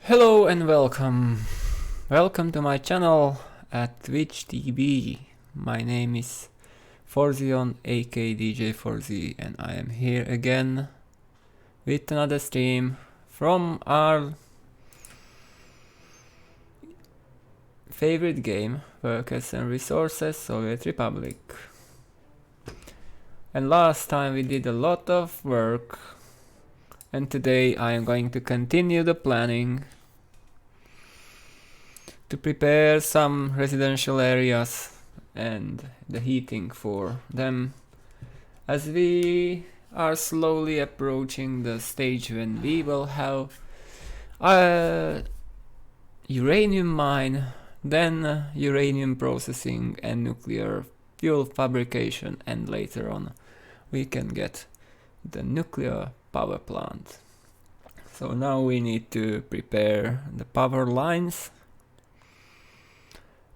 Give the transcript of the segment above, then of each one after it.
Hello and welcome. Welcome to my channel at Twitch TV. My name is Forzion aka DJ Forzi and I am here again with another stream from our favorite game, Workers and Resources Soviet Republic. And last time we did a lot of work, and today I am going to continue the planning to prepare some residential areas and the heating for them, as we are slowly approaching the stage when we will have a uranium mine, then uranium processing and nuclear fuel fabrication, and later on we can get the nuclear power plant. So now we need to prepare the power lines,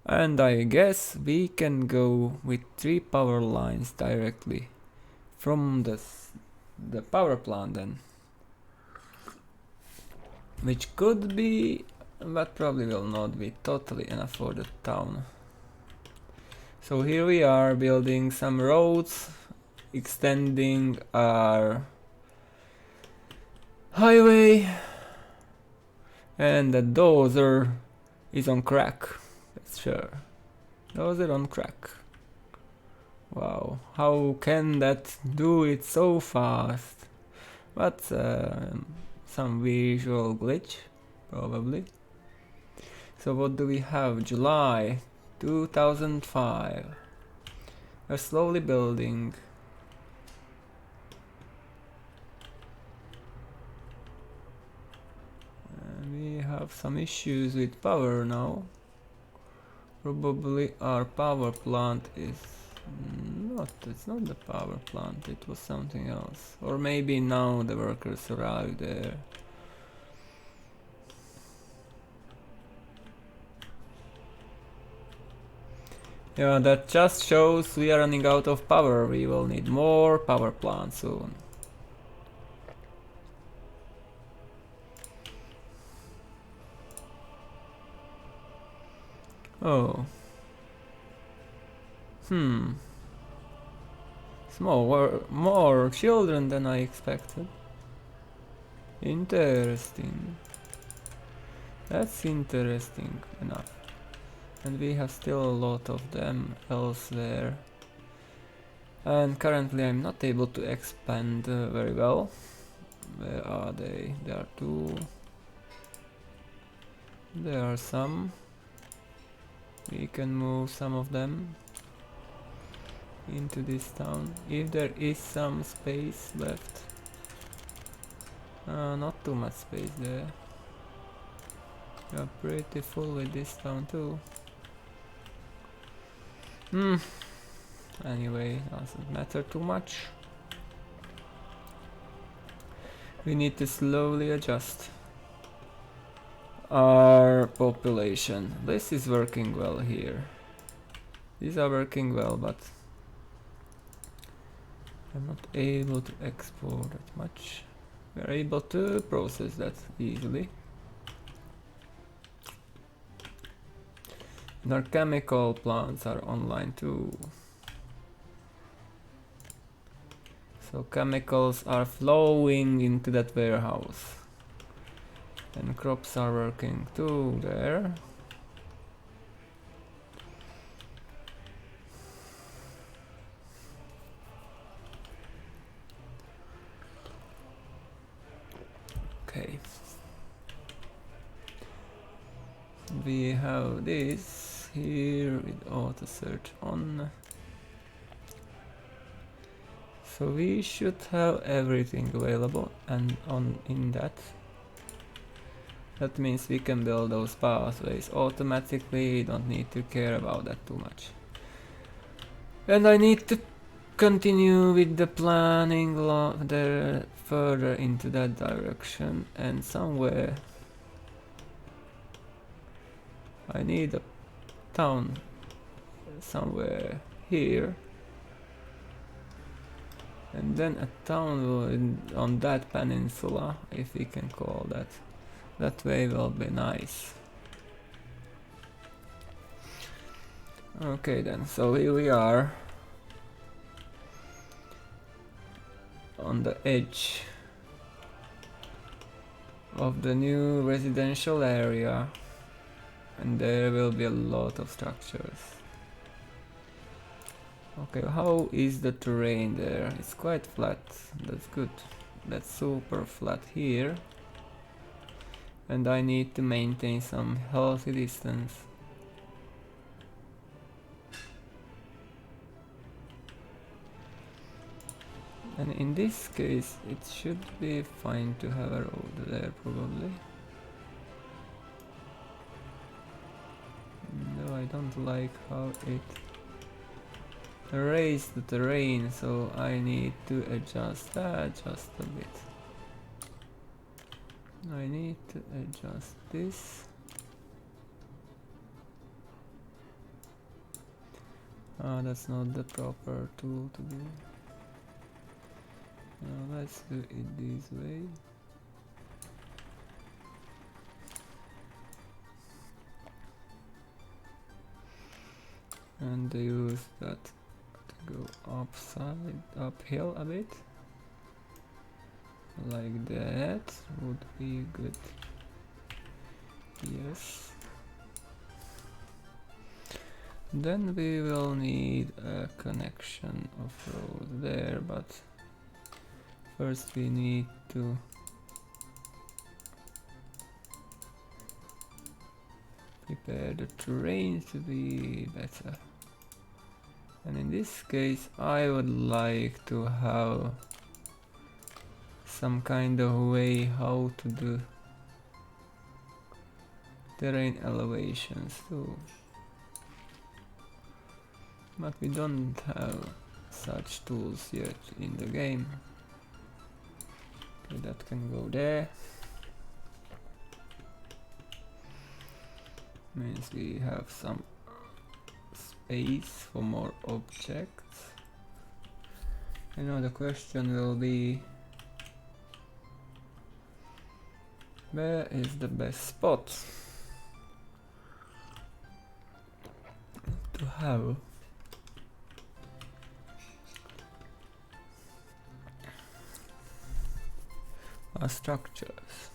and I guess we can go with 3 power lines directly from the power plant then, which could be, but probably will not be totally enough for the town. So here we are building some roads, extending our highway, and the dozer is on crack. That's sure. Dozer on crack. Wow, how can that do it so fast? But some visual glitch, probably. So what do we have? July 2005. We're slowly building. We have some issues with power now. Probably our power plant is it's not the power plant, it was something else. Or maybe now the workers arrived there. Yeah, that just shows we are running out of power. We will need more power plants soon. Oh. More children than I expected. Interesting. That's interesting enough. And we have still a lot of them elsewhere. And currently I'm not able to expand very well. Where are they? There are 2. There are some. We can move some of them into this town, if there is some space left. Not too much space there. We are pretty full with this town too. Anyway, doesn't matter too much. We need to slowly adjust our population. This is working well here. These are working well, but I'm not able to export that much. We're able to process that easily. And our chemical plants are online too. So chemicals are flowing into that warehouse. And crops are working too there. Okay. We have this here with auto search on. So we should have everything available and on in that. That means we can build those pathways automatically. We don't need to care about that too much. And I need to continue with the planning there further into that direction, and somewhere I need a town somewhere here, and then a town on that peninsula, if we can call that. That way will be nice. Okay then, so here we are on the edge of the new residential area, and there will be a lot of structures. Okay, how is the terrain there? It's quite flat, that's good. That's super flat here. And I need to maintain some healthy distance. And in this case, it should be fine to have a road there, probably. No, I don't like how it raised the terrain, so I need to adjust that just a bit. I need to adjust this. That's not the proper tool to do. Let's do it this way. And use that to go uphill a bit. Like that would be good. Yes. Then we will need a connection of road there, but first we need to prepare the terrain to be better. And in this case I would like to have some kind of way how to do terrain elevations too. But we don't have such tools yet in the game. Okay, that can go there. Means we have some space for more objects. You know, the question will be, where is the best spot to have our structures?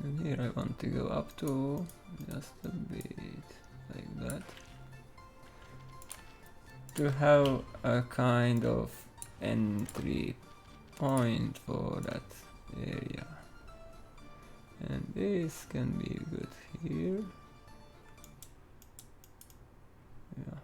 And here I want to go up to just a bit like that, to have a kind of entry point for that area. And this can be good here. Yeah.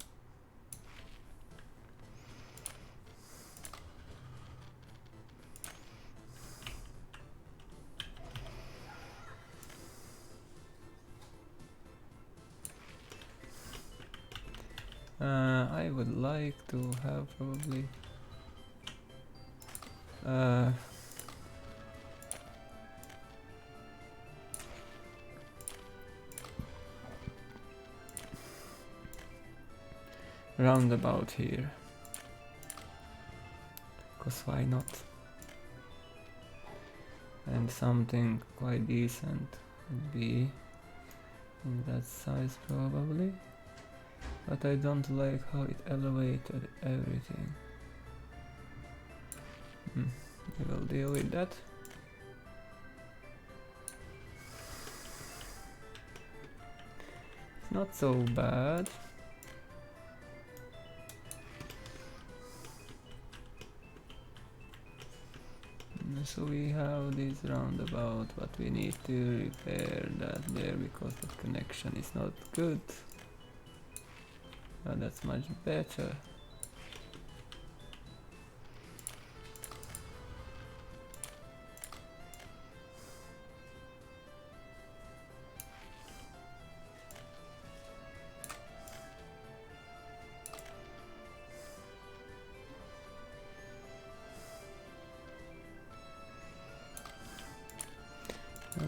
I would like to have probably roundabout here, cause why not? And something quite decent would be in that size probably. But I don't like how it elevated everything. We will deal with that. It's not so bad. So we have this roundabout, but we need to repair that there because the connection is not good. That's much better.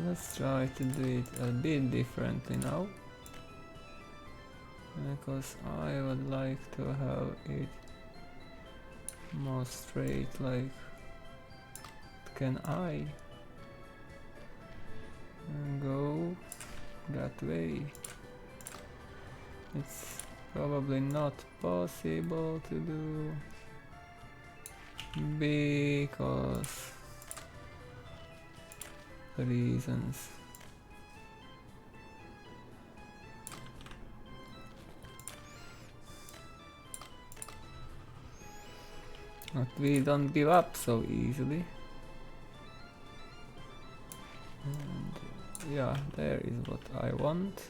Let's try to do it a bit differently now. because I would like to have it more straight. Like, can I go that way? It's probably not possible to do because reasons. But we don't give up so easily. And yeah, there is what I want.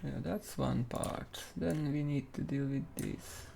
Yeah, that's one part. Then we need to deal with this.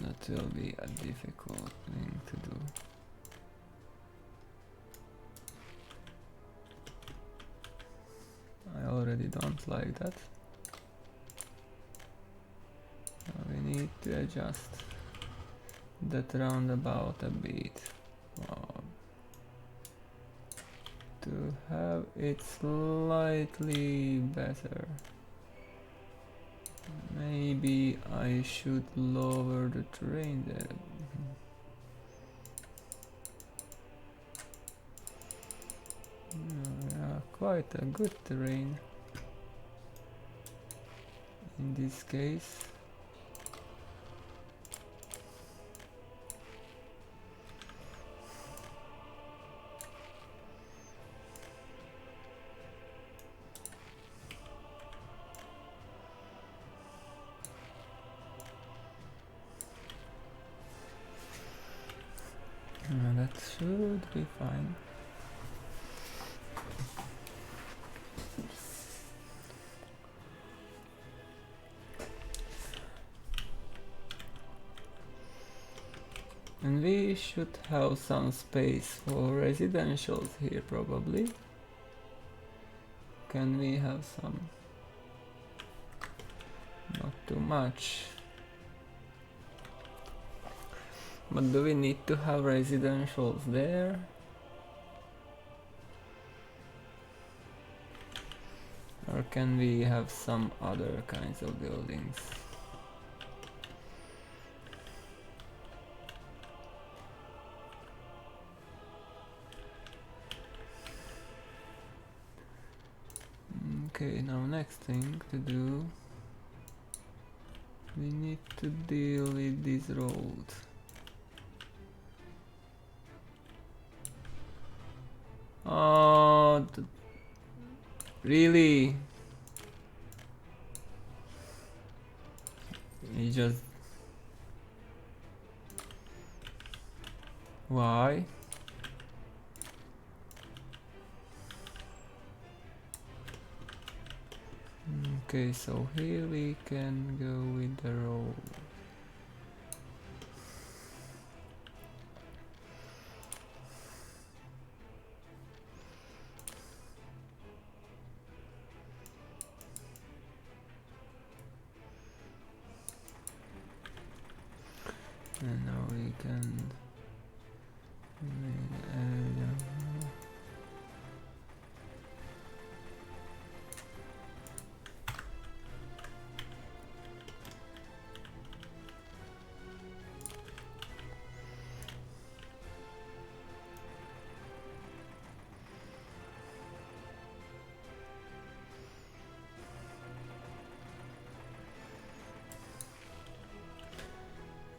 That will be a difficult thing to do. I already don't like that. We need to adjust that roundabout a bit to have it slightly better. Maybe I should lower the terrain there. Yeah, quite a good terrain in this case. That should be fine. And we should have some space for residentials here probably. Can we have some? Not too much. But do we need to have residentials there? Or can we have some other kinds of buildings? Okay, now next thing to do, we need to deal with this road. Oh, really? You just... Why? Okay, so here we can go with the road. And now we can make area.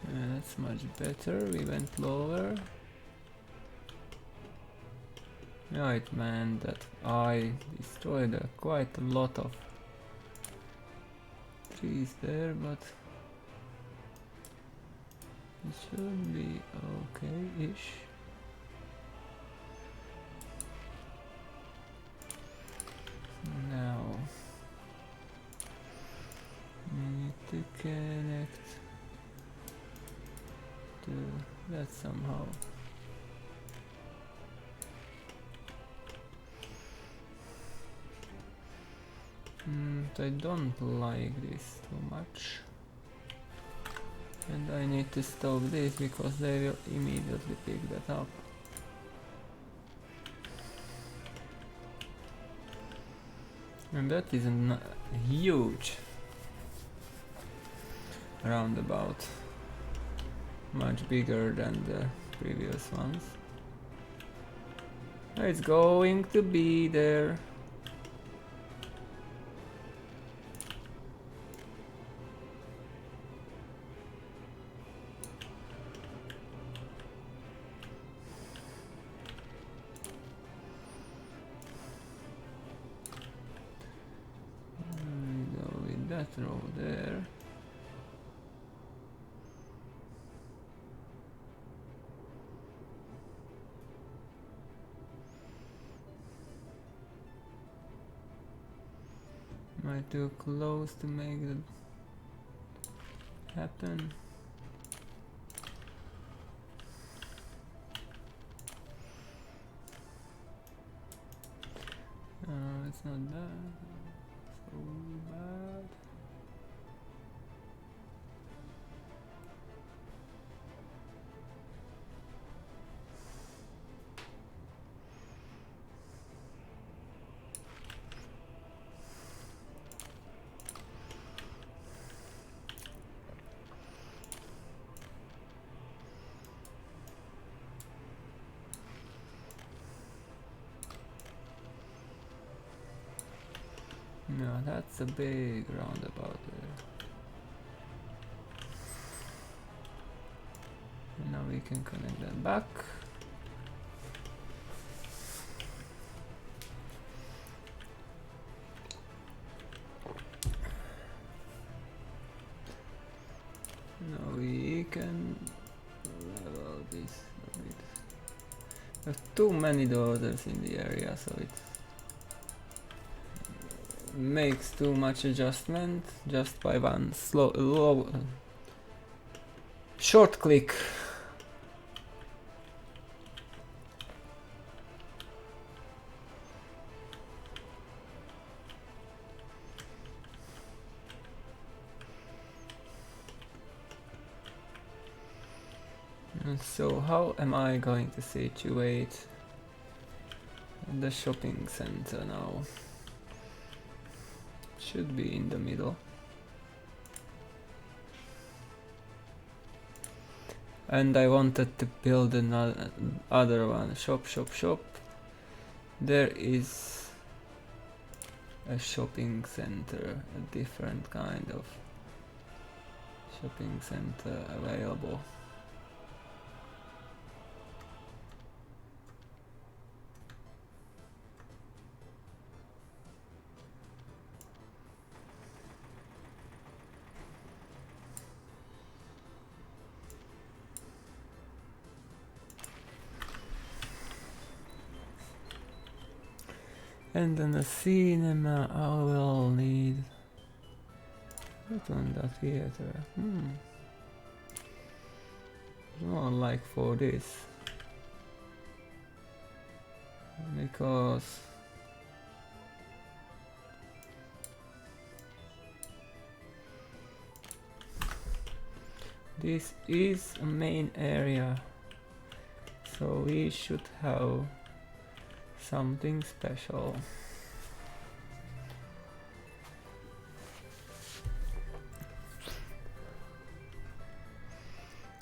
That's much better. We went lower. Yeah, it meant that I destroyed quite a lot of trees there, but it should be okay-ish. Now need to connect to that somehow. I don't like this too much, and I need to stop this because they will immediately pick that up. And that is a huge roundabout, much bigger than the previous ones. It's going to be there. Go with that row there. Am I too close to make that happen? It's not that so bad. No, that's a big roundabout there. And now we can connect that back. Now we can level this a bit. There's too many doors in the area, so it makes too much adjustment just by one short click. So how am I going to situate the shopping center now? Should be in the middle. And I wanted to build another other one. Shop. There is a shopping center, a different kind of shopping center available. And then the cinema, I will need that one, the theater. Not like for this, because this is a main area, so we should have something special.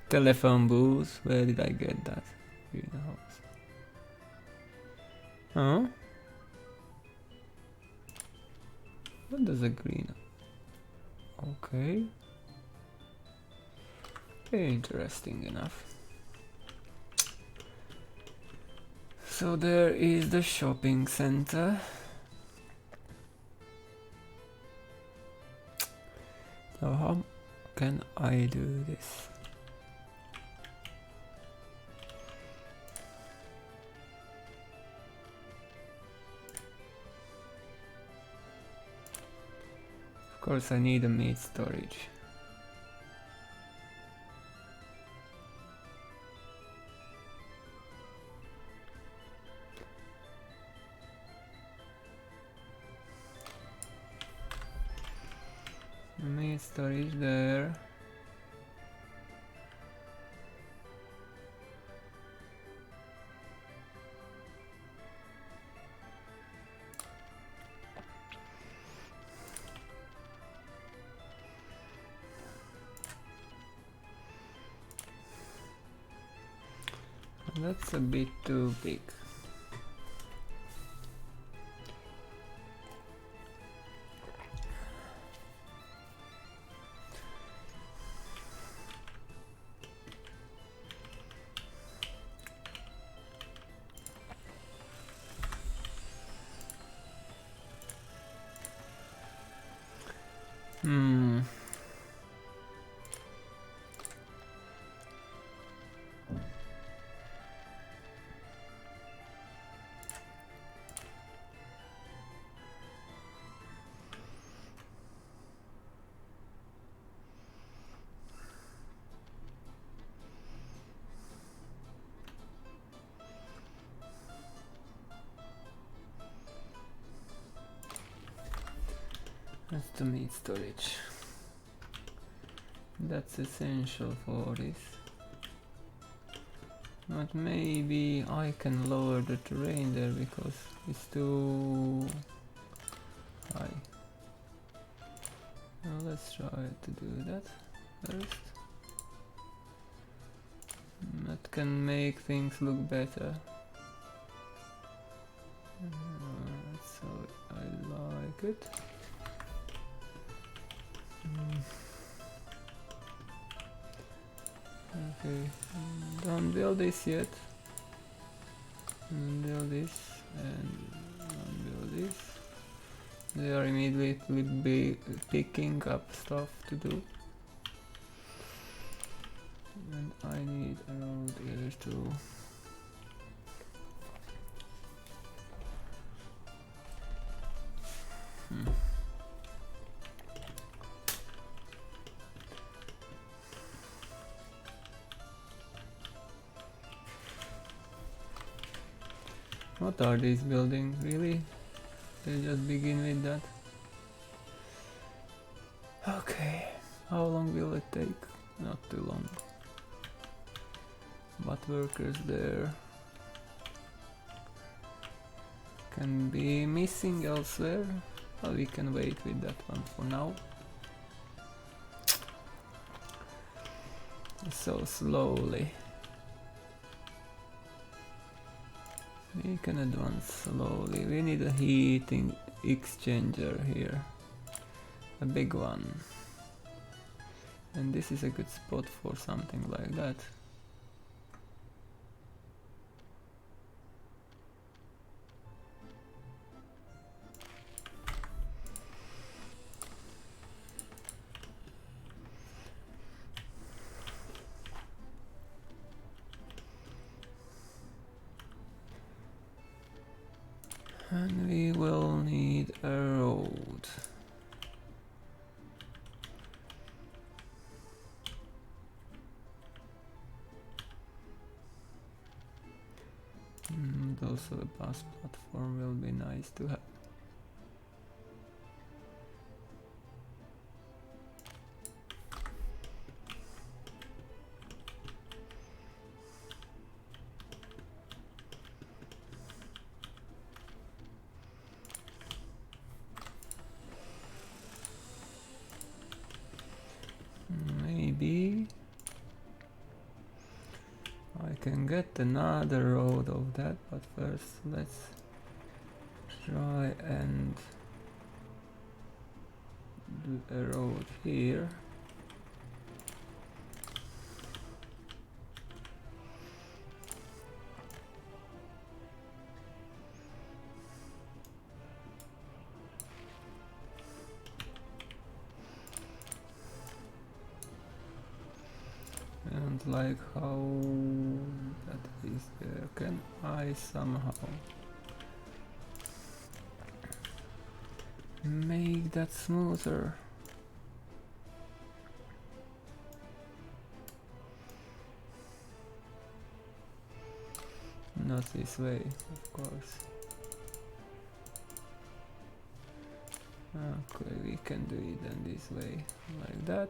Telephone booth, where did I get that? Greenhouse. Huh? What does a green? Okay. Interesting enough. So there is the shopping center. So how can I do this? Of course I need a meat storage. Meat storage there. That's a bit too big. Hmm. That's the meat storage. That's essential for this. But maybe I can lower the terrain there because it's too high. Now let's try to do that first. That can make things look better. So I like it. Okay, don't build this yet. Build this and don't build this. They are immediately picking up stuff to do. And I need a road here too. What are these buildings, really? They just begin with that? Okay, how long will it take? Not too long. But workers there can be missing elsewhere. Well, we can wait with that one for now. So slowly. We can advance slowly. We need a heating exchanger here. A big one. And this is a good spot for something like that. And we will need a road. Also a bus platform will be nice to have. Maybe I can get another road of that, but first let's try and do a road here. like how that is there. Can I somehow make that smoother? Not this way, of course. Okay, we can do it then this way, like that.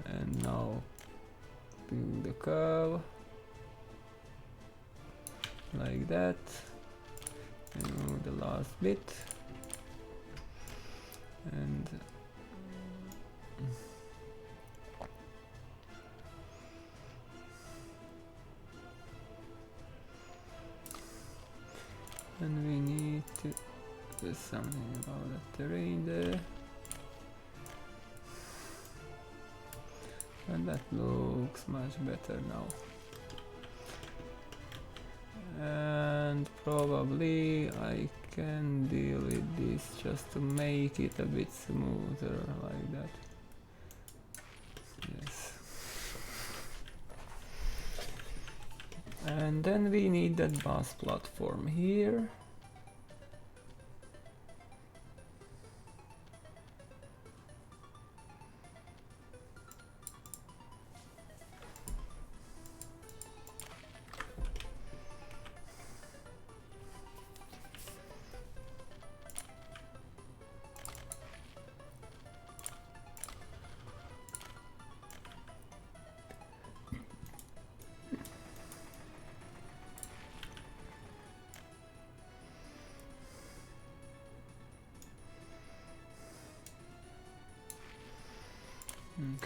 And now build the curve, like that. Remove the last bit. And we need to do something about the terrain there. And that looks much better now. And probably I can deal with this just to make it a bit smoother, like that. Yes. And then we need that bus platform here.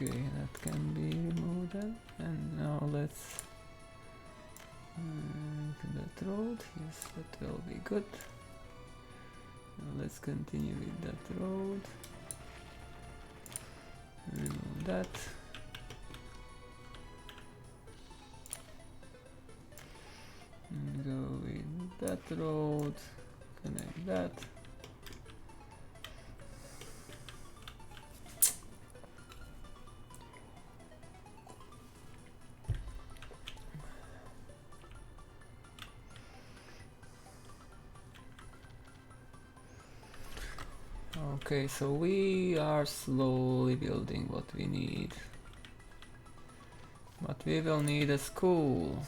Okay, that can be removed then. And now let's that road. Yes, that will be good. Now let's continue with that road. Remove that. And go with that road. Connect that. Okay, so we are slowly building what we need. But we will need a school.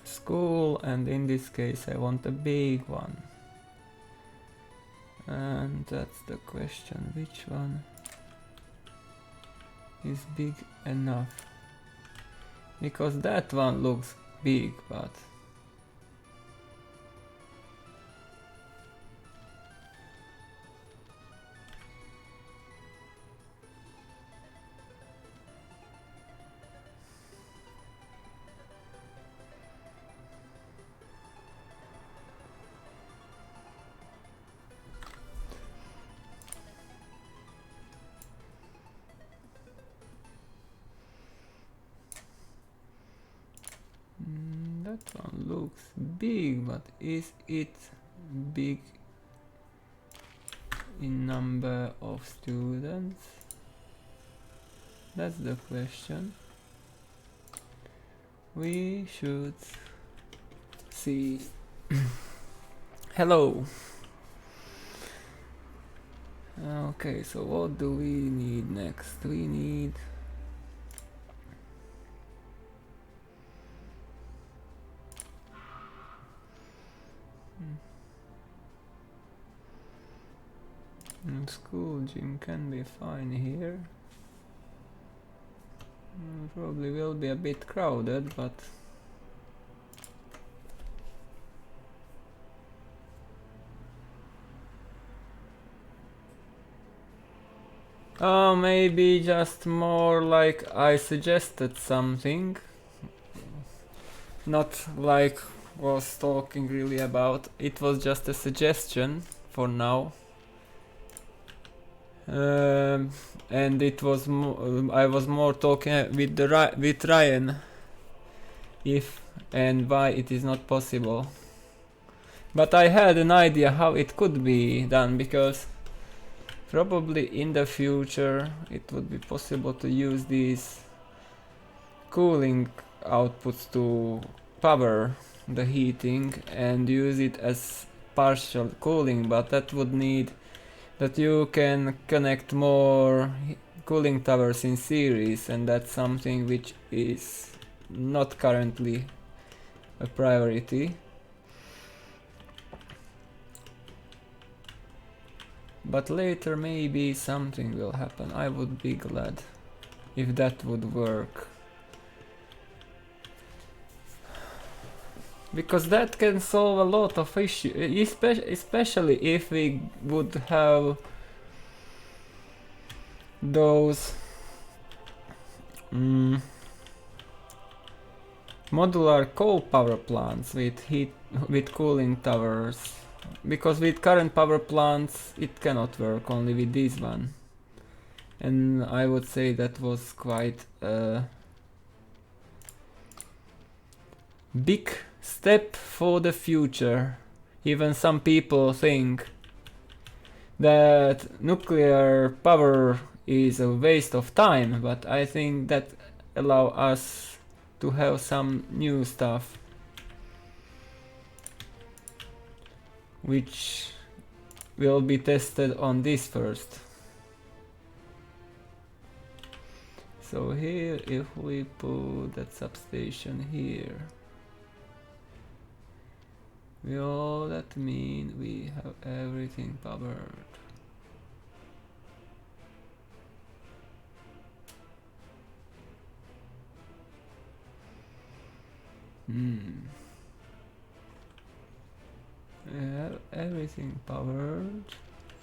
School, and in this case I want a big one. And that's the question, which one is big enough? Because that one looks big, but that one looks big, but is it big in number of students? That's the question. We should see. Hello. Okay, so what do we need next? We need school gym can be fine here. Probably will be a bit crowded, but maybe just more like I suggested something, not like was talking really about. It was just a suggestion for now. And it was I was more talking with with Ryan if and why it is not possible. But I had an idea how it could be done, because Probably in the future it would be possible to use these cooling outputs to power the heating and use it as partial cooling, but that would need that you can connect more cooling towers in series, and that's something which is not currently a priority. But later maybe something will happen. I would be glad if that would work. Because that can solve a lot of issues, especially if we would have those modular coal power plants with cooling towers. Because with current power plants it cannot work, only with this one. And I would say that was quite a big step for the future. Even some people think that nuclear power is a waste of time, but I think that allow us to have some new stuff which will be tested on this first. So here, if we put that substation here, will that mean we have everything powered? We have everything powered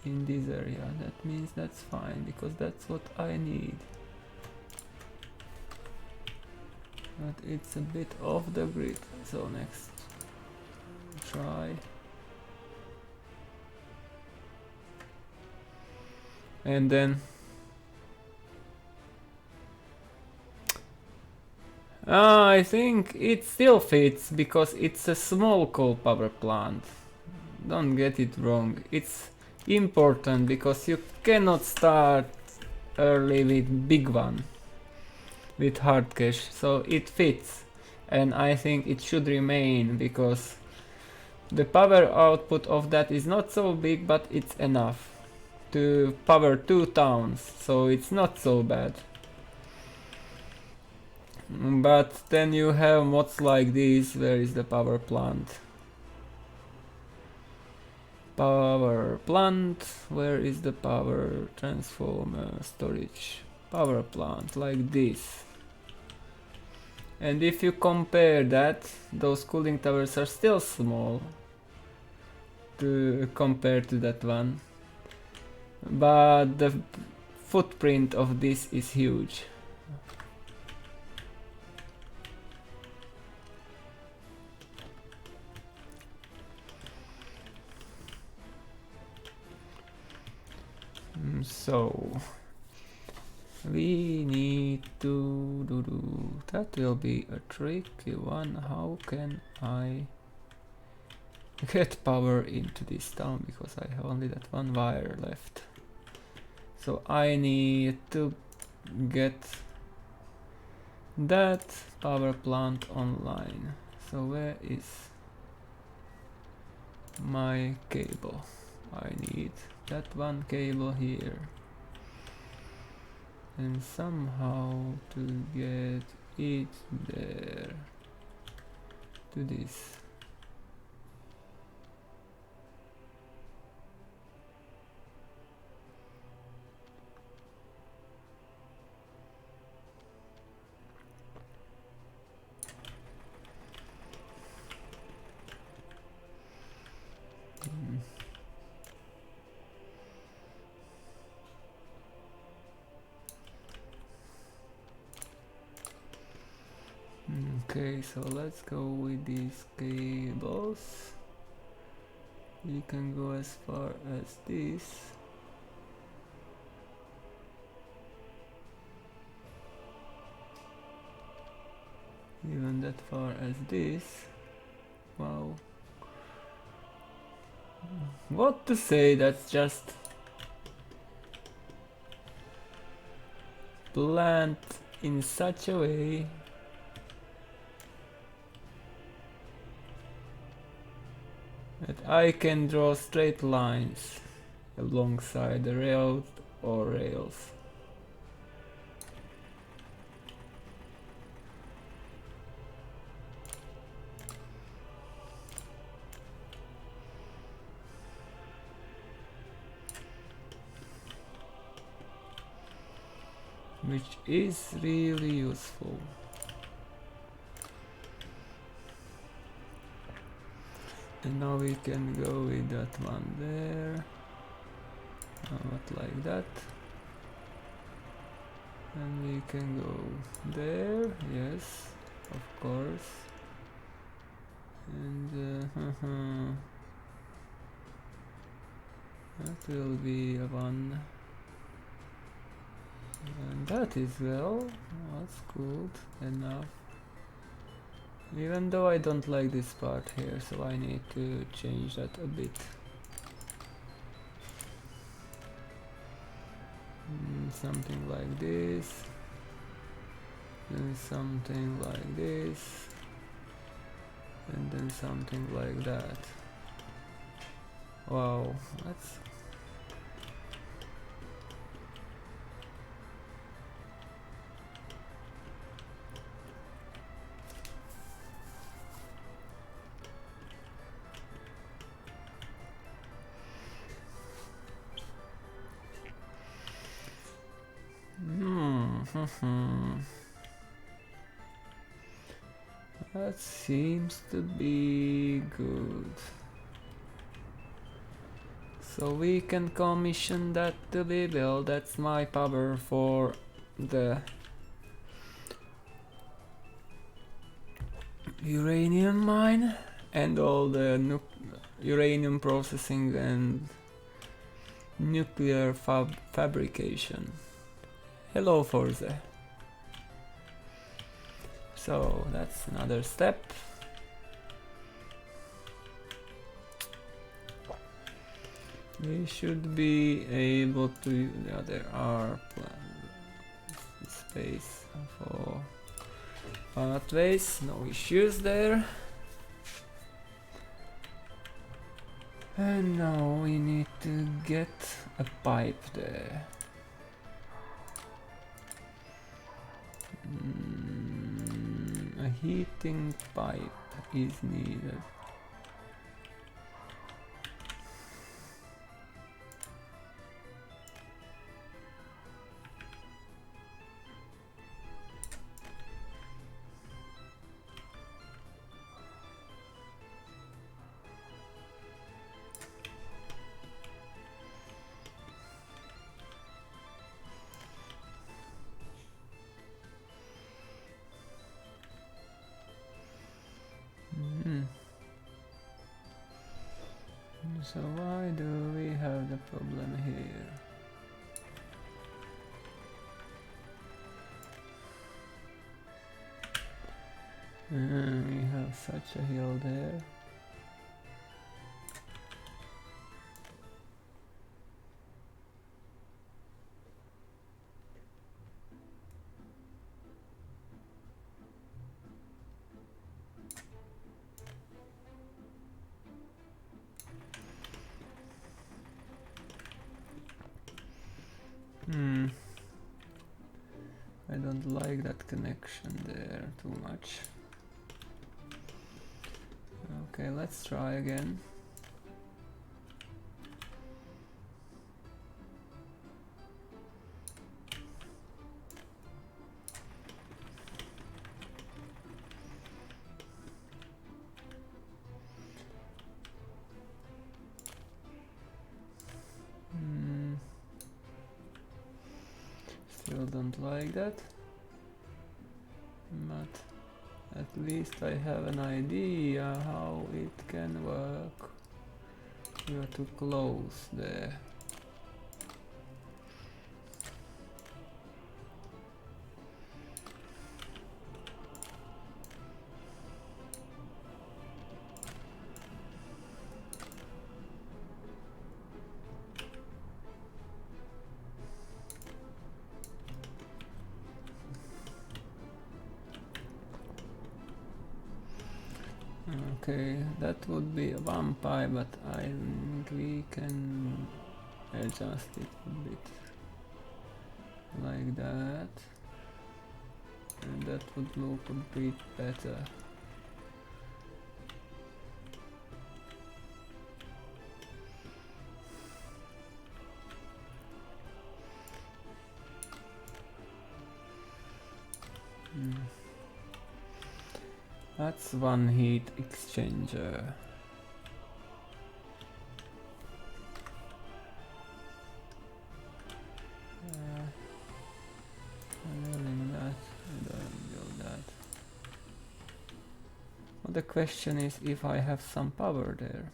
in this area. That means that's fine, because that's what I need. But it's a bit off the grid, so next try. And then I think it still fits because it's a small coal power plant. Don't get it wrong. It's important because you cannot start early with big one, with hard cache. So it fits, and I think it should remain because the power output of that is not so big, but it's enough to power 2 towns, so it's not so bad. But then you have mods like this. Where is the power plant? Power plant, where is the power transformer storage? Power plant, like this. And if you compare that, those cooling towers are still small to compare to that one. But the footprint of this is huge. So we need to do that. Will be a tricky one. How can I get power into this town, because I have only that one wire left? So I need to get that power plant online. So where is my cable? I need that one cable here, and somehow to get it there to this. Okay, so let's go with these cables. You can go as far as this. Even that far as this. Wow. What to say, that's just plant in such a way that I can draw straight lines alongside the rails or rails. Which is really useful. And now we can go with that one there. Not like that. And we can go there, yes, of course. And that will be a one. And that is well, that's good enough. Even though I don't like this part here, so I need to change that a bit. Something like this. Then something like this. And then something like that. Wow, that's... That seems to be good. So we can commission that to be built. That's my power for the uranium mine and all the uranium processing and nuclear fabrication. Hello, Forza. So that's another step. We should be able to. Yeah, there are space for pathways, no issues there. And now we need to get a pipe there. A heating pipe is needed. So why do we have the problem here? We have such a hill there. I don't like that connection there too much. Okay, let's try again. Still don't like that, but at least I have an idea how it can work. You are too close there. Okay, that would be a vampire, but I think we can adjust it a bit like that, and that would look a bit better. That's one heat exchanger. I'm building that, and I'll build that. Well, the question is if I have some power there.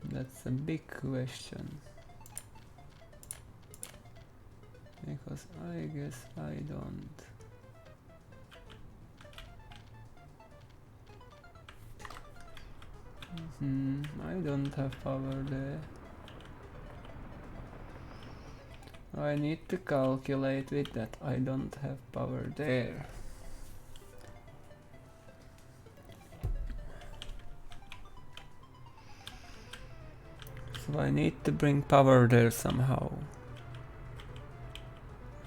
That's a big question. Because I guess I don't. I don't have power there. I need to calculate with that. I don't have power there. So I need to bring power there somehow.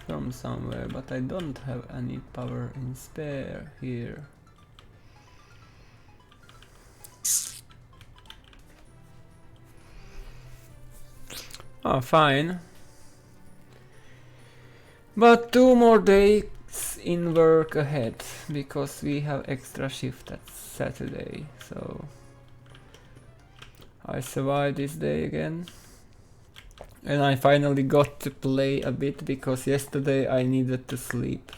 From somewhere, but I don't have any power in spare here. Oh, fine. But 2 more days in work ahead, because we have extra shift at Saturday, so I survived this day again. And I finally got to play a bit, because yesterday I needed to sleep.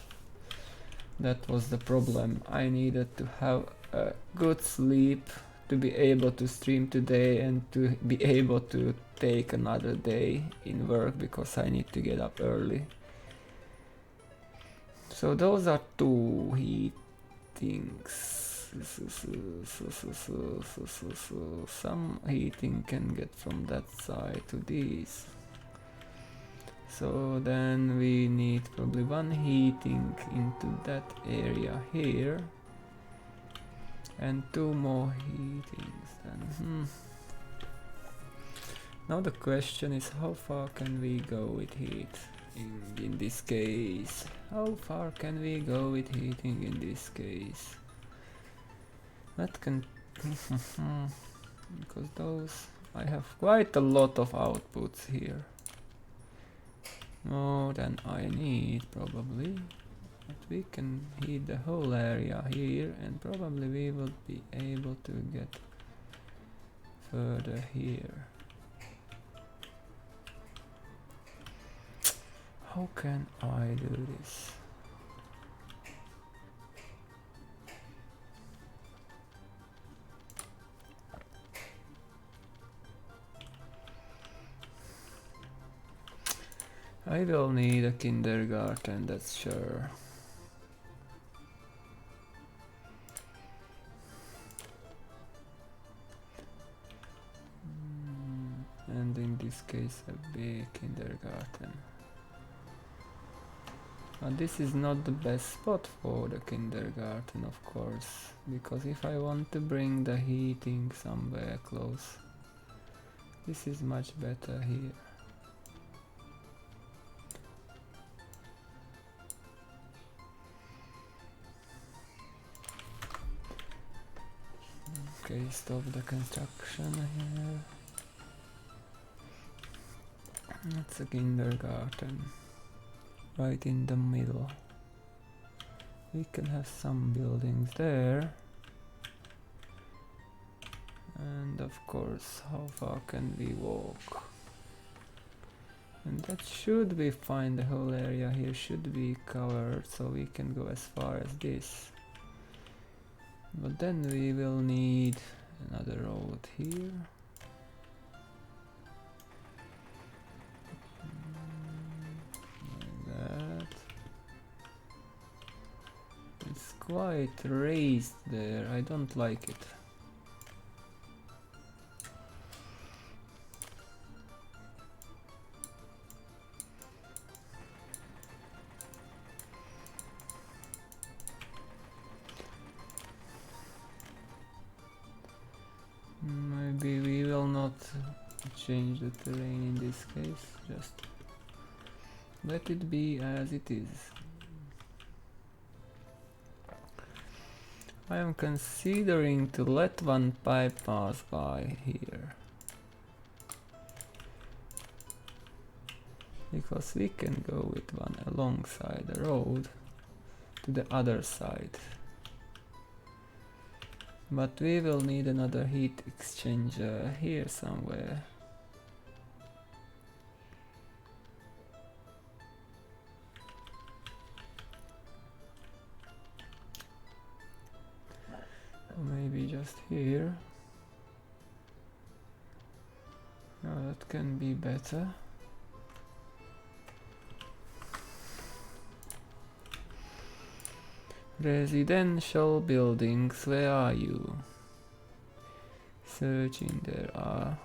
That was the problem. I needed to have a good sleep to be able to stream today and to be able to take another day in work, because I need to get up early. So those are 2 heatings. Some heating can get from that side to this. So then we need probably 1 heating into that area here. And 2 more heatings then. Now the question is, how far can we go with heat in this case? How far can we go with heating in this case? That can because those I have quite a lot of outputs here. More than I need probably. But we can heat the whole area here, and probably we will be able to get further here. How can I do this? I will need a kindergarten, that's sure. And in this case a big kindergarten. But this is not the best spot for the kindergarten, of course, because if I want to bring the heating somewhere close, this is much better here. Okay, stop the construction here. That's a kindergarten. Right in the middle. We can have some buildings there. And of course, how far can we walk? And that should be fine, the whole area here should be covered, so we can go as far as this. But then we will need another road here. Like that. It's quite raised there, I don't like it. change the terrain in this case, just let it be as it is. I am considering to let one pipe pass by here, because we can go with one alongside the road to the other side. But we will need another heat exchanger here somewhere. Or maybe just here. No, that can be better. Residential buildings, where are you? Searching, there are.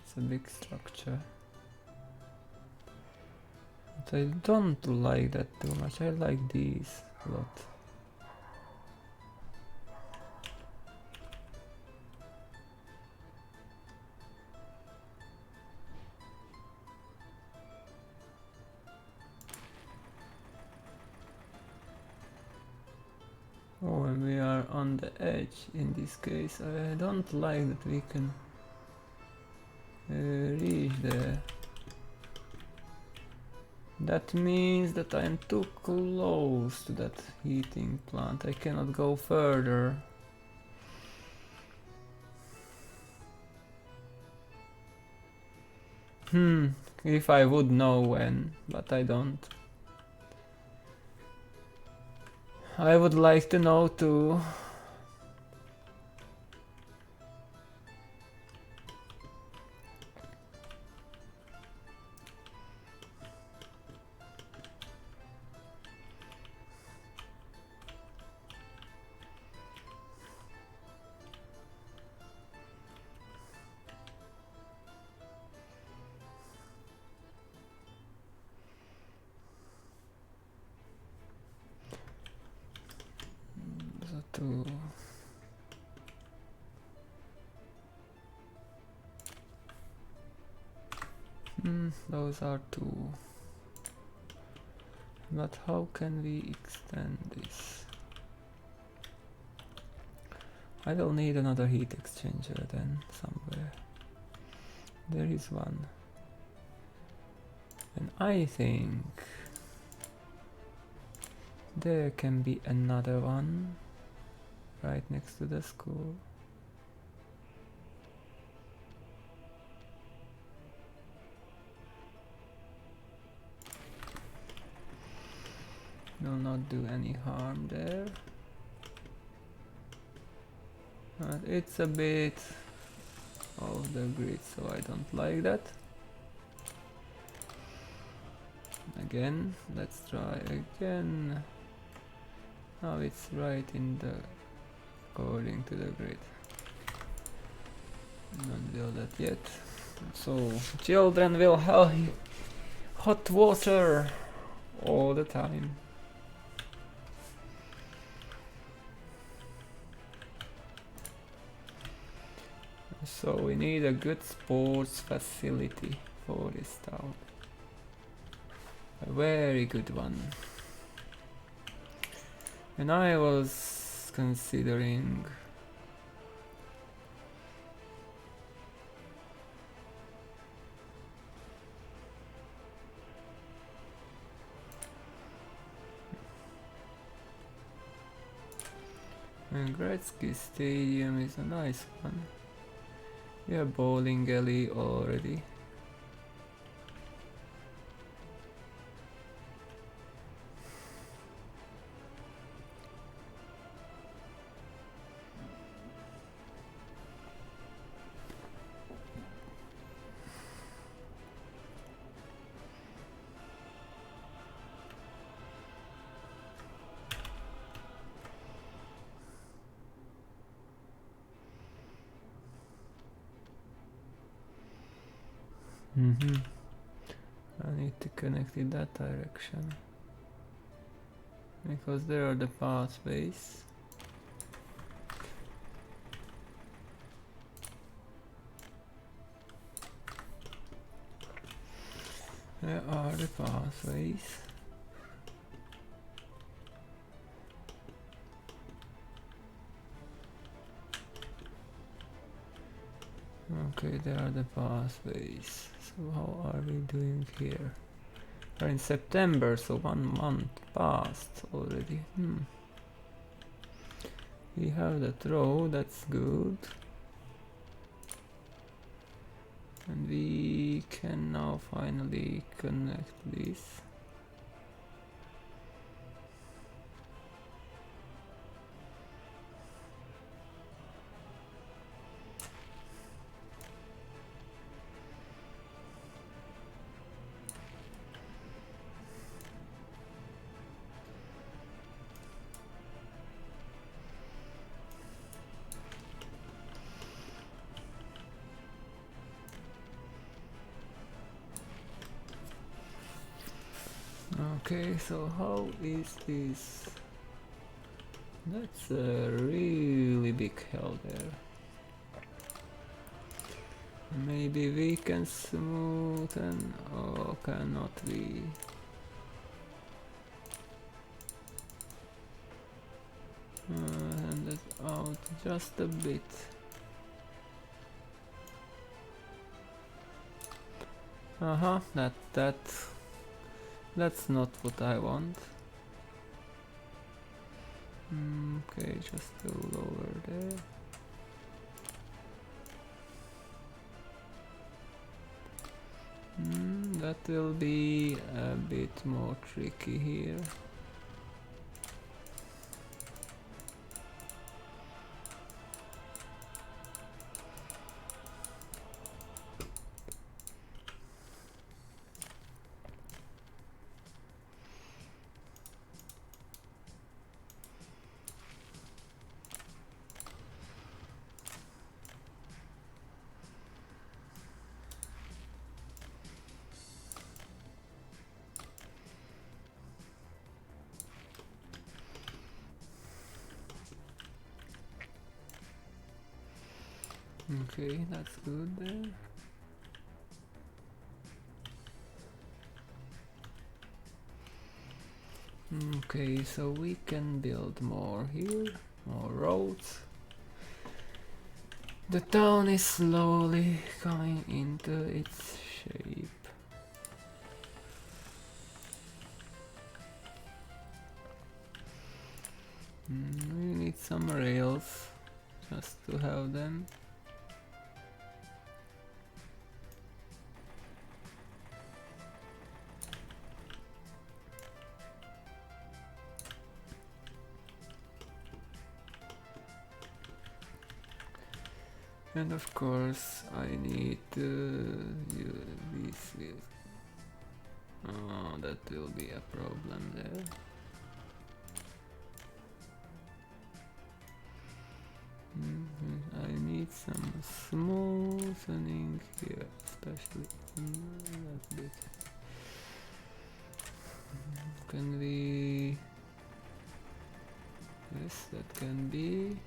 It's a big structure. But I don't like that too much, I like these a lot. Oh, and we are on the edge in this case. I don't like that we can reach there. That means that I am too close to that heating plant. I cannot go further. If I would know when, but I don't. I would like to know too. To those are two. But how can we extend this? I will need another heat exchanger then somewhere. There is one. And I think there can be another one right next to the school. Will not do any harm there. But it's a bit of the grid, so I don't like that. Again, let's try again. Now it's right in the according to the grid. Not do that yet. So children will have hot water all the time. So we need a good sports facility for this town. A very good one. And I was considering and Gretzky Stadium is a nice one. We have bowling alley already. I need to connect in that direction because there are the pathways. There are the pathways. Okay, there are the pathways. So how are we doing here? We're in September, so 1 month passed already. We have that row, that's good. And we can now finally connect this. Okay, so how is this? That's a really big hell there. Maybe we can smoothen, or cannot we? And it out just a bit. That's not what I want. Okay, just go lower there. That will be a bit more tricky here. Okay, that's good there. Okay, so we can build more here, more roads. The town is slowly coming into its shape. We need some rails just to have them. And of course I need these wheels. Oh, that will be a problem there. I need some smoothening here, especially that bit. Can we... Yes, that can be...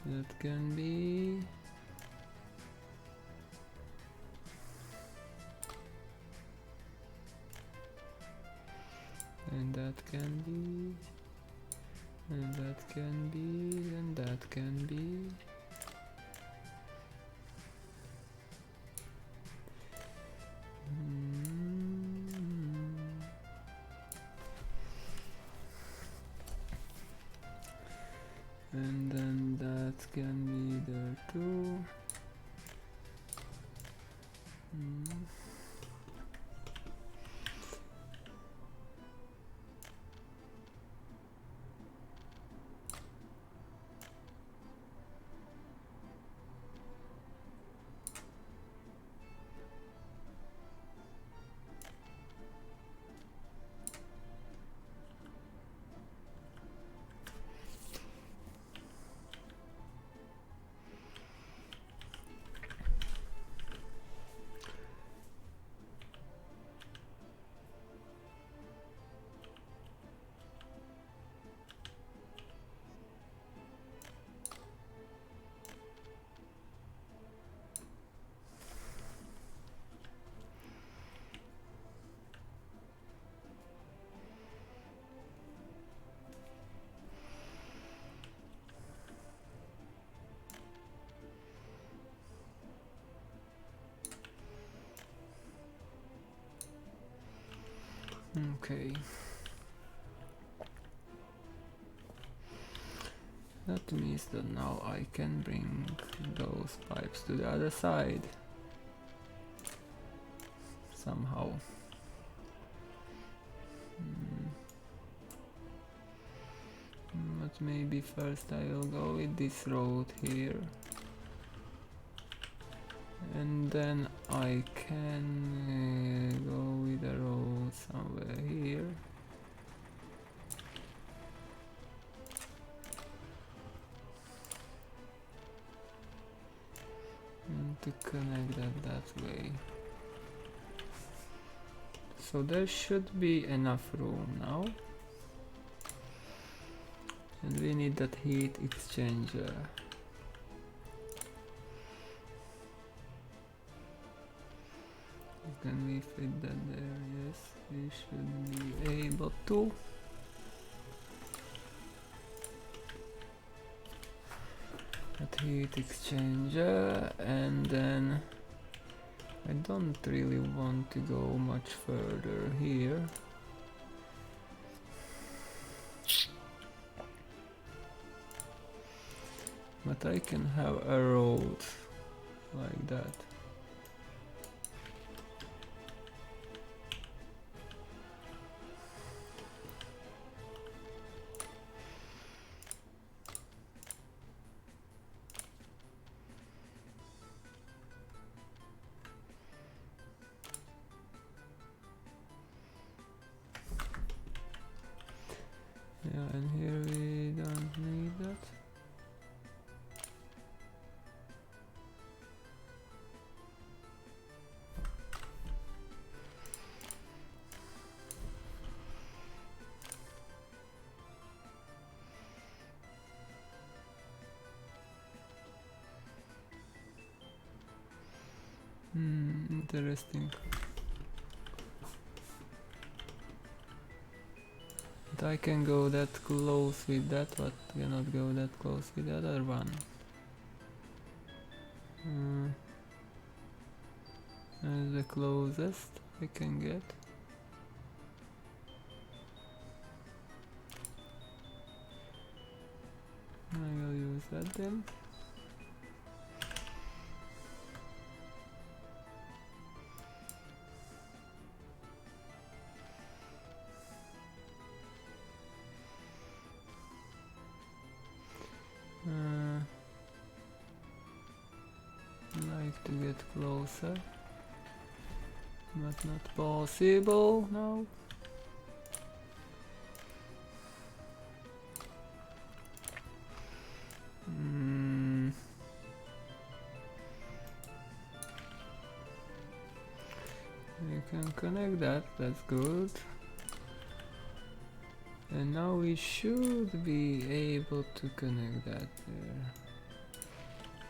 That can be... And that can be... And that can be... And that can be... And then that can be there too. Okay. That means that now I can bring those pipes to the other side. Somehow. But maybe first I will go with this road here. And then I can go with a road somewhere here. And to connect that way. So there should be enough room now. And we need that heat exchanger. Can we fit that there? Yes, we should be able to. That heat exchanger, and then I don't really want to go much further here. But I can have a road like that. Yeah, and here we don't need that. Interesting. But I can go that close with that, but cannot go that close with the other one. That's the closest I can get. I will use that then. Like to get closer, but not possible now. We can connect that, that's good. And now we should be able to connect that there.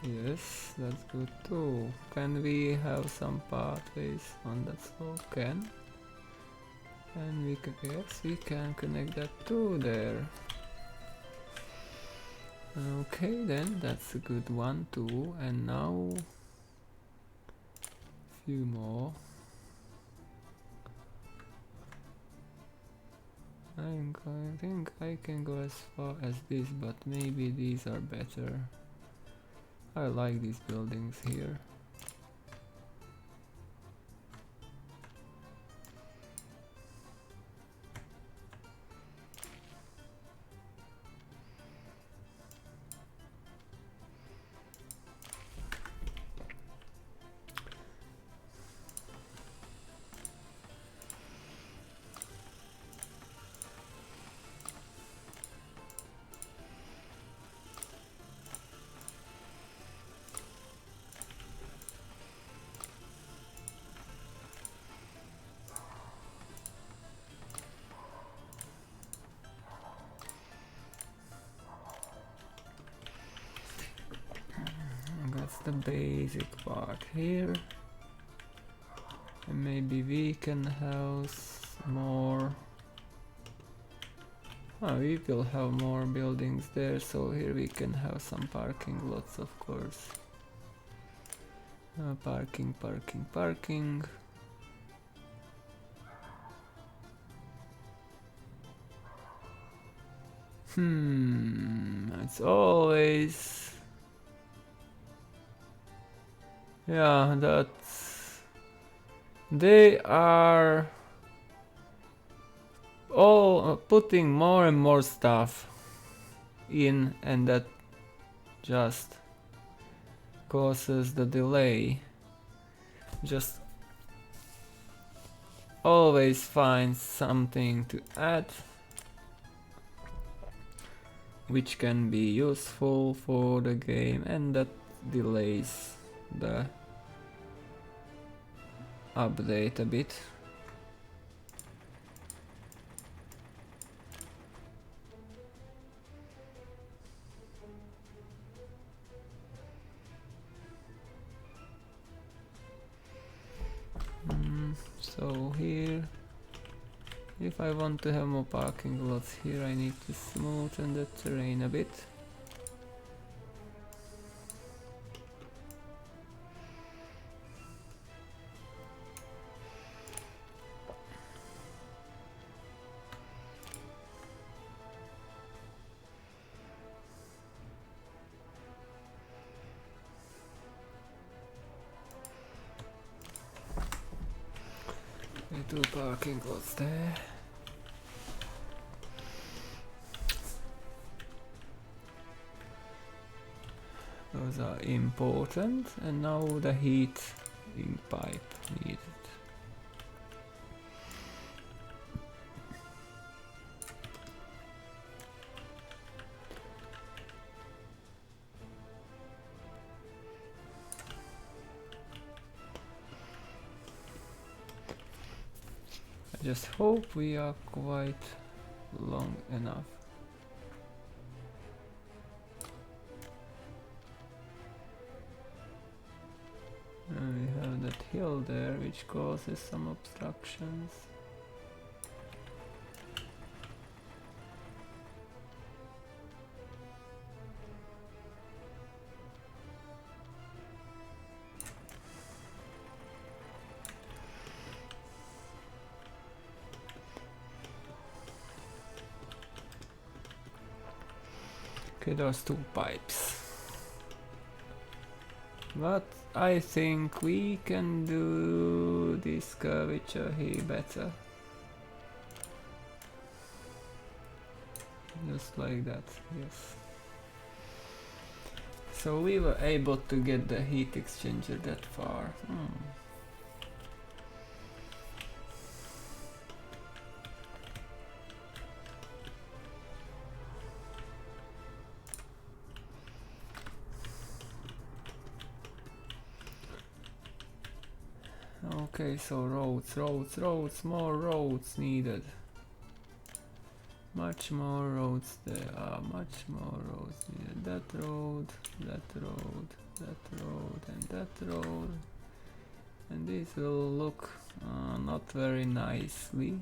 Yes, that's good too. Can we have some pathways on that slope? Can. And we can, yes, we can connect that too there. Okay, then that's a good one too. And now few more. I think I can go as far as this, but maybe these are better. I like these buildings here. That's the basic part here. And maybe we can house more. We will have more buildings there, so here we can have some parking lots, of course. Parking. It's always... Yeah, that's... They are all putting more and more stuff in, and that just causes the delay. Just always find something to add which can be useful for the game, and that delays the update a bit. So here, if I want to have more parking lots here, I need to smoothen the terrain a bit. Two parking lots there. Those are important, and now the heating pipe needed. I just hope we are quite long enough. And we have that hill there which causes some obstructions. Okay, there's two pipes. But I think we can do this curvature here better. Just like that, yes. So we were able to get the heat exchanger that far. Okay, so roads, more roads needed. Much more roads there are, much more roads needed. That road, that road, that road, and that road. And this will look not very nicely.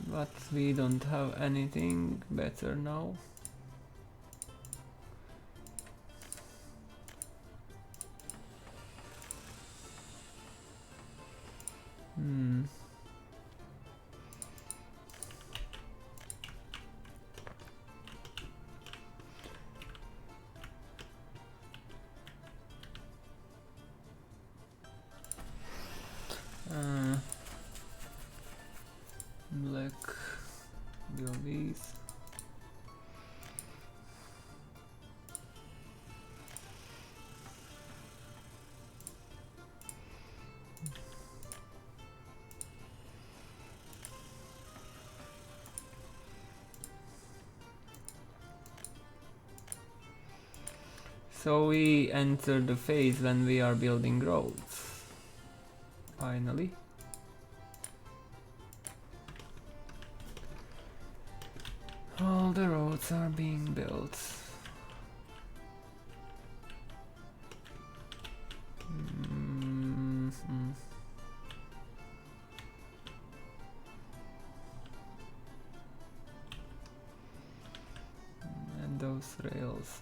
But we don't have anything better now. Black these. So we enter the phase when we are building roads. Finally. All the roads are being built. And those rails.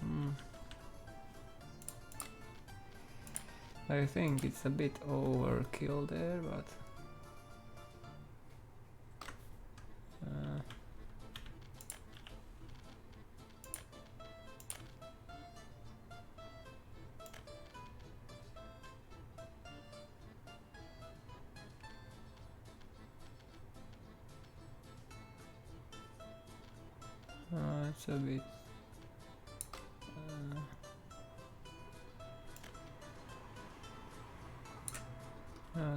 I think it's a bit overkill there, but That's a bit...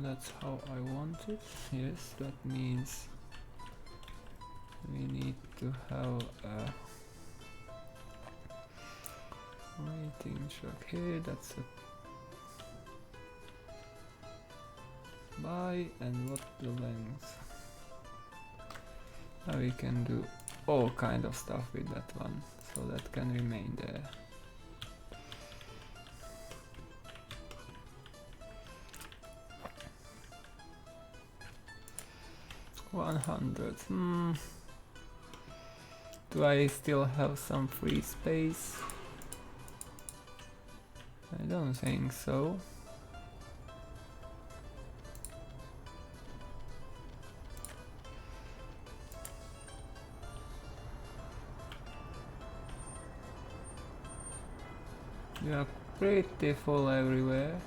that's how I want it. Yes, that means we need to have a waiting truck here. That's a buy, and what the length? Now we can do all kind of stuff with that one, so that can remain there. 100. Do I still have some free space? I don't think so. We are pretty full everywhere.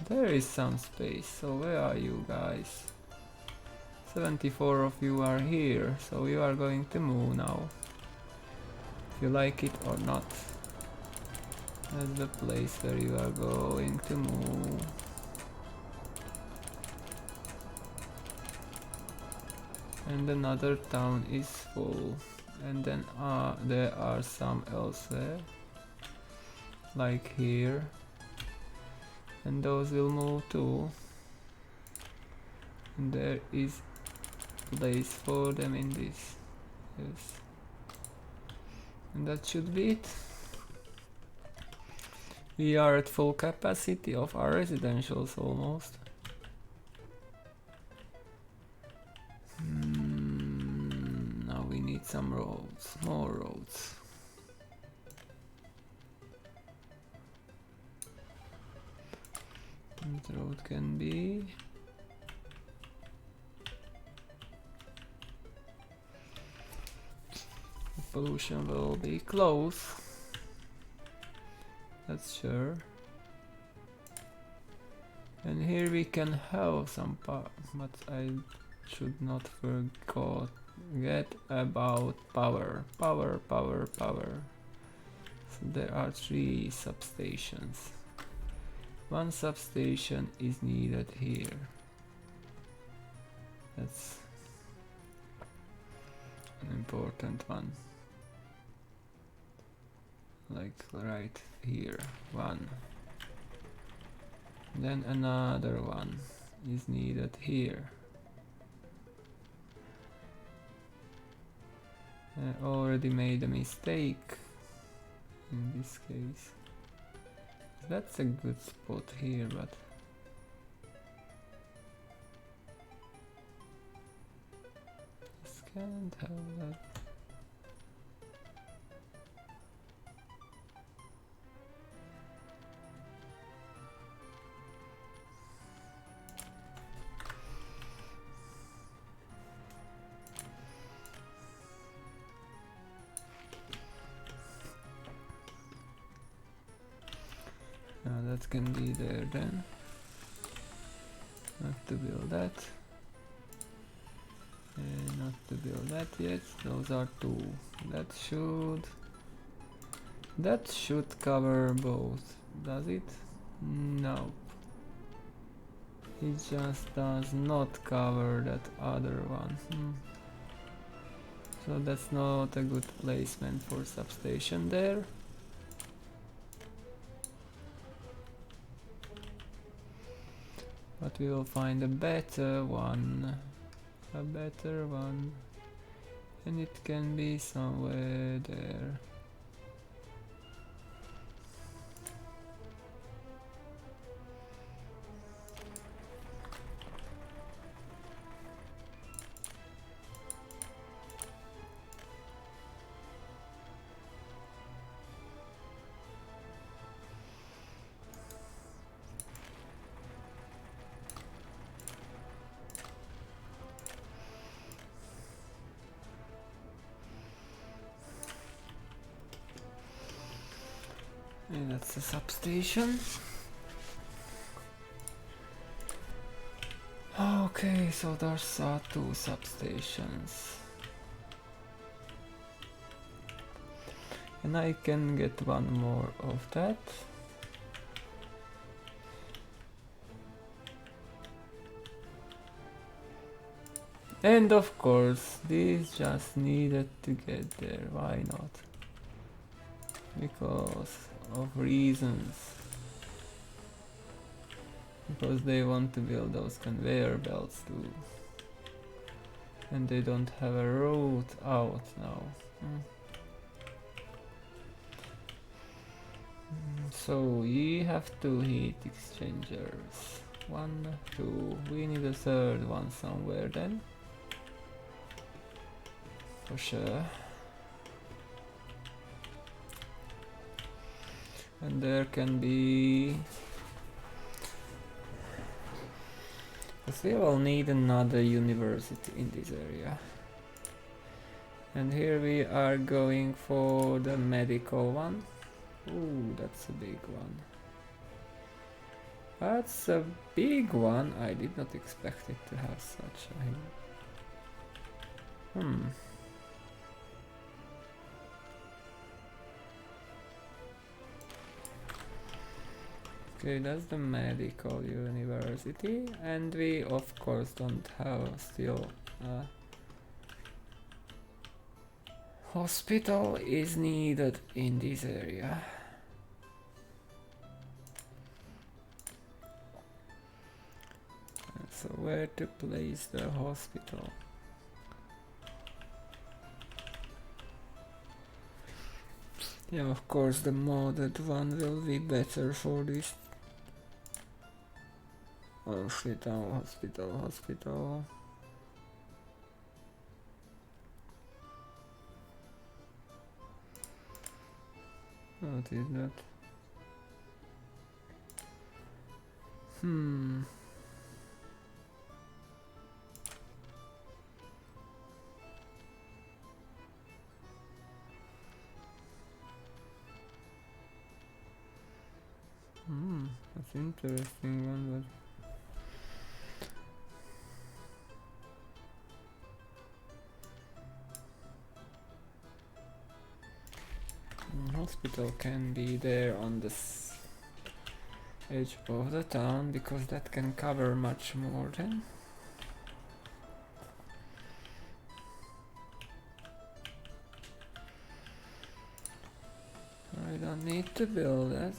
There is some space, so where are you guys? 74 of you are here, so you are going to move now. If you like it or not. That's the place where you are going to move. And another town is full. And then there are some elsewhere. Like here. And those will move too. And there is place for them in this. Yes. And that should be it. We are at full capacity of our residentials almost. Now we need some roads, more roads. The road can be pollution will be close, that's sure. And here we can have some power, but I should not forget about power. So there are 3 substations. 1 substation is needed here. That's an important one. Like right here, 1. Then another one is needed here. I already made a mistake in this case. That's a good spot here, but just can't have that. That can be there then. Not to build that. And not to build that yet. Those are 2. That should cover both. Does it? No. It just does not cover that other one. So that's not a good placement for substation there. But we will find a better one. And it can be somewhere there. And that's the substation. Okay, so there's 2 substations. And I can get 1 more of that. And of course, these just needed to get there, why not? Because of reasons. Because they want to build those conveyor belts too. And they don't have a road out now. So we have 2 heat exchangers. 1, 2. We need a 3rd one somewhere then. For sure. And there can be... Because we will need another university in this area. And here we are going for the medical one. Ooh, that's a big one. That's a big one. I did not expect it to have such a... Okay, that's the medical university, and we of course don't have still a hospital is needed in this area. So where to place the hospital? Yeah, of course the modded one will be better for this. Hospital. What is that? That's interesting one, but hospital can be there on this edge of the town because that can cover much more then. I don't need to build that.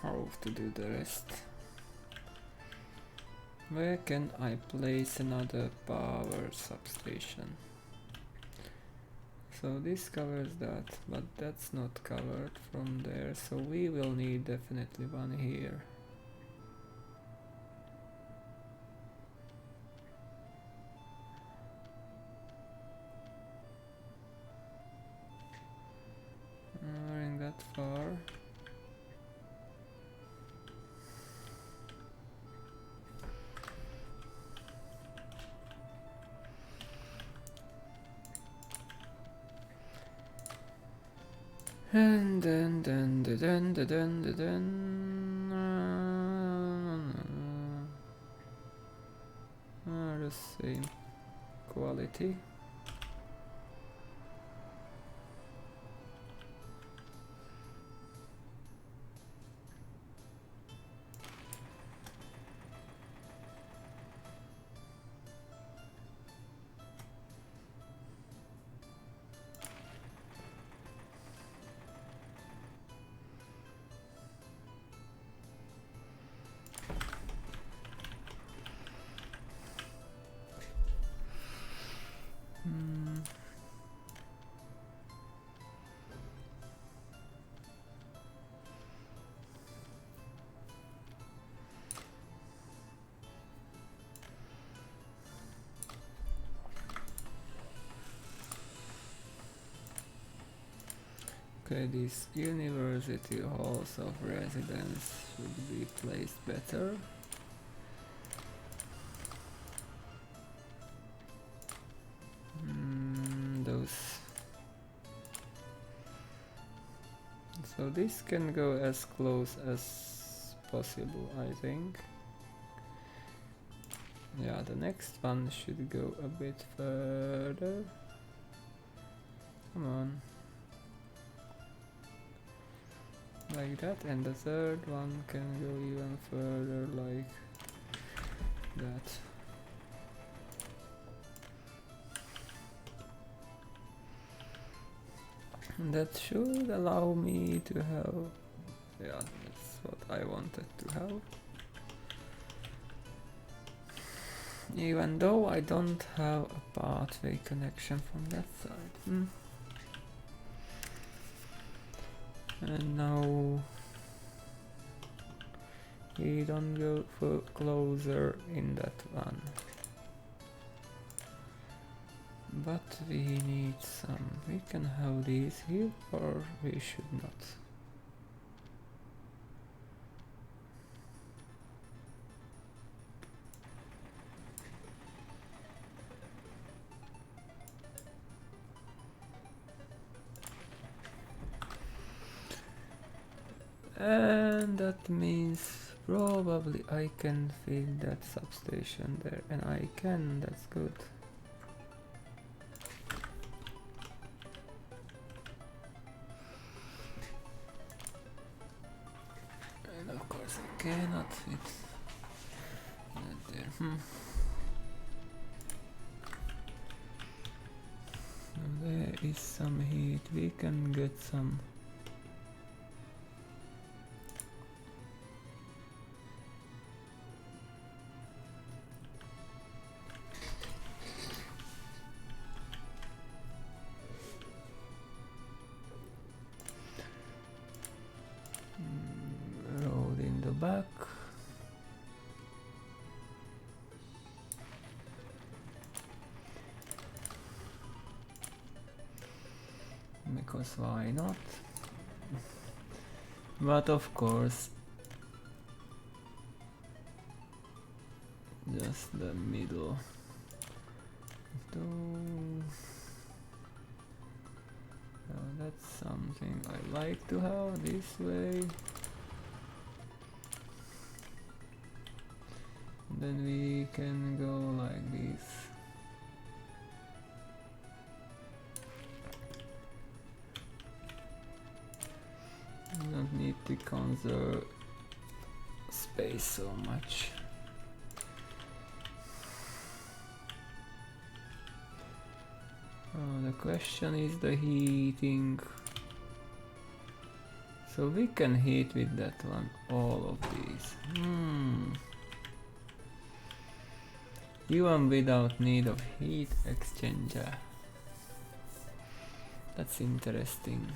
How to do the rest? Where can I place another power substation? So this covers that, but that's not covered from there, so we will need definitely one here. Going that far. And then the same quality. Hmm. Okay, these university halls of residence should be placed better. Those. So this can go as close as possible, I think. Yeah, the next one should go a bit further. Come on. Like that, and the third one can go even further, like that. And that should allow me to have... Yeah, that's what I wanted to have. Even though I don't have a pathway connection from that side. And now we don't go for closer in that one. But we need some. We can have these here, or we should not. And that means probably I can feed that substation there, and I can, that's good. And of course I cannot fit that there. There is some heat, we can get some. Road in the back. Because why not? But of course, just the middle. That's something I like to have this way. Then we can go like this. We don't need to conserve space so much. The question is the heating. So we can heat with that one all of these. Even without need of heat exchanger. That's interesting.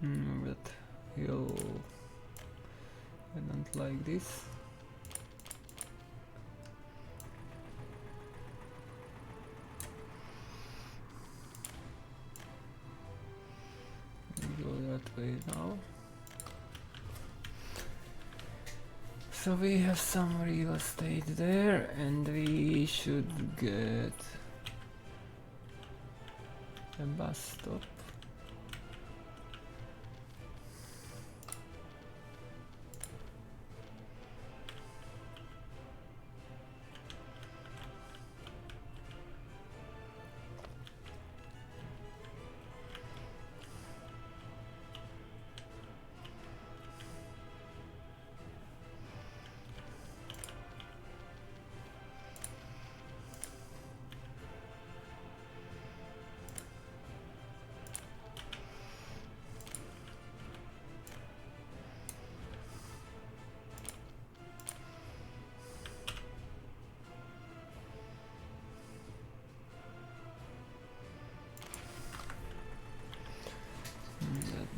But hill, I don't like this. We go that way now. So we have some real estate there, and we should get a bus stop.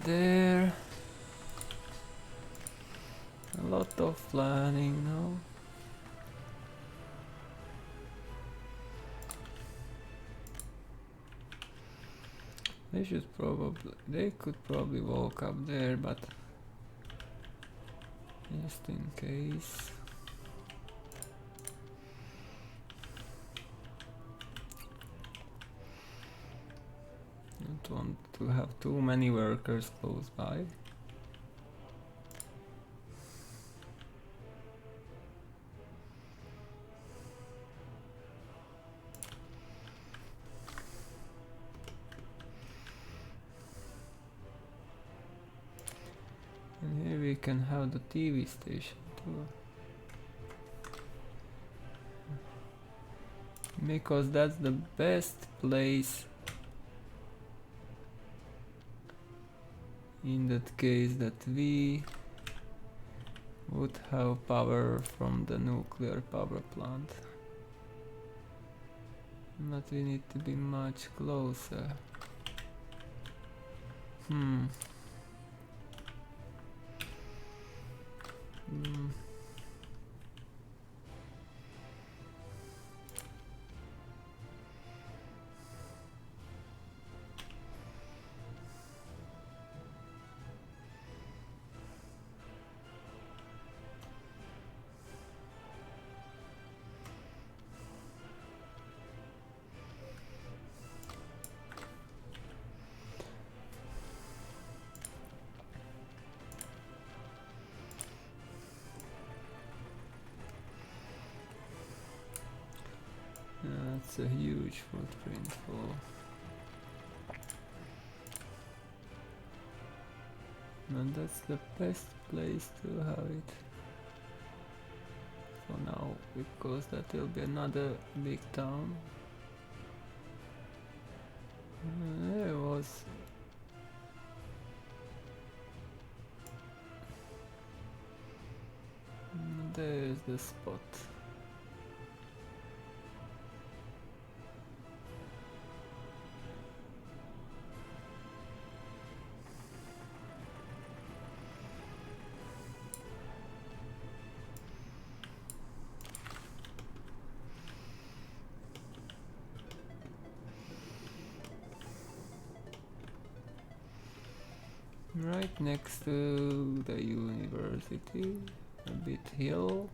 There, a lot of planning now. They could probably walk up there, but just in case. Don't want to have too many workers close by. And here we can have the TV station too. Because that's the best place in that case that we would have power from the nuclear power plant. But we need to be much closer. That's a huge footprint for. And that's the best place to have it for now, because that will be another big town. There was. There's the spot. Right next to the university, a bit hill.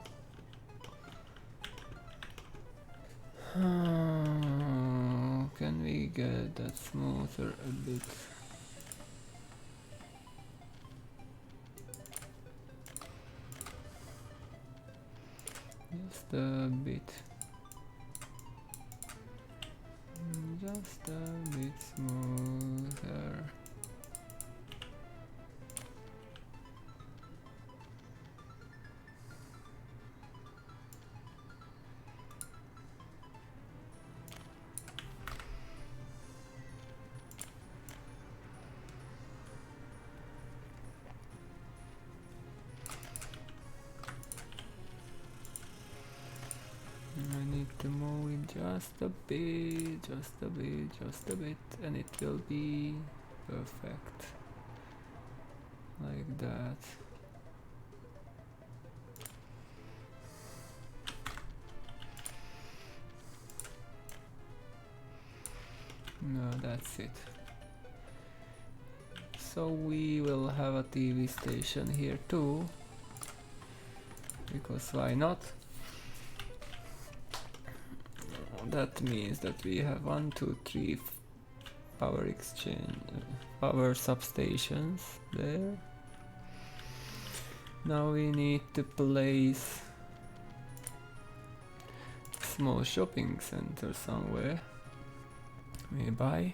Can we get that smoother a bit? Just a bit. Just a bit smoother. I need to move it just a bit, just a bit, just a bit, and it will be perfect. like that. No, that's it. So we will have a TV station here too, because why not? That means that we have 1, 2, 3 power exchange, power substations there. Now we need to place small shopping center somewhere nearby.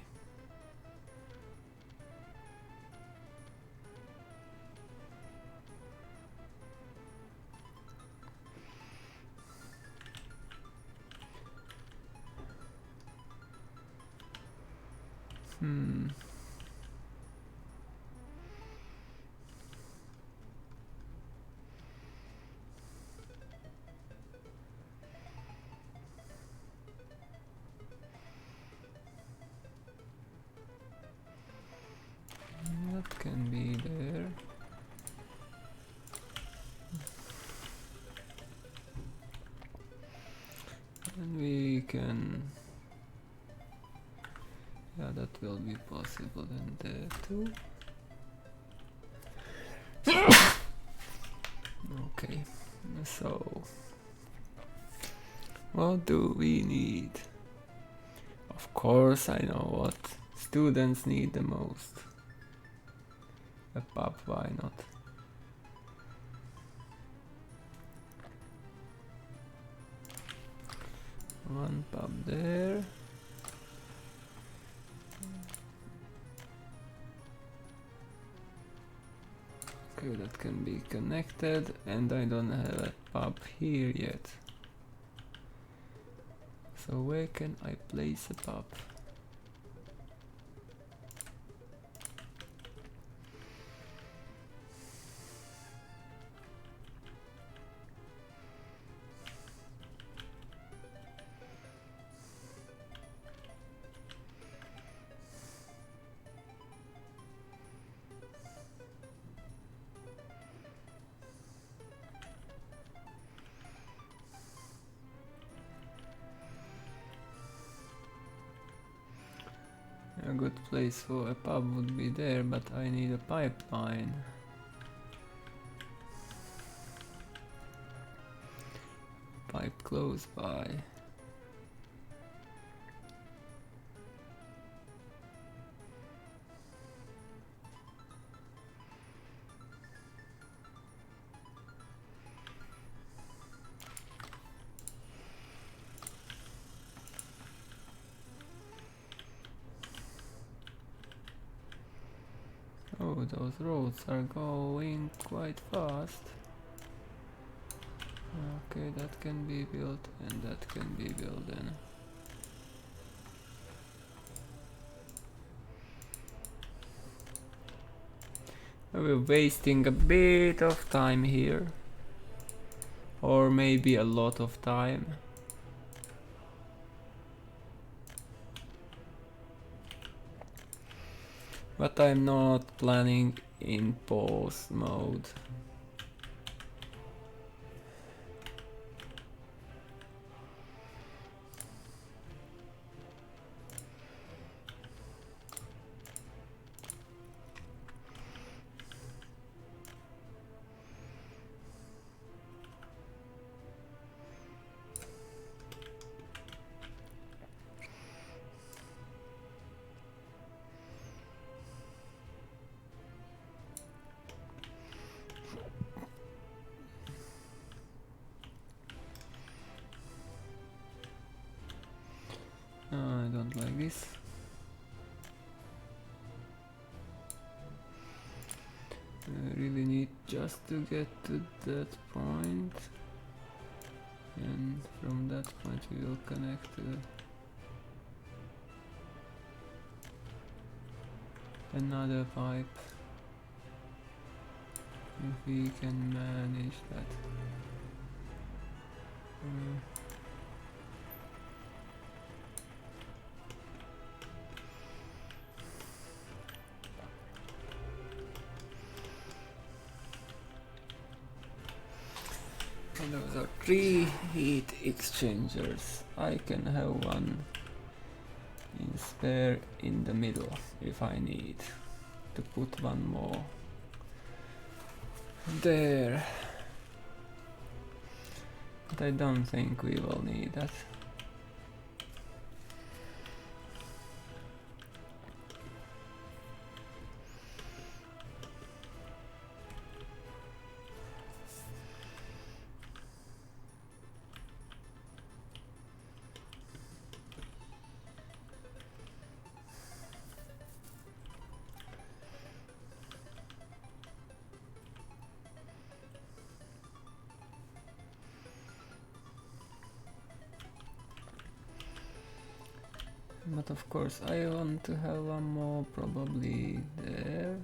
That can be there. And we can... yeah, that will be possible in there too. Okay, so what do we need? Of course I know what students need the most. A pub, why not? One pub there. Okay, that can be connected, and I don't have a pub here yet. So where can I place a pub? A good place for a pub would be there, but I need a pipeline. Pipe close by. Oh, those roads are going quite fast. Okay, that can be built and that can be built then. We're wasting a bit of time here. Or maybe a lot of time. But I'm not planning in pause mode. I don't like this. I really need just to get to that point, and from that point we will connect to another pipe, if we can manage that. Those are 3 heat exchangers. I can have one in spare in the middle if I need to put one more there. But I don't think we will need that. But of course I want to have one more probably there.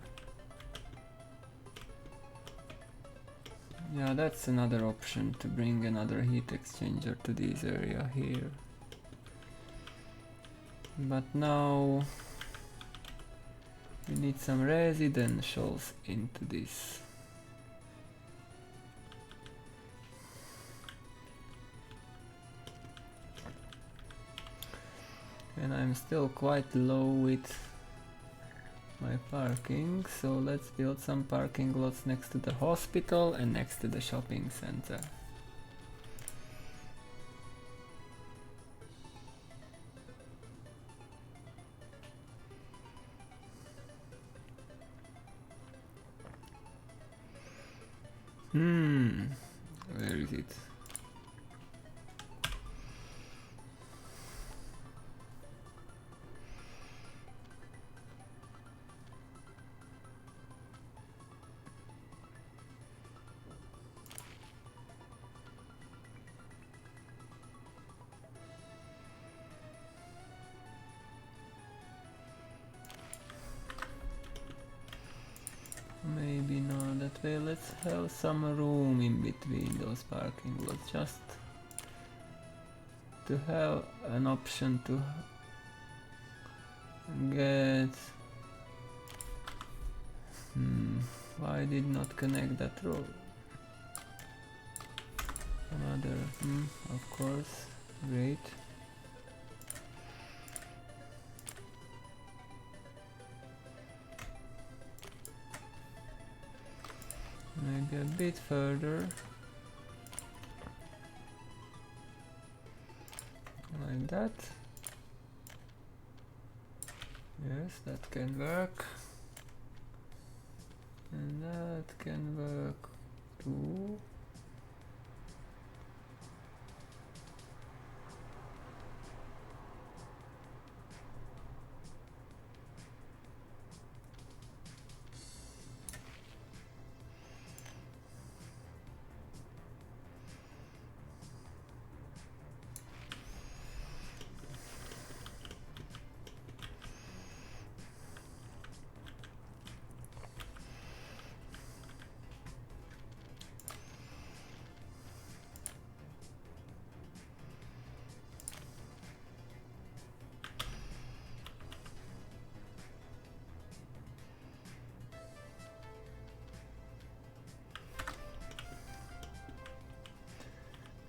Yeah, that's another option, to bring another heat exchanger to this area here. But now we need some residentials into this. And I'm still quite low with my parking, so let's build some parking lots next to the hospital and next to the shopping center. Where is it? Maybe not that way. Let's have some room in between those parking lots, just to have an option to get... why did not connect that road? Another, of course, great. Maybe a bit further. Like that. Yes, that can work. And that can work too.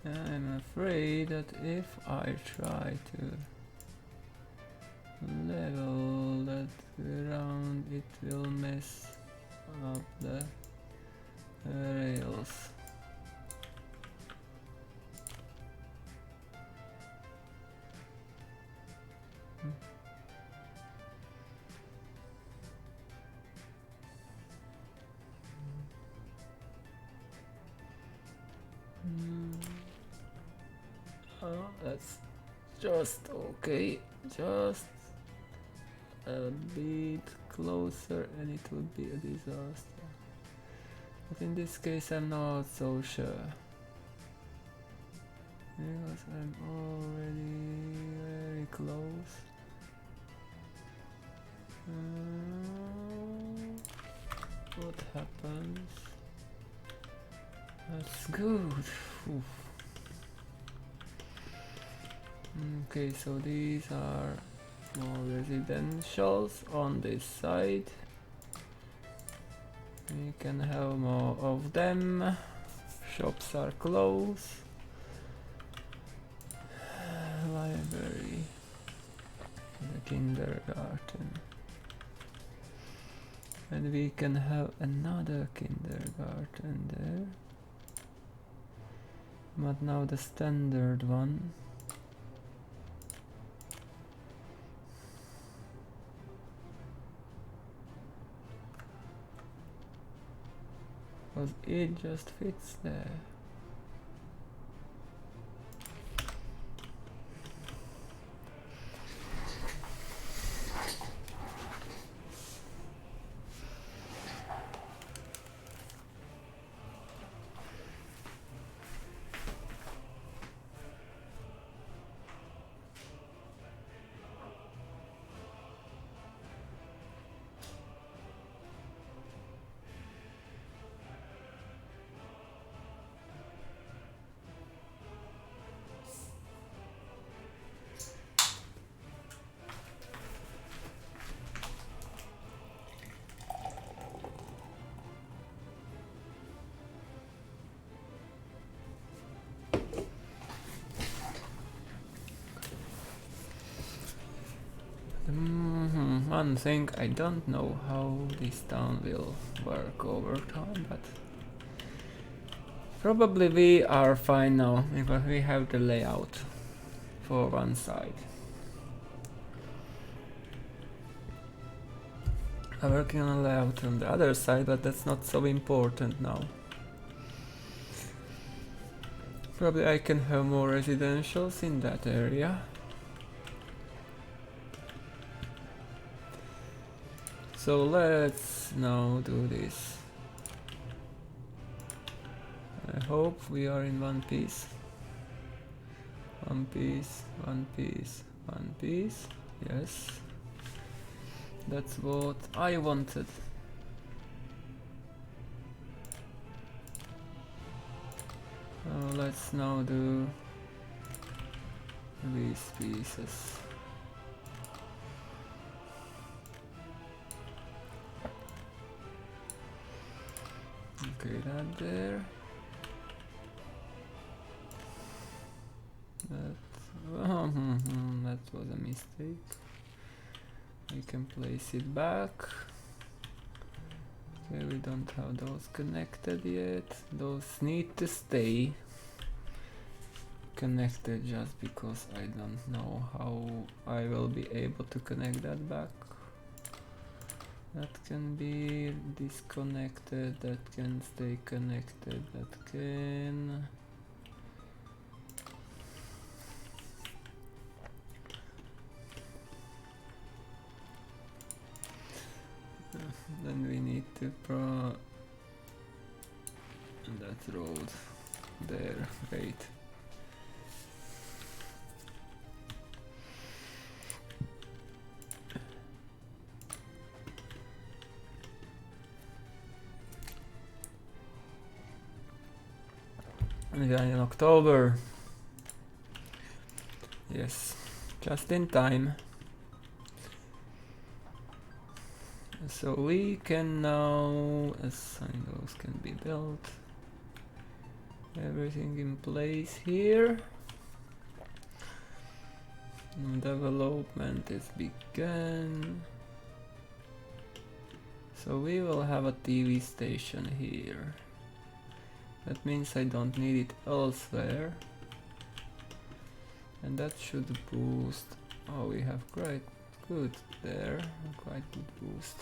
I'm afraid that if I try to level that ground, it will mess up the rails. Oh, that's just okay, just a bit closer and it would be a disaster. But in this case I'm not so sure, because I'm already very close. What happens? That's good. Oof. Okay, so these are more residentials on this side. We can have more of them. shops are closed. Library, the kindergarten, and we can have another kindergarten there, but now the standard one. Because it just fits there. One thing, I don't know how this town will work over time, but probably we are fine now because we have the layout for one side. I'm working on a layout on the other side, but that's not so important now. Probably I can have more residentials in that area. So let's now do this. I hope we are in one piece. One piece, one piece, one piece. Yes. That's what I wanted. Let's now do these pieces. Okay, that there. That was a mistake. We can place it back. Okay, we don't have those connected yet. Those need to stay connected just because I don't know how I will be able to connect that back. That can be disconnected, that can stay connected, that can... Then we need to that road there, wait. We are in October. Yes, just in time. So we can now assign those can be built. Everything in place here. Development is begun. So we will have a TV station here. That means I don't need it elsewhere. And that should boost. Oh, we have quite good there. Quite good boost.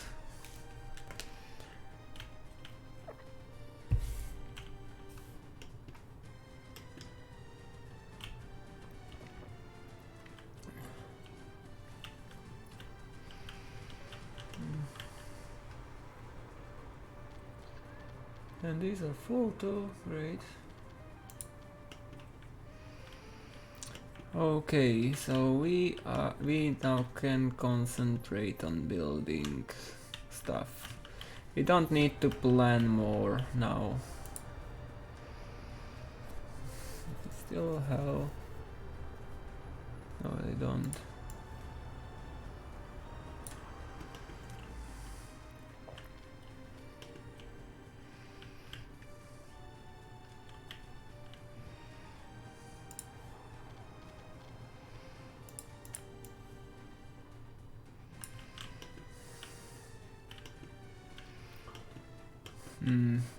And these are photo, great. Okay, so we now can concentrate on building stuff. We don't need to plan more now. Still have... No, they don't.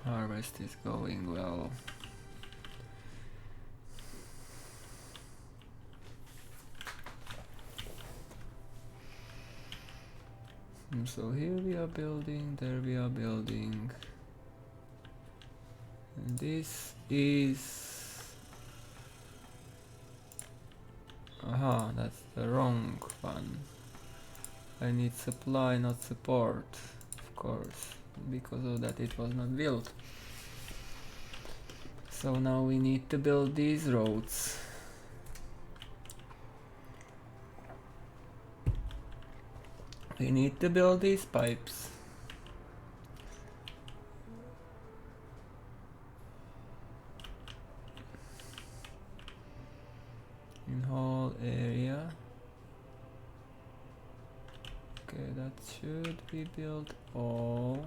Harvest is going well. So here we are building, there we are building. And this is... Aha, that's the wrong one. I need supply, not support, of course. Because of that it was not built. So now we need to build these roads. We need to build these pipes. In whole area. Okay, that should be built all.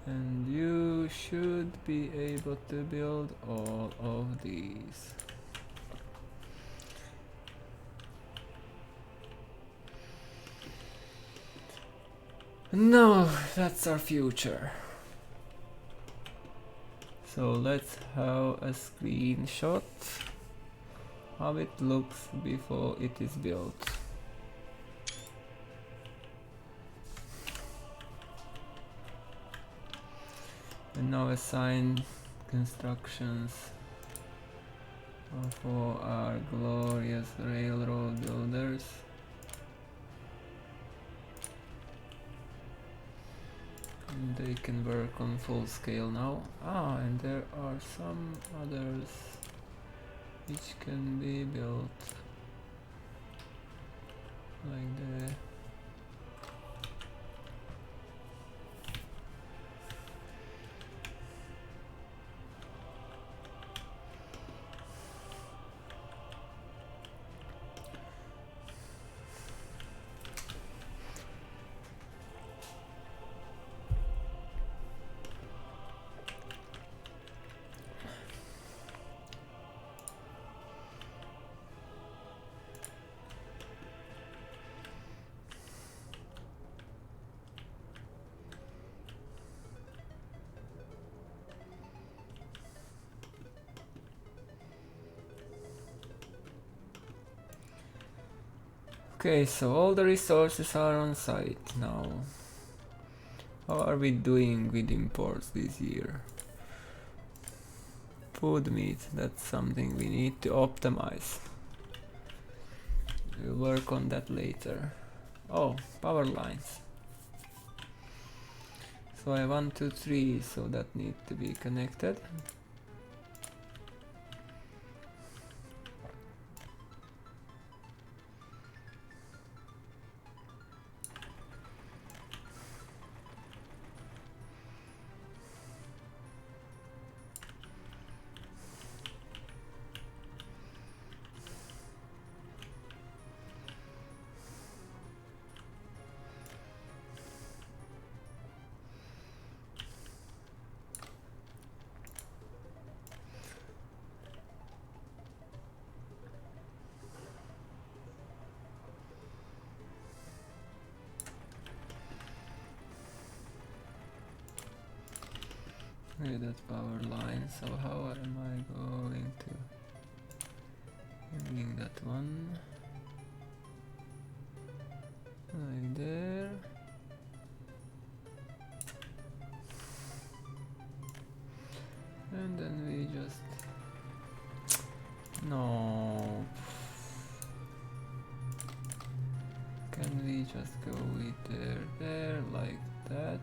And you should be able to build all of these. No, that's our future. So let's have a screenshot how it looks before it is built. And now assign constructions for our glorious railroad builders. And they can work on full scale now. Ah, and there are some others which can be built like the Okay, so all the resources are on site now. How are we doing with imports this year? Food meat, that's something we need to optimize. We'll work on that later. Oh, power lines. So I have 1, 2, 3, so that needs to be connected. Okay, that's power line, so how am I going to bring that one? Like there. And then we just... No. Can we just go with there, like that?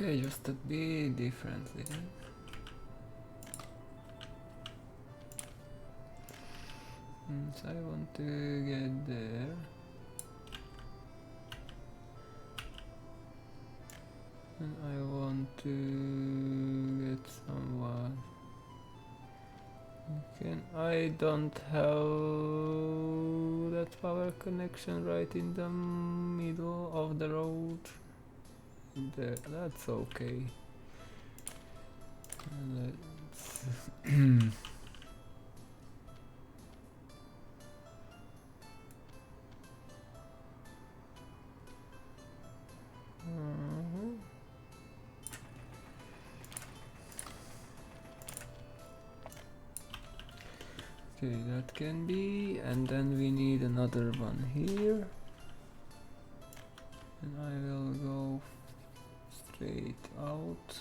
Okay, just a bit differently then. So I want to get there. And I want to get somewhat. I don't have that power connection right in the middle of the road. There, that's okay. Let's Okay, that can be, and then we need another one here. And I will go straight out,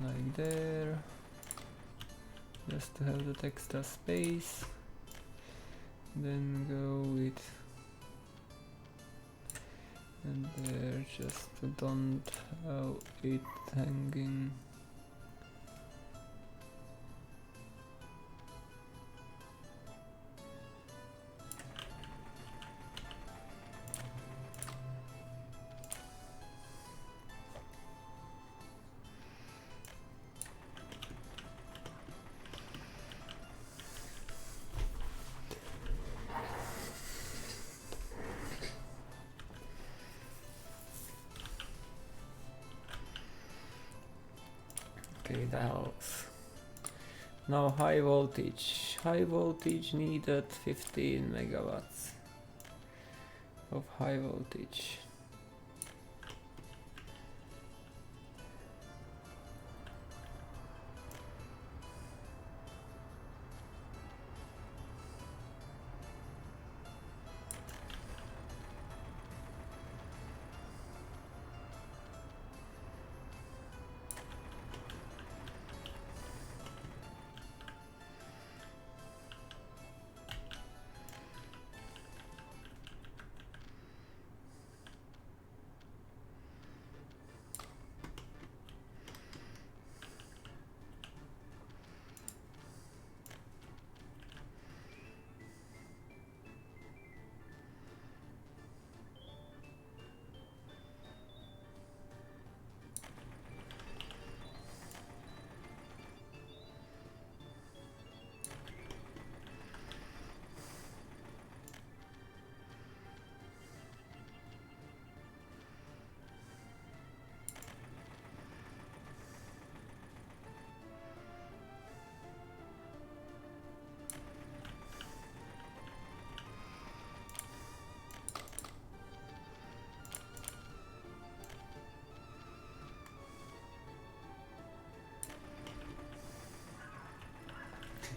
like there, just to have that extra space. Then go with, and there, just to don't have it hanging. Okay, that helps. Now high voltage. High voltage needed 15 megawatts of high voltage.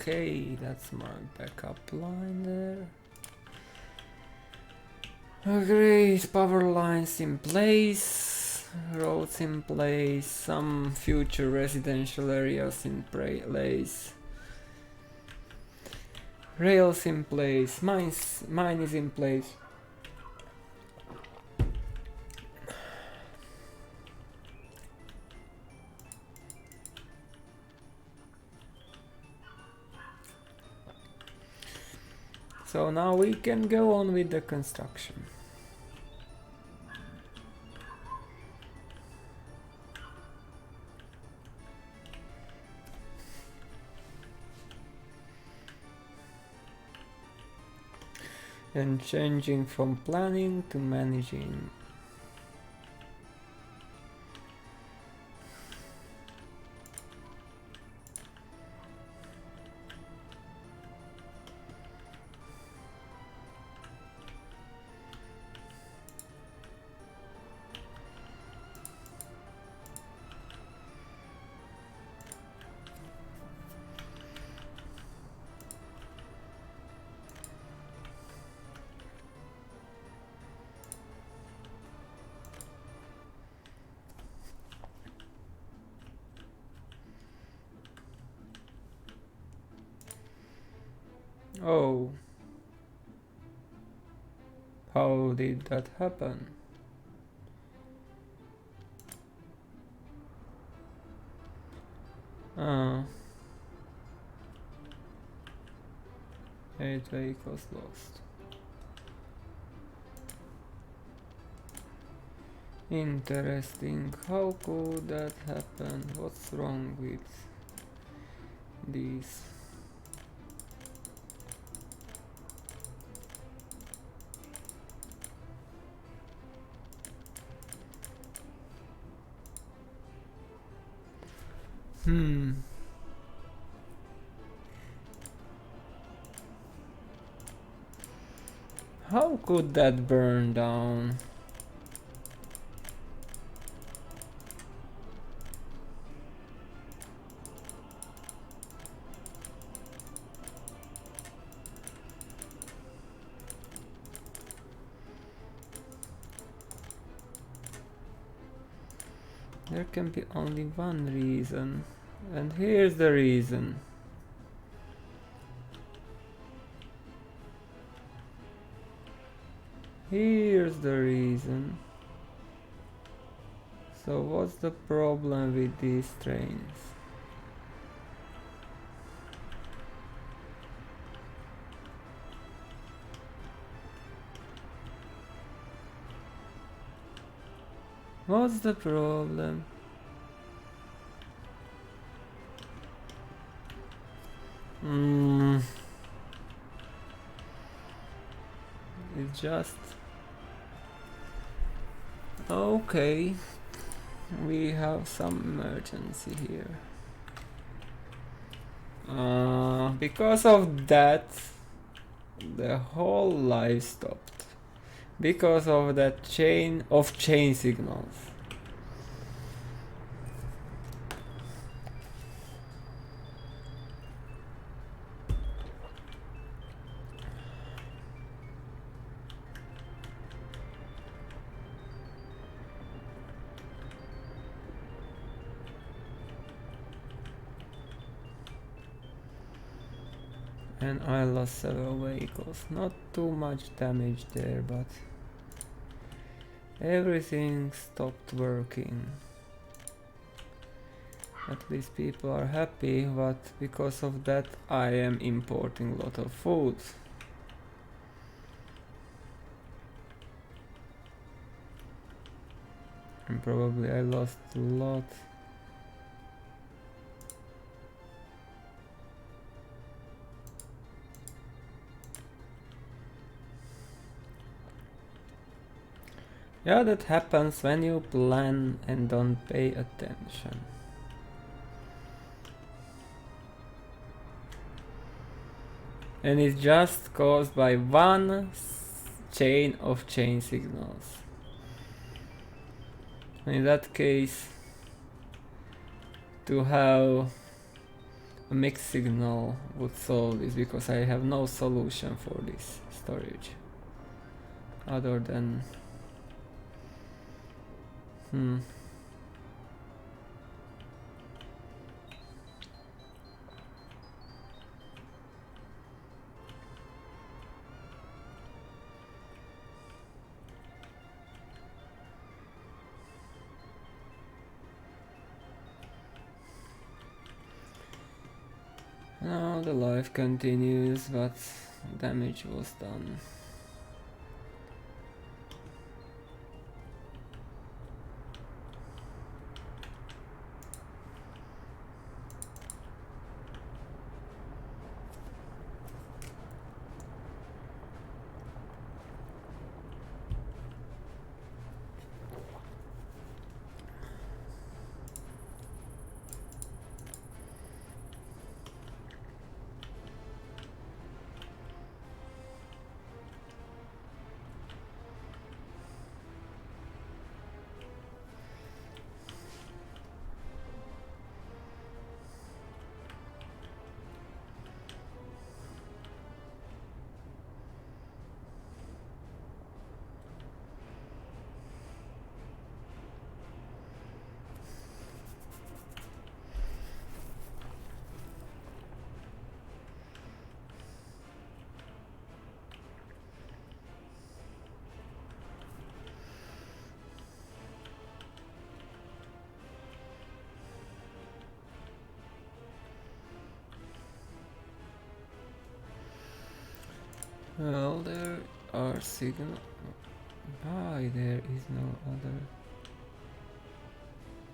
Okay, that's my backup line there. Great, power lines in place, roads in place, some future residential areas in place, rails in place, mine is in place. So now we can go on with the construction. And changing from planning to managing. Oh, how did that happen? Uh, 8 vehicles lost. Interesting. How could that happen? What's wrong with these? How could that burn down? There can be only one reason, and here's the reason. Here's the reason. So what's the problem with these trains? What's the problem? It's just... Okay. We have some emergency here. Because of that, the whole life stopped. Because of that chain signals. And I lost several vehicles. Not too much damage there, but everything stopped working. At least people are happy, but because of that I am importing a lot of food. And probably I lost a lot. Yeah, that happens when you plan and don't pay attention. And it's just caused by one chain signals. In that case, to have a mixed signal would solve this, because I have no solution for this storage other than now the life continues, but damage was done. Well, there are signals. Why there is no other?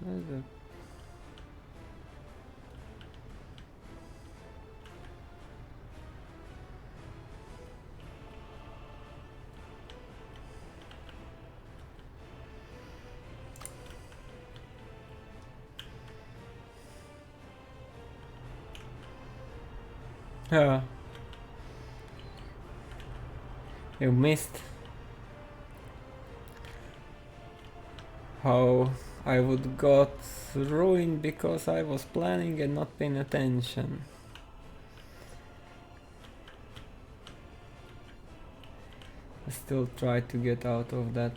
Where's the ah, you missed how I would got ruined because I was planning and not paying attention. I still try to get out of that.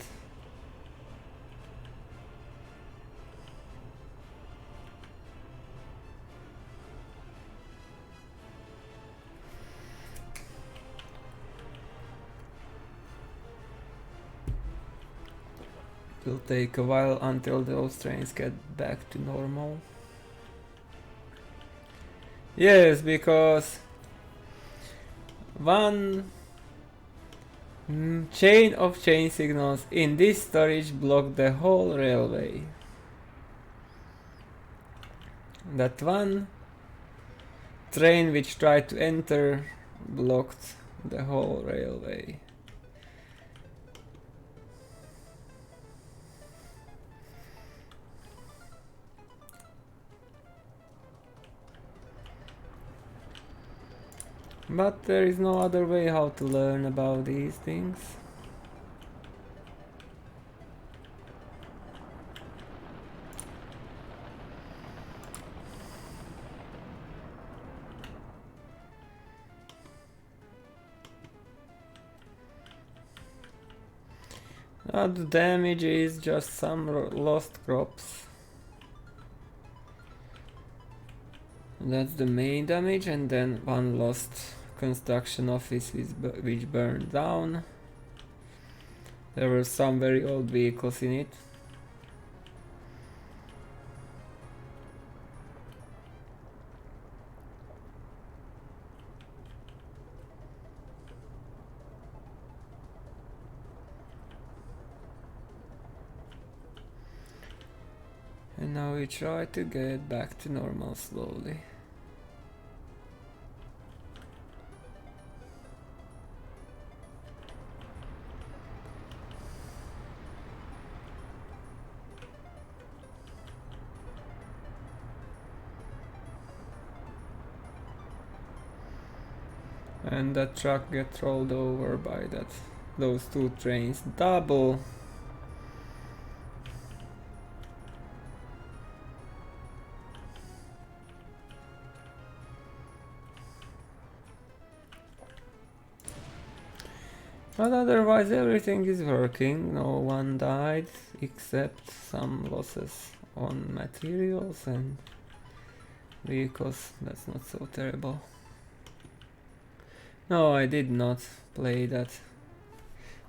It will take a while until those trains get back to normal. Yes, because one chain of chain signals in this storage blocked the whole railway. That one train which tried to enter blocked the whole railway. But there is no other way how to learn about these things. The damage is just some lost crops. That's the main damage, and then one lost construction office which burned down. There were some very old vehicles in it. And now we try to get back to normal slowly. And that truck gets rolled over by those two trains. Double. But otherwise everything is working. No one died except some losses on materials and vehicles. That's not so terrible. No, I did not play that.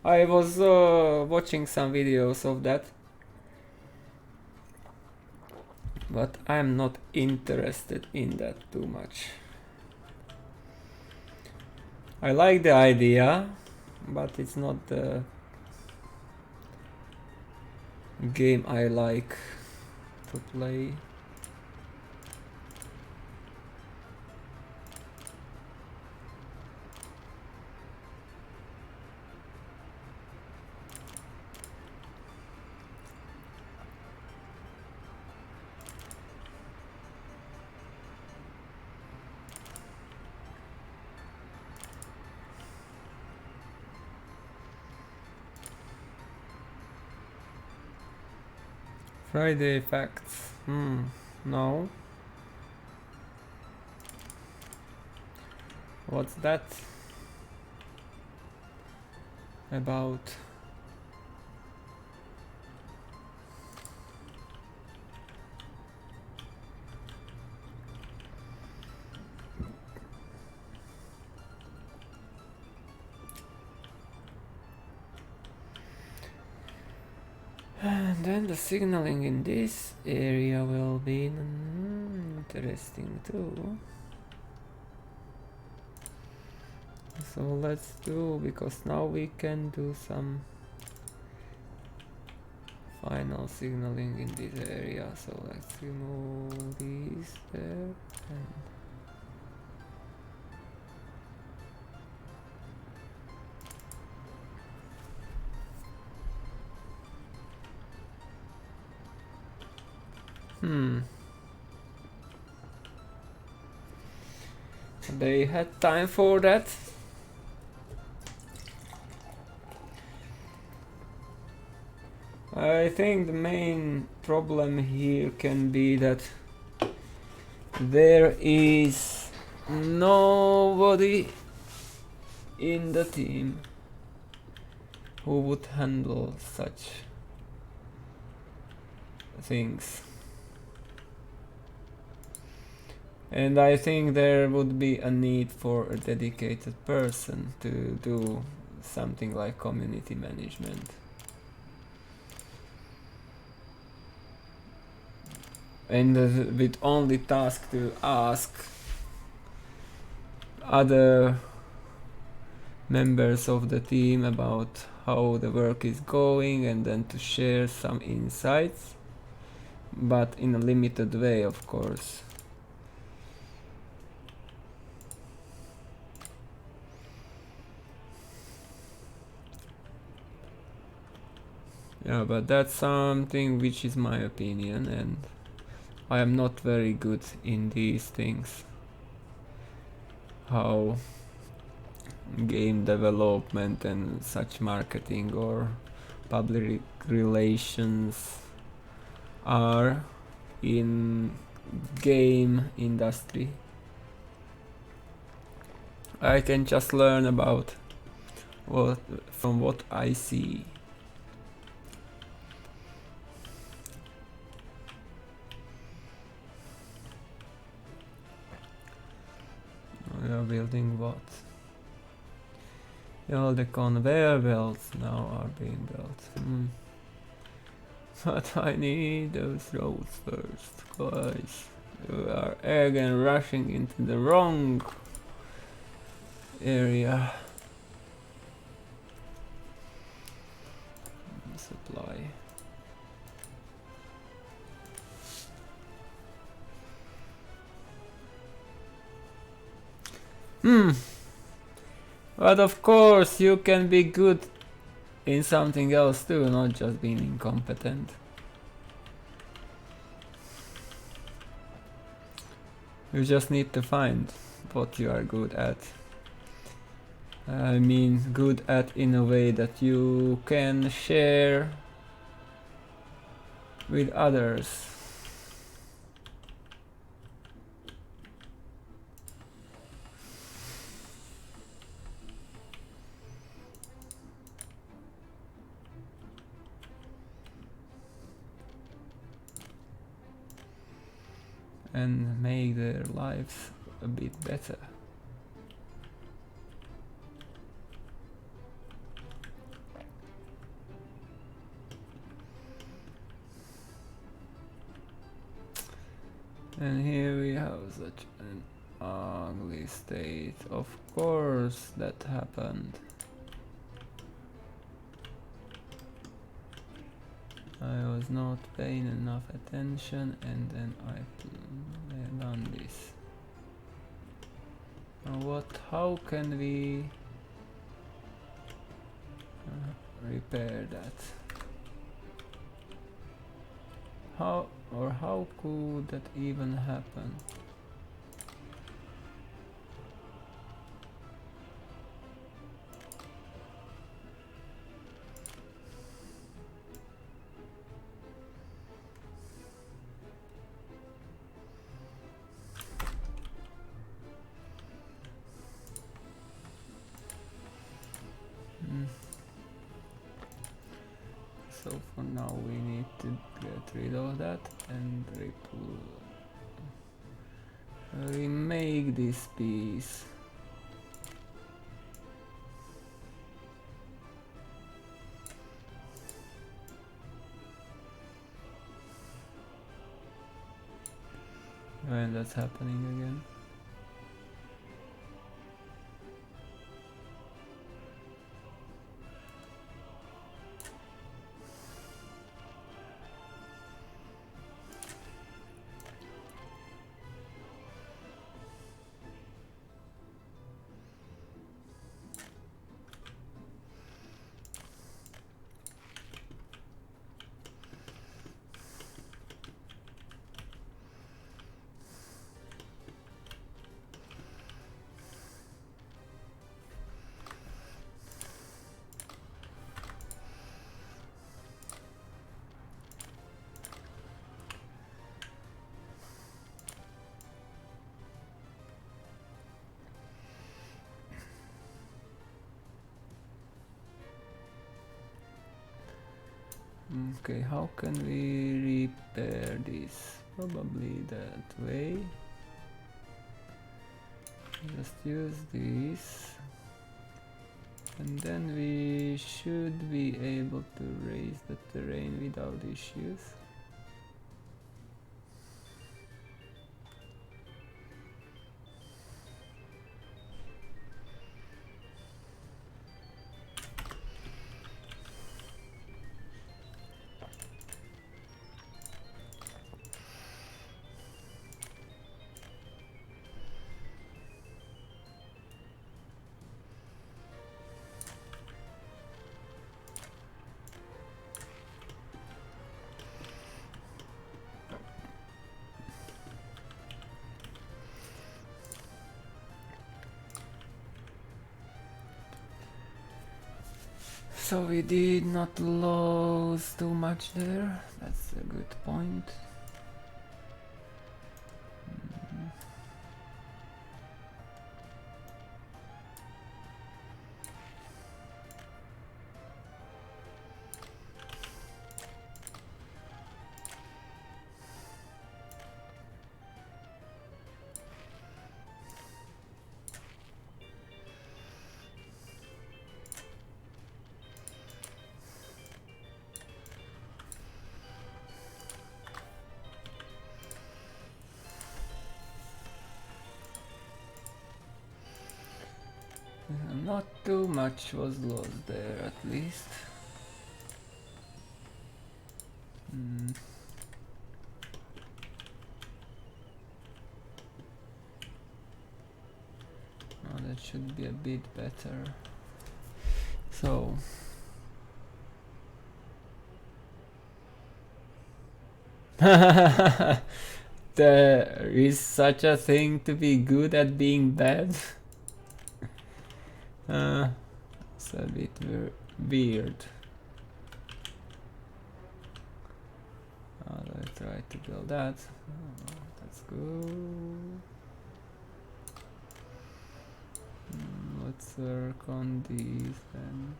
I was watching some videos of that, but I'm not interested in that too much. I like the idea, but it's not the game I like to play. Friday facts. No. What's that about? And then the signaling in this area will be interesting too. So let's do, because now we can do some final signaling in this area. So let's remove these there and they had time for that. I think the main problem here can be that there is nobody in the team who would handle such things. And I think there would be a need for a dedicated person to do something like community management. And with only task to ask other members of the team about how the work is going, and then to share some insights, but in a limited way, of course. Yeah, but that's something which is my opinion, and I am not very good in these things. How game development and such marketing or public relations are in game industry. I can just learn about from what I see. We are building what? All the conveyor belts now are being built. But I need those roads first, guys. We are again rushing into the wrong area. Supply. But of course you can be good in something else too, not just being incompetent. You just need to find what you are good at. I mean, good at in a way that you can share with others. And make their lives a bit better. And here we have such an ugly state. Of course that happened. I was not paying enough attention, and then I done this. Now how can we repair that? How could that even happen? So for now we need to get rid of that and remake this piece. When that's happening again. Okay, how can we repair this? Probably that way. Just use this. And then we should be able to raise the terrain without issues. So we did not lose too much there. That's a good point. Not too much was lost there, at least. Oh, that should be a bit better. So there is such a thing to be good at being bad. It's a bit weird. I try to build that. That's good. Let's work on these then.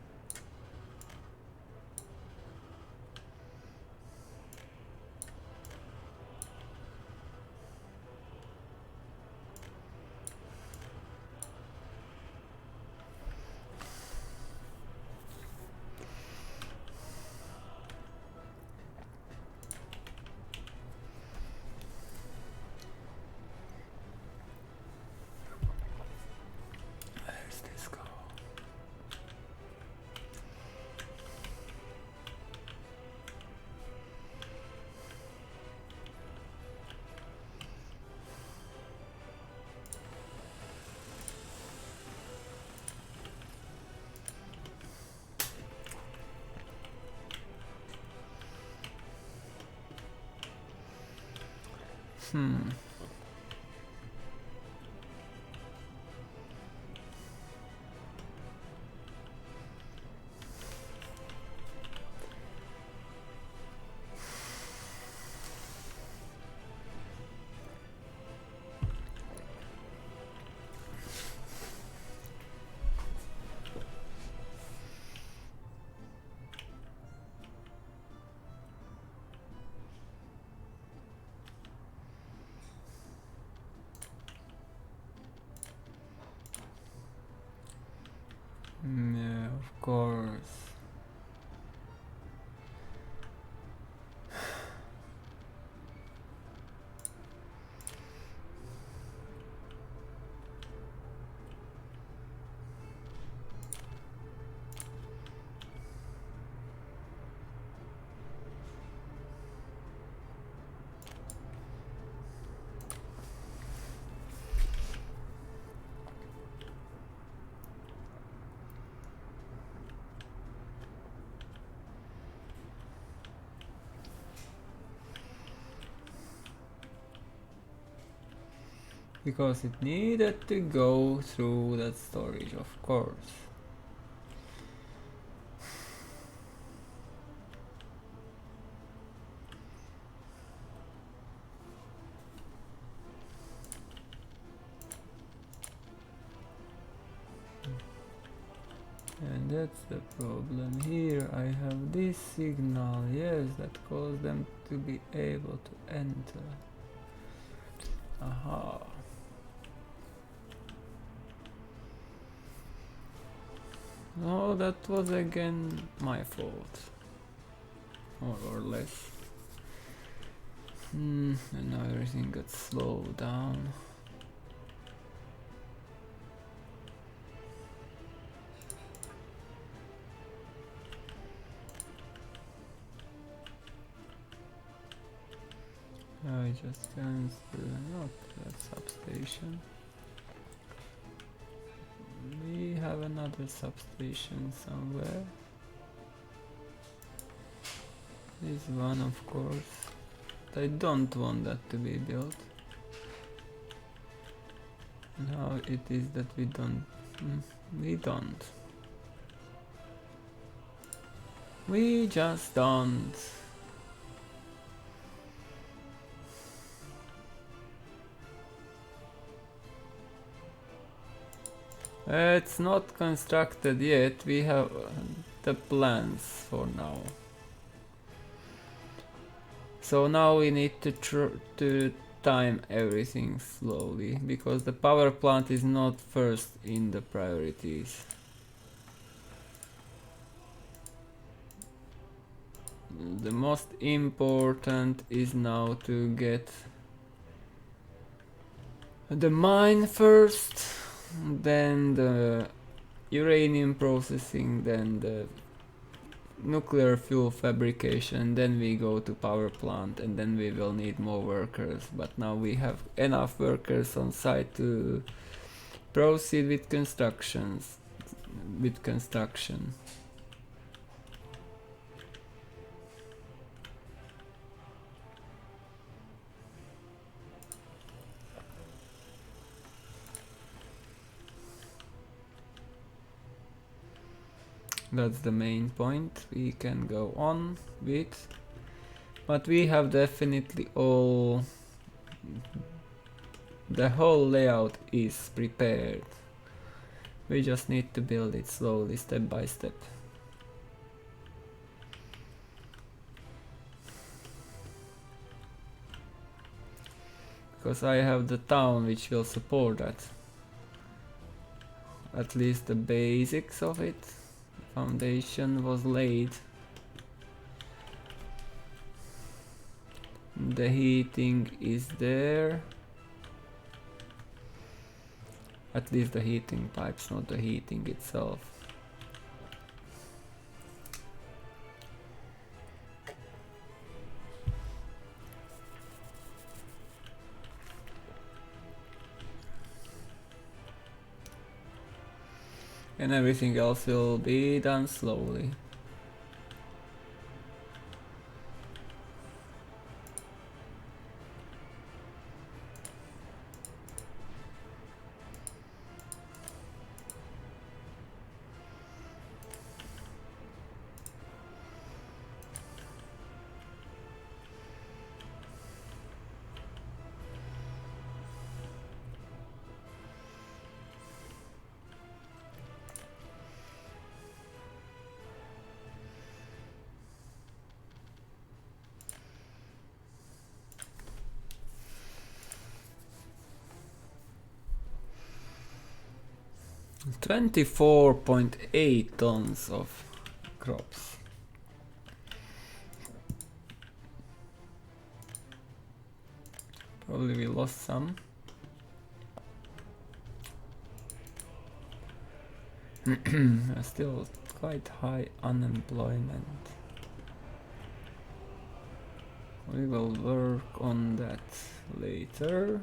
Where's this go? Yeah, of course. Because it needed to go through that storage, of course. And That's the problem. Here I have this signal, yes, that caused them to be able to enter. Aha. Oh, that was again my fault. More or less. And now everything got slowed down. I just changed not that substation. We have another substation somewhere. This one, of course. I don't want that to be built. Now it is that we don't. We don't. We just don't. It's not constructed yet. We have the plans for now. So now we need to time everything slowly, because the power plant is not first in the priorities. The most important is now to get the mine first, then the uranium processing, then the nuclear fuel fabrication, then we go to power plant, and then we will need more workers. But now we have enough workers on site to proceed with construction. That's the main point we can go on with. But we have definitely all... the whole layout is prepared. We just need to build it slowly, step by step. Because I have the town which will support that. At least the basics of it. Foundation was laid. The heating is there. At least the heating pipes, not the heating itself. And everything else will be done slowly. $24.8 tons of crops. Probably we lost some. Still quite high unemployment. We will work on that later.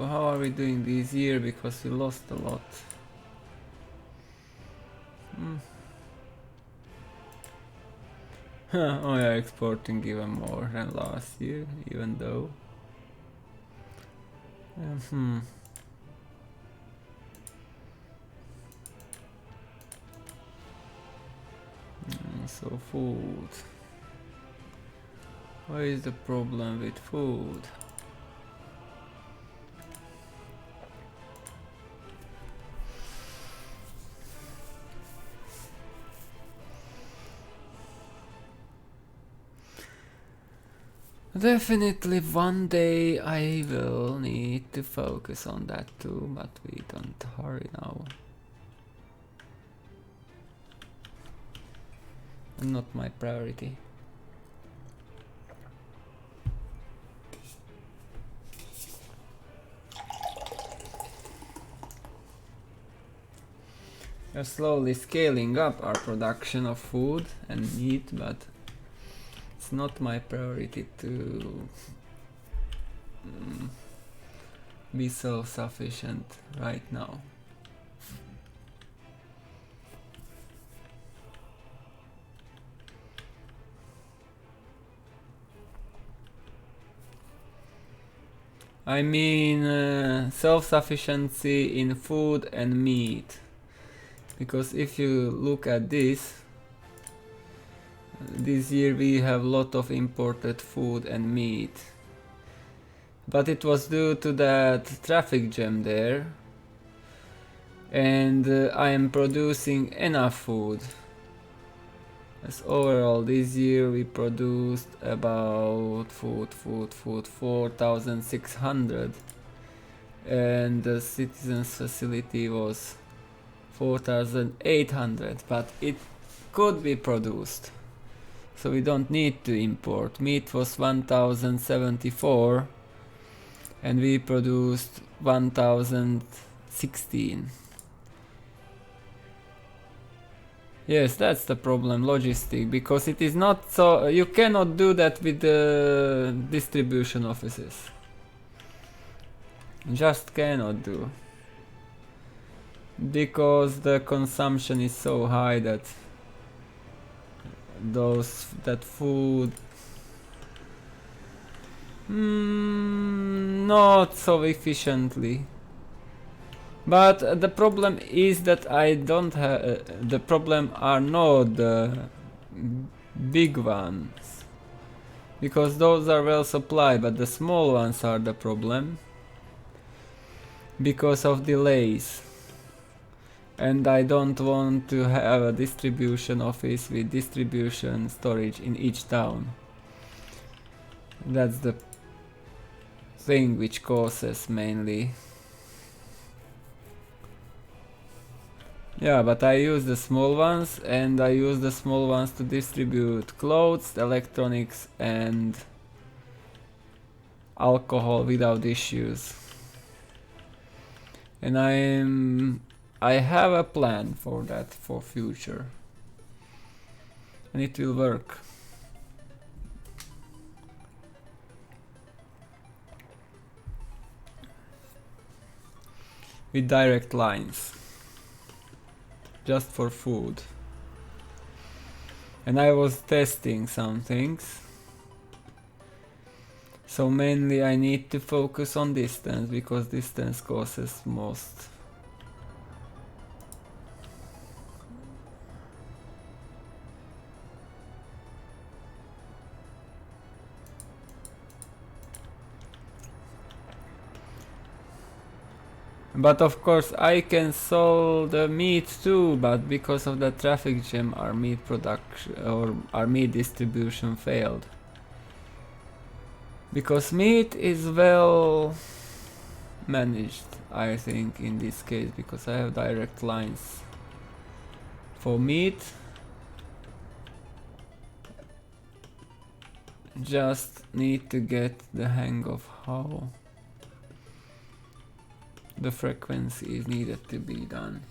So how are we doing this year, because we lost a lot. Oh yeah, exporting even more than last year, even though. So food. What is the problem with food? Definitely one day I will need to focus on that too, but we don't hurry now. Not my priority. We are slowly scaling up our production of food and meat, but it's not my priority to be self-sufficient right now. I mean self-sufficiency in food and meat. Because if you look at this year we have a lot of imported food and meat. But it was due to that traffic jam there. And I am producing enough food. As overall this year we produced about 4,600. And the citizens facility was 4,800, but it could be produced, so we don't need to import. Meat was 1,074 and we produced 1,016. Yes, that's the problem, logistic, because it is not so, you cannot do that with the distribution offices. Just cannot do. Because the consumption is so high that that food not so efficiently. But the problem is that I don't have the problem are not the big ones, because those are well supplied, but the small ones are the problem because of delays. And I don't want to have a distribution office with distribution storage in each town. That's the thing which causes mainly. Yeah, but I use the small ones, and I use the small ones to distribute clothes, electronics and alcohol without issues. And I have a plan for that for future, and it will work. With direct lines, just for food. And I was testing some things. So mainly I need to focus on distance, because distance causes most. But of course I can sell the meat too, but because of the traffic jam our meat production or our meat distribution failed. Because meat is well managed, I think, in this case, because I have direct lines for meat. Just need to get the hang of how the frequency is needed to be done.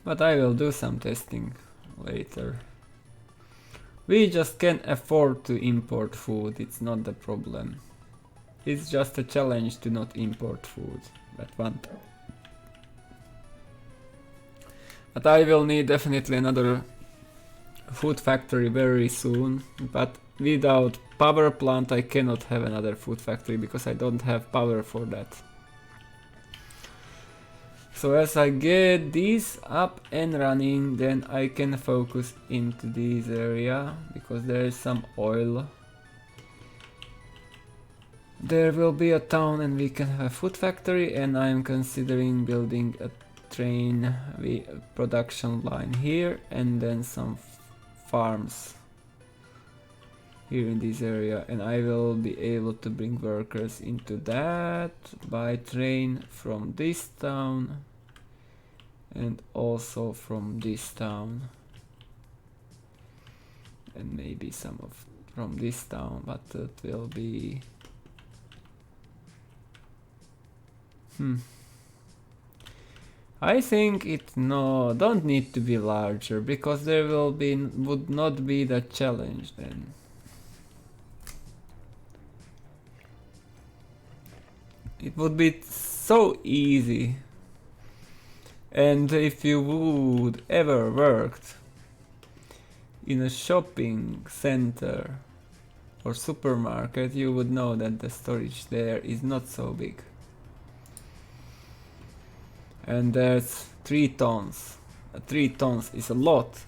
But I will do some testing later. We just can't afford to import food, it's not the problem. It's just a challenge to not import food at one time. But I will need definitely another food factory very soon, but without power plant I cannot have another food factory because I don't have power for that. So as I get these up and running, then I can focus into this area because there is some oil. There will be a town and we can have a food factory, and I am considering building a train production line here and then some farms here in this area, and I will be able to bring workers into that by train from this town and also from this town, and maybe some of from this town, but it will be I think it don't need to be larger because there would not be the challenge then. It would be so easy. And if you would ever worked in a shopping center or supermarket, you would know that the storage there is not so big. And there's 3 tons. 3 tons is a lot.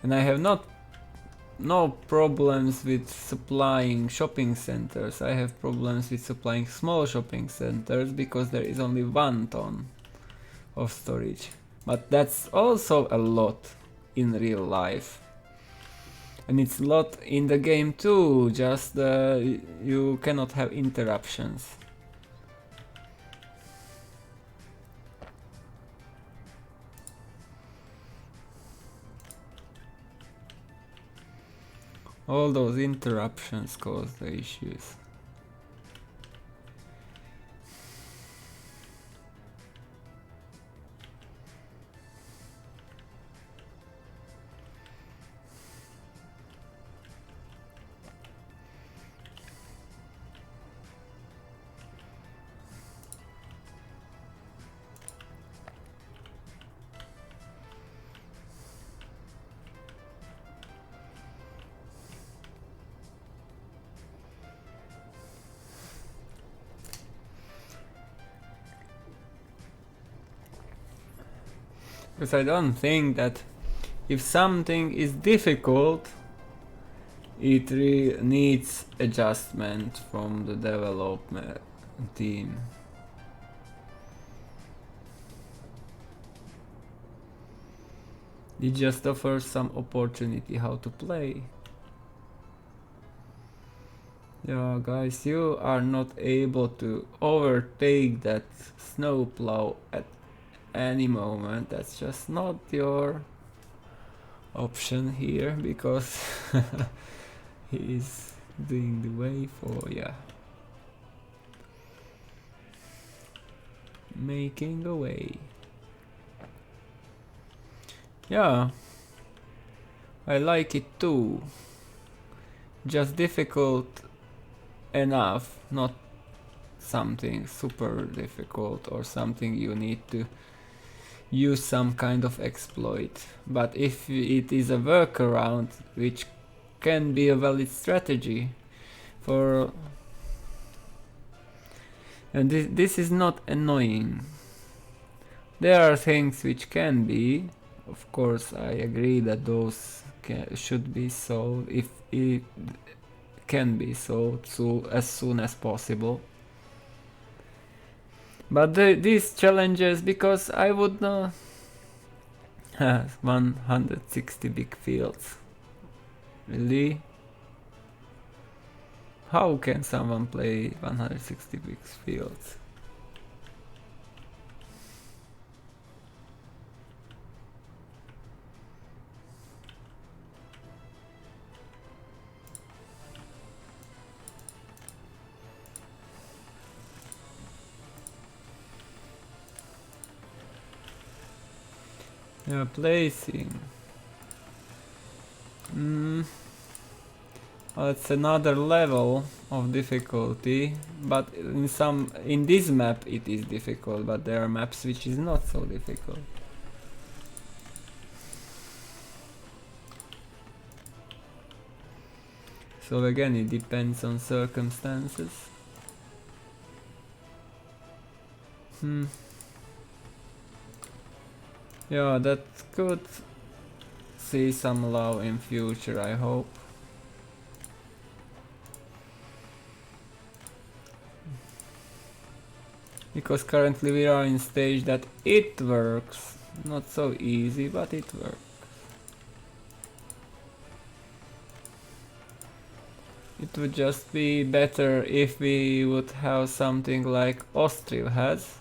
And I have no problems with supplying shopping centers. I have problems with supplying small shopping centers because there is only 1 ton of storage. But that's also a lot in real life. And it's a lot in the game too, just you cannot have interruptions. All those interruptions cause the issues. Because I don't think that if something is difficult, it needs adjustment from the development team. It just offers some opportunity how to play. Yeah, guys, you are not able to overtake that snowplow at any moment. That's just not your option here because he is doing the way for making a way. Yeah, I like it too. Just difficult enough, not something super difficult or something you need to use some kind of exploit. But if it is a workaround which can be a valid strategy for, and this is not annoying. There are things which can be, of course I agree that those should be solved if it can be solved as soon as possible. But these challenges, because I would not have 160 big fields. Really? How can someone play 160 big fields? Yeah, placing. Well, it's another level of difficulty, but in this map it is difficult, but there are maps which is not so difficult. So again, it depends on circumstances. Yeah, that could see some love in future, I hope. Because currently we are in stage that it works. Not so easy, but it works. It would just be better if we would have something like Austria has.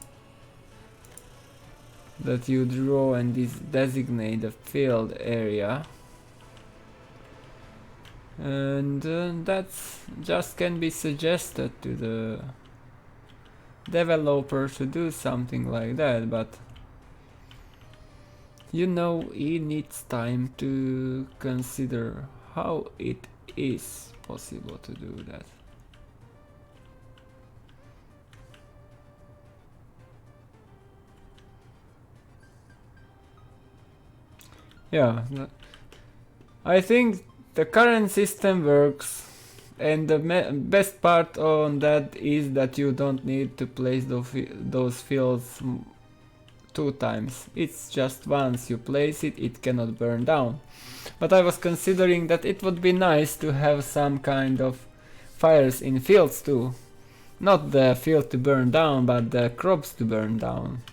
That you draw and designate the field area. And that's just can be suggested to the developer to do something like that, but you know, he needs time to consider how it is possible to do that. Yeah, I think the current system works, and the best part on that is that you don't need to place those fields 2 times. It's just once you place it, it cannot burn down. But I was considering that it would be nice to have some kind of fires in fields too. Not the field to burn down, but the crops to burn down.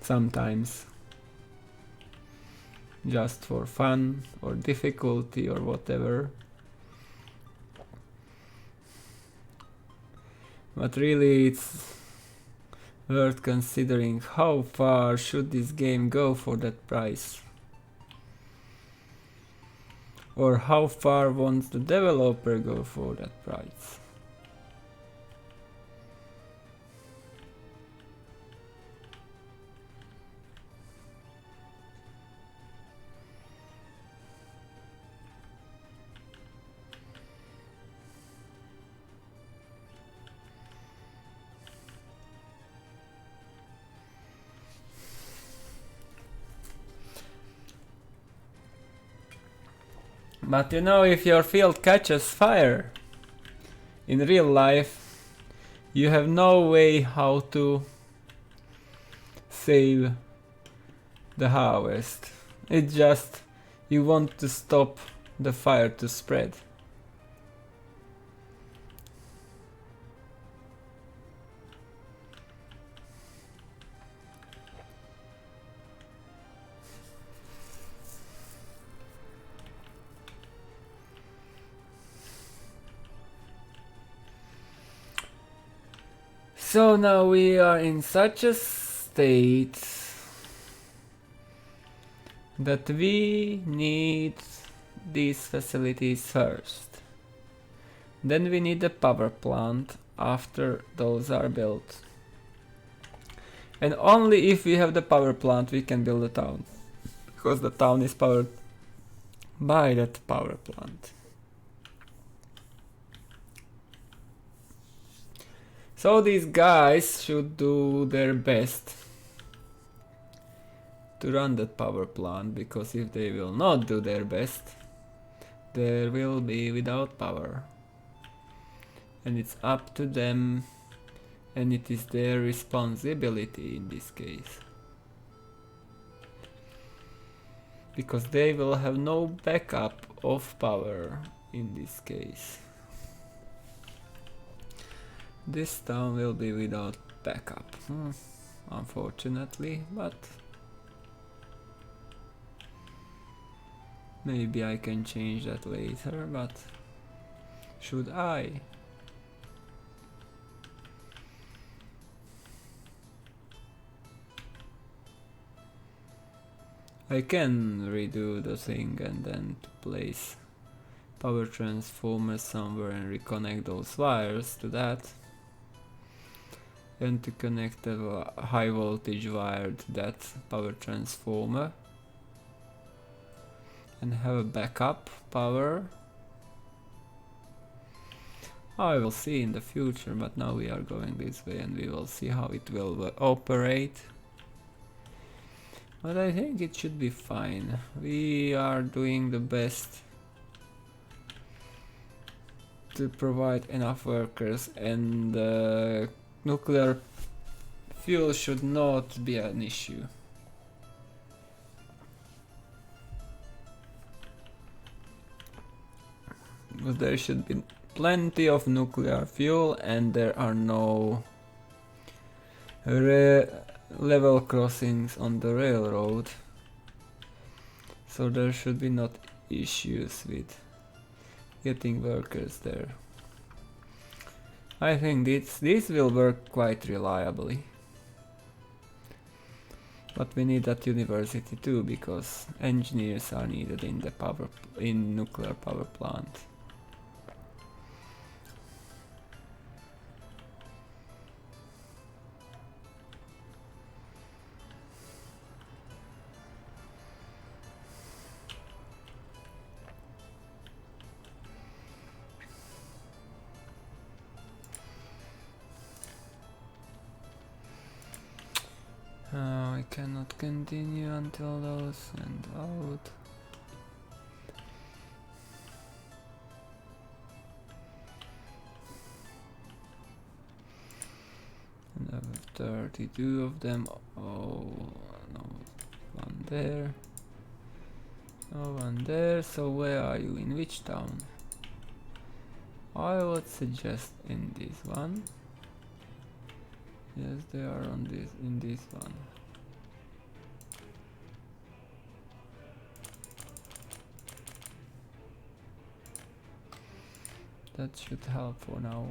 Sometimes. Just for fun or difficulty or whatever. But really it's worth considering how far should this game go for that price. Or how far wants the developer go for that price. But you know, if your field catches fire in real life, you have no way how to save the harvest. It's just you want to stop the fire to spread. So now we are in such a state that we need these facilities first. Then we need a power plant after those are built. And only if we have the power plant we can build a town. Because the town is powered by that power plant. So these guys should do their best to run that power plant, because if they will not do their best, they will be without power. And it's up to them, and it is their responsibility in this case. Because they will have no backup of power in this case. This town will be without backup, unfortunately, but maybe I can change that later, but should I? I can redo the thing and then to place power transformer somewhere and reconnect those wires to that. And to connect a high voltage wire to that power transformer. and have a backup power. I will see in the future, but now we are going this way and we will see how it will operate. But I think it should be fine. We are doing the best to provide enough workers, and nuclear fuel should not be an issue. Because there should be plenty of nuclear fuel and there are no level crossings on the railroad. So there should be not issues with getting workers there. I think this will work quite reliably. But we need that university too, because engineers are needed in the nuclear power plant. I cannot continue until those send out. And I have 32 of them. Oh no, one there. Oh, one there. So where are you? In which town? I would suggest in this one. Yes, they are on this, in this one. That should help for now.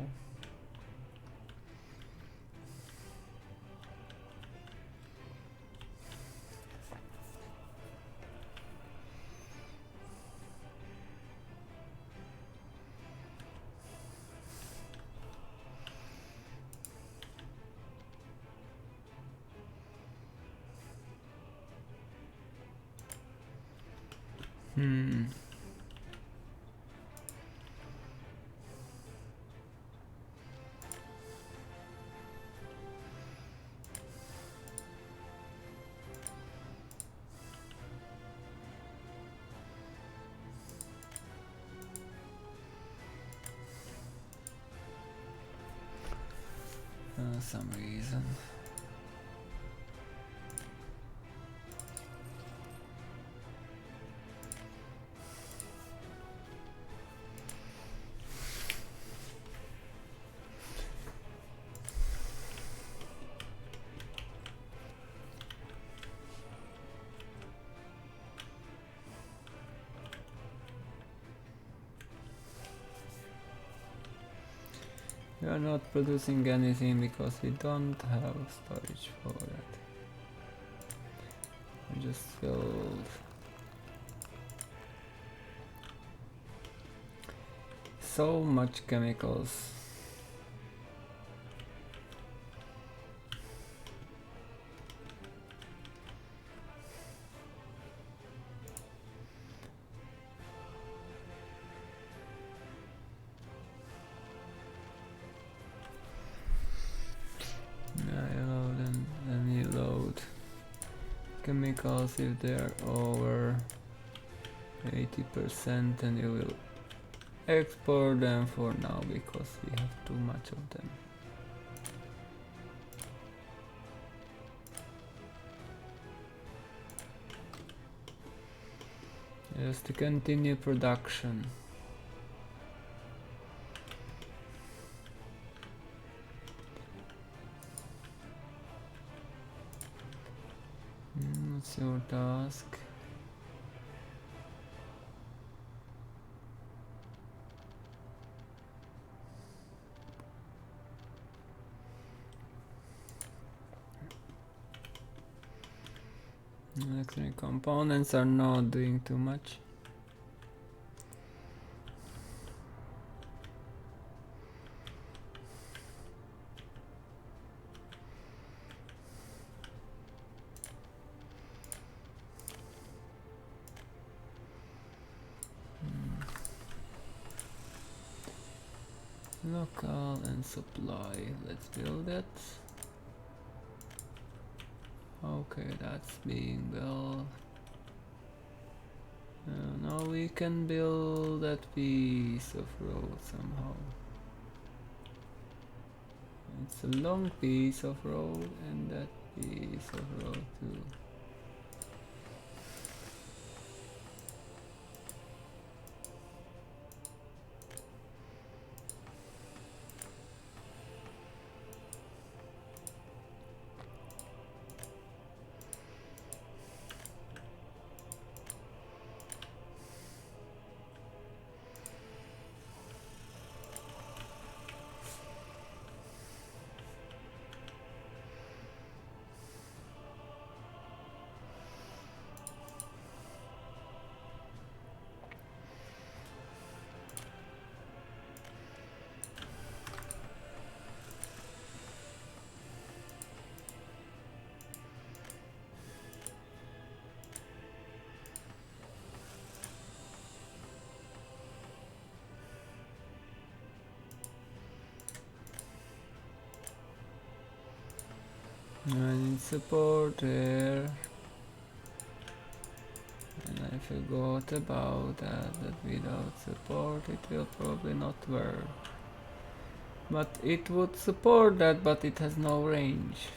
Some reason. We are not producing anything because we don't have storage for it. We just filled so much chemicals. Chemicals, if they are over 80%, and you will export them for now because we have too much of them. Just to continue production. What's your task? Electronic components are not doing too much. Local and supply. Let's build it. Okay, that's being built. Now we can build that piece of road somehow. It's a long piece of road and that piece of road too. I need support there. And I forgot about that without support it will probably not work. But it would support that, but it has no range.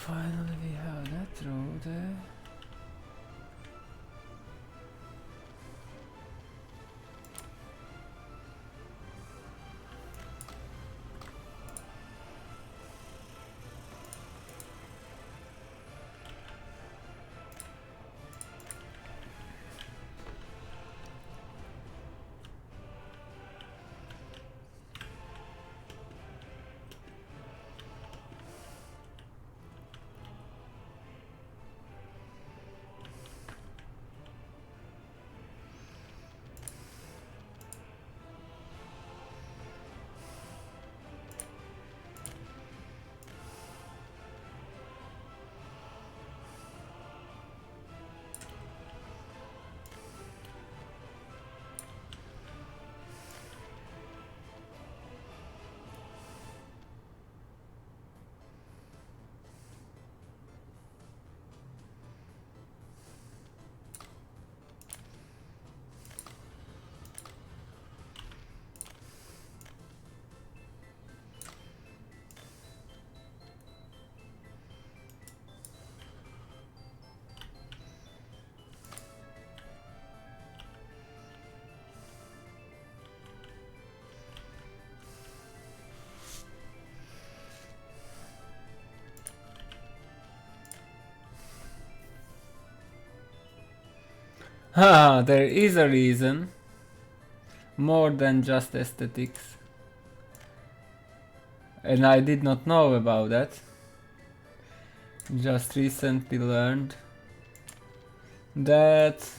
finally we have that road there. Ah, there is a reason. More than just aesthetics. And I did not know about that. Just recently learned that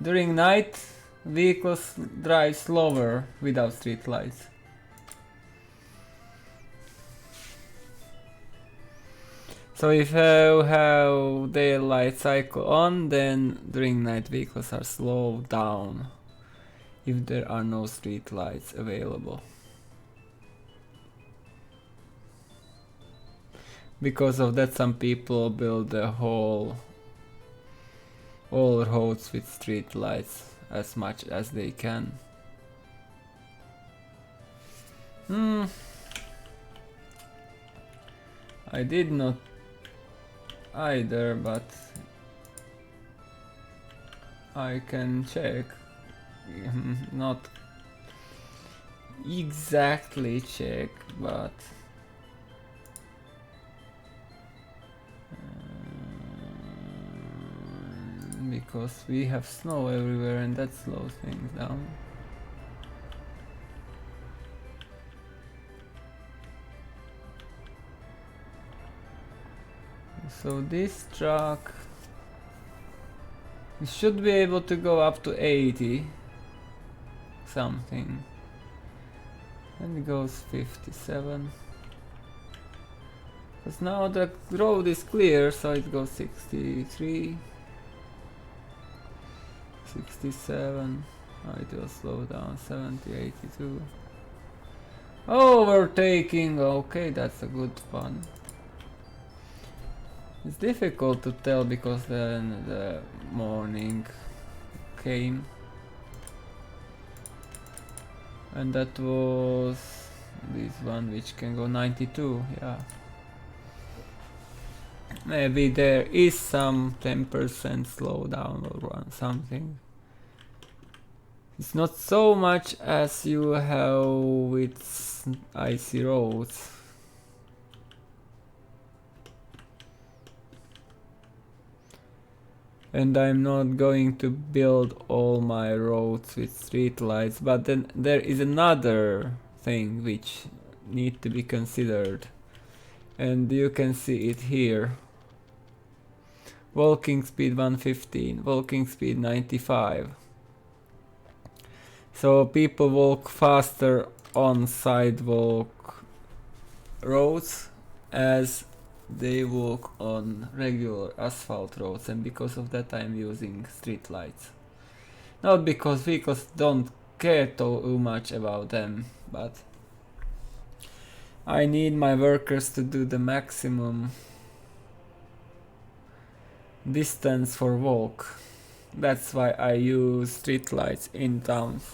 during night vehicles drive slower without street lights. So if you have daylight cycle on, then during night vehicles are slowed down if there are no street lights available. Because of that, some people build all roads with street lights as much as they can. I did not either, but I can check. Not exactly check, but because we have snow everywhere and that slows things down. So this truck should be able to go up to 80 something, and it goes 57. Because now the road is clear, so it goes 63, 67. Oh, it will slow down 70, 82. Overtaking, okay, that's a good fun. It's difficult to tell because then the morning came. And that was this one which can go 92, yeah. Maybe there is some 10% slowdown or something. It's not so much as you have with icy roads. And I'm not going to build all my roads with streetlights, but then there is another thing which need to be considered. And you can see it here. Walking speed 115, walking speed 95. So people walk faster on sidewalk roads as they walk on regular asphalt roads, and because of that I'm using street lights. Not because vehicles don't care too much about them, but I need my workers to do the maximum distance for walk. That's why I use street lights in towns.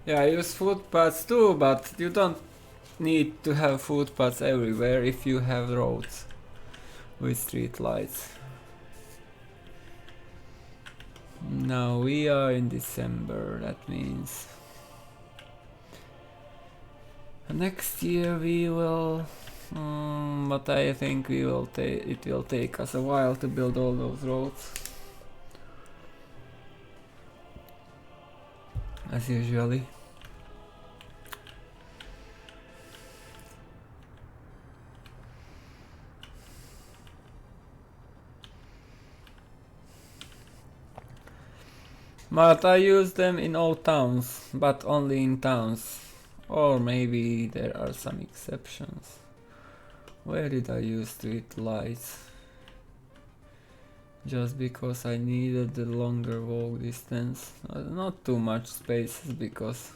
Yeah, I use footpaths too, but you don't need to have footpaths everywhere if you have roads with street lights. Now we are in December, that means next year we will, but I think it will take us a while to build all those roads, as usually. But I use them in all towns, but only in towns. Or maybe there are some exceptions. Where did I use street lights? Just because I needed the longer walk distance. Not too much spaces because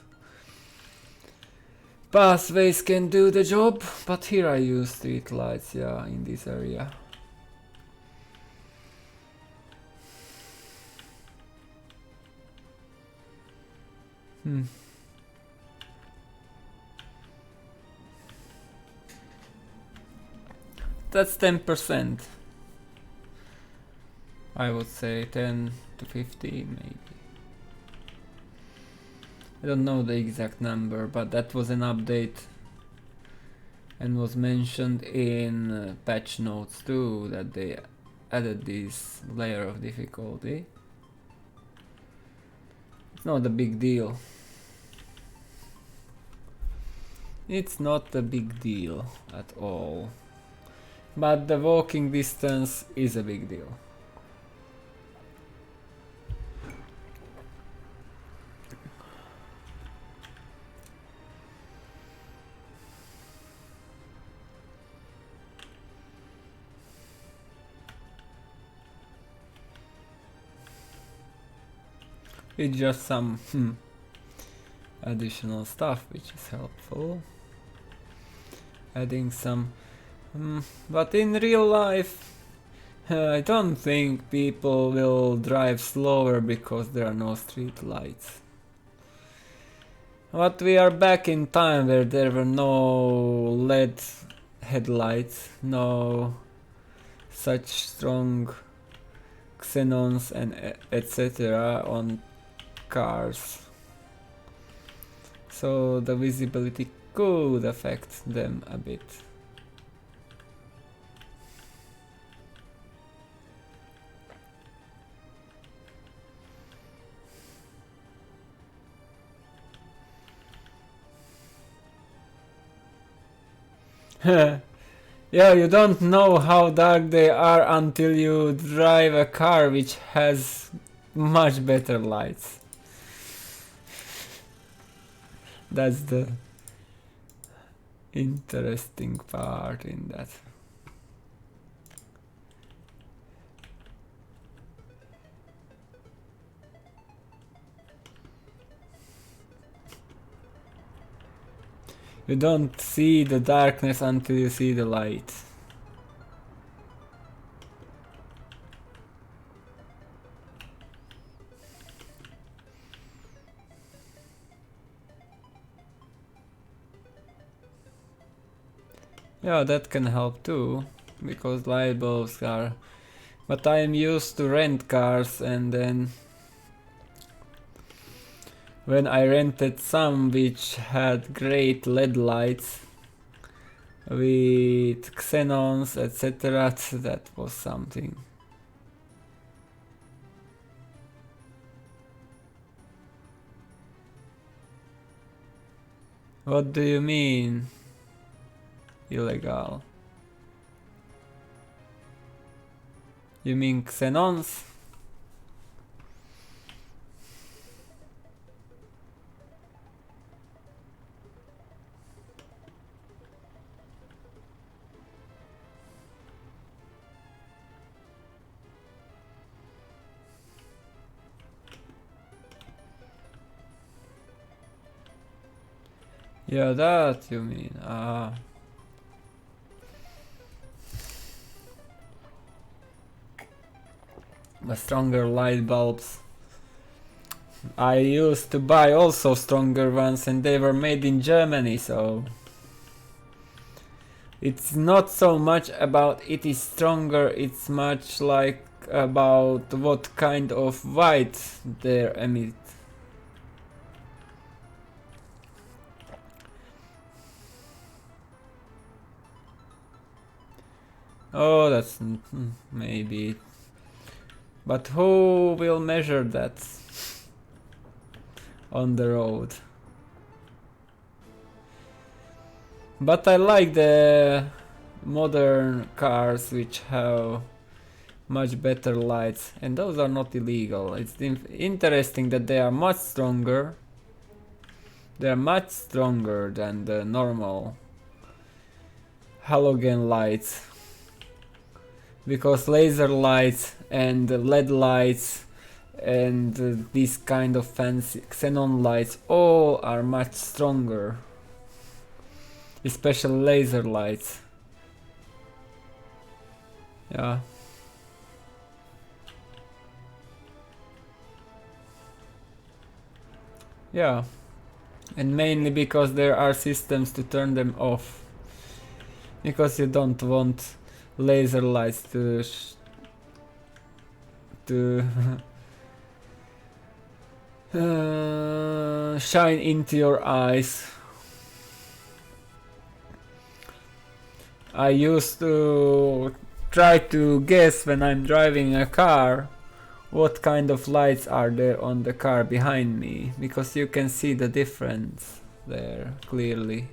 pathways can do the job, but here I use street lights, yeah, in this area. That's 10%. I would say 10 to 15 maybe. I don't know the exact number, but that was an update and was mentioned in patch notes too, that they added this layer of difficulty. It's not a big deal. It's not a big deal at all. But the walking distance is a big deal. It's just some additional stuff which is helpful. Adding some... but in real life I don't think people will drive slower because there are no street lights. But we are back in time where there were no LED headlights, no such strong xenons and etc. on cars. So the visibility could affect them a bit. Yeah, you don't know how dark they are until you drive a car which has much better lights. That's the interesting part in that. You don't see the darkness until you see the light. Yeah, that can help too, because light bulbs are... But I am used to rent cars, and then when I rented some which had great LED lights with xenons etc, that was something. What do you mean? Illegal? You mean xenons? Yeah, that you mean. Ah. The stronger light bulbs. I used to buy also stronger ones and they were made in Germany, so it's not so much about it is stronger, it's much like about what kind of light they emit. Oh, that's maybe. But who will measure that on the road? But I like the modern cars which have much better lights, and those are not illegal. It's interesting that they are much stronger. They are much stronger than the normal halogen lights, because laser lights and LED lights and these kind of fancy xenon lights all are much stronger, especially laser lights. Yeah. Yeah, and mainly because there are systems to turn them off, because you don't want laser lights to shine into your eyes. I used to try to guess when I'm driving a car what kind of lights are there on the car behind me, because you can see the difference there clearly.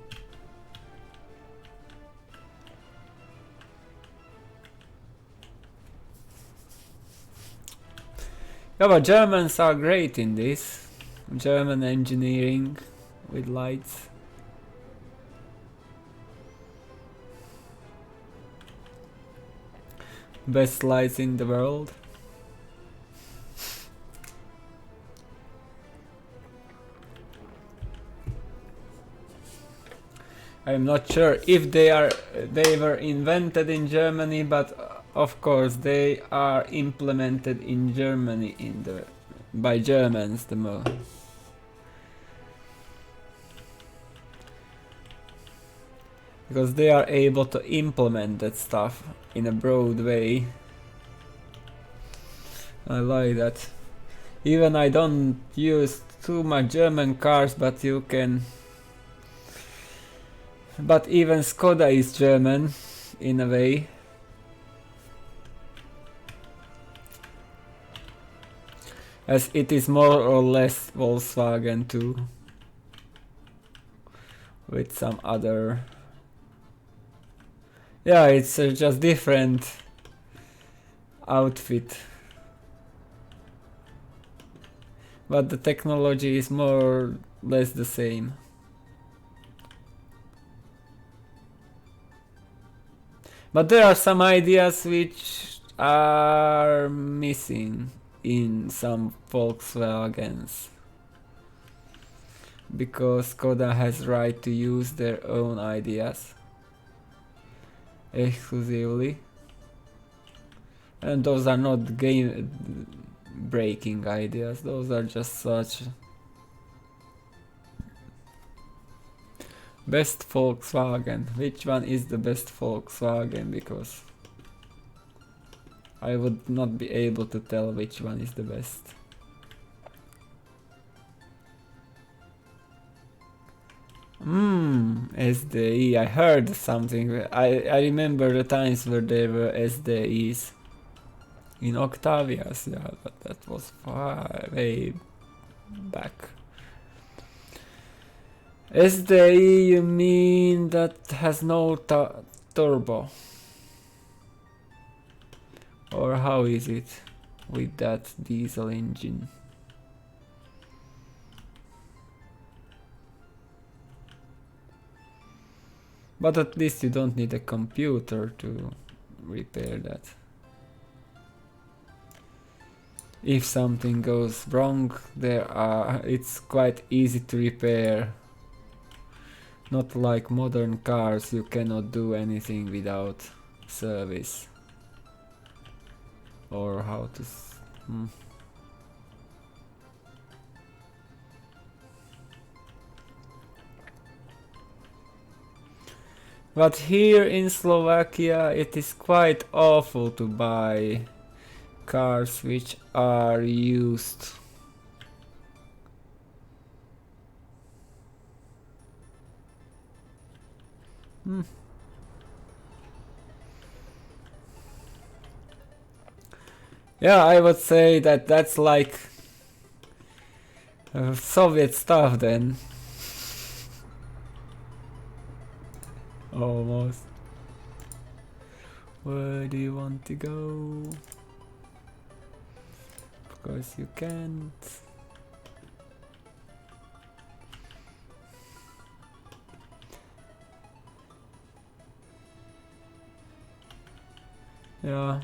Yeah, but Germans are great in this. German engineering with lights. Best lights in the world. I'm not sure if they were invented in Germany, but of course they are implemented in Germany by Germans the most. Because they are able to implement that stuff in a broad way. I like that. Even I don't use too much German cars, but you can. But even Skoda is German, in a way. As it is more or less Volkswagen too. With some other. Yeah, it's just different outfit. But the technology is more or less the same. But there are some ideas which are missing in some Volkswagens. Because Skoda has right to use their own ideas exclusively. And those are not game breaking ideas, those are just such. Best Volkswagen. Which one is the best Volkswagen? Because I would not be able to tell which one is the best. SDE. I heard something. I remember the times where there were SDEs in Octavias. Yeah, but that was far way back. SDE, you mean that has no turbo? Or how is it with that diesel engine? But at least you don't need a computer to repair that. If something goes wrong, it's quite easy to repair. Not like modern cars, you cannot do anything without service. Or how to... But here in Slovakia it is quite awful to buy cars which are used. Yeah, I would say that that's like Soviet stuff then. Almost. Where do you want to go? Of course you can't. Yeah.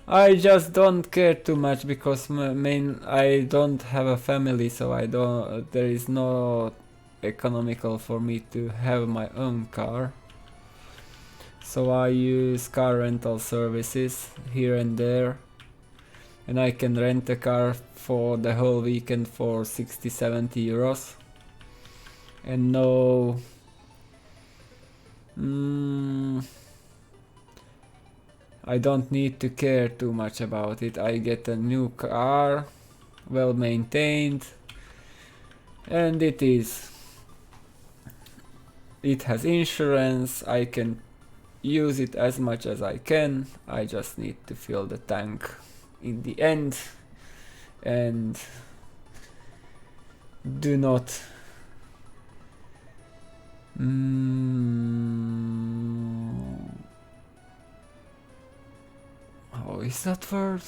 I just don't care too much because I don't have a family, so I don't. There is no economical for me to have my own car. So I use car rental services here and there, and I can rent a car for the whole weekend for 60-70 euros, and no. I don't need to care too much about it. I get a new car, well maintained, and it has insurance. I can use it as much as I can. I just need to fill the tank in the end and do not how is that word?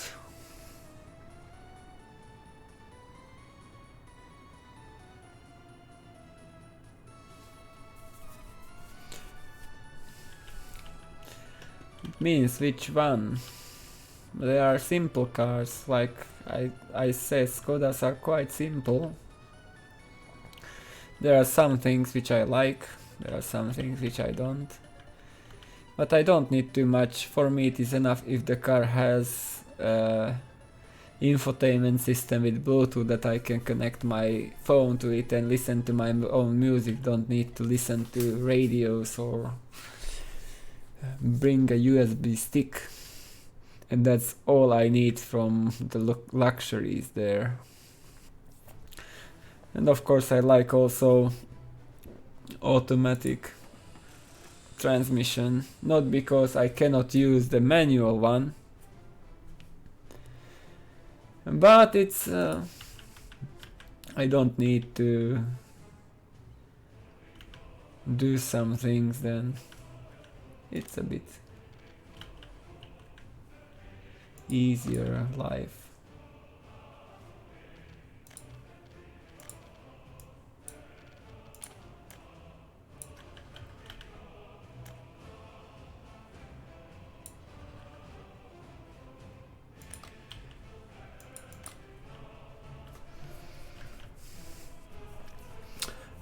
It means which one? They are simple cars, like I said, Skodas are quite simple. There are some things which I like, there are some things which I don't. But I don't need too much. For me it is enough if the car has infotainment system with Bluetooth that I can connect my phone to it and listen to my own music. Don't need to listen to radios or bring a USB stick. And that's all I need from the luxuries there. And of course I like also automatic transmission, not because I cannot use the manual one, but it's I don't need to do some things, then it's a bit easier life.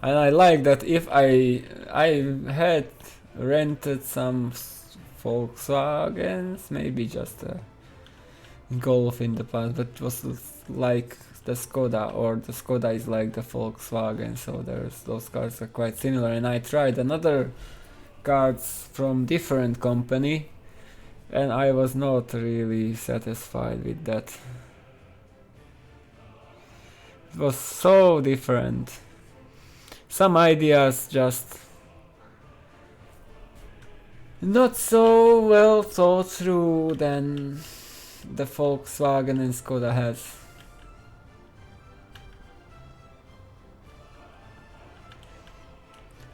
And I like that if I had rented some Volkswagens, maybe just a Golf in the past, but it was like the Skoda, or the Skoda is like the Volkswagen, so those cars are quite similar. And I tried another cars from different company, and I was not really satisfied with that. It was so different. Some ideas just not so well thought through than the Volkswagen and Skoda has.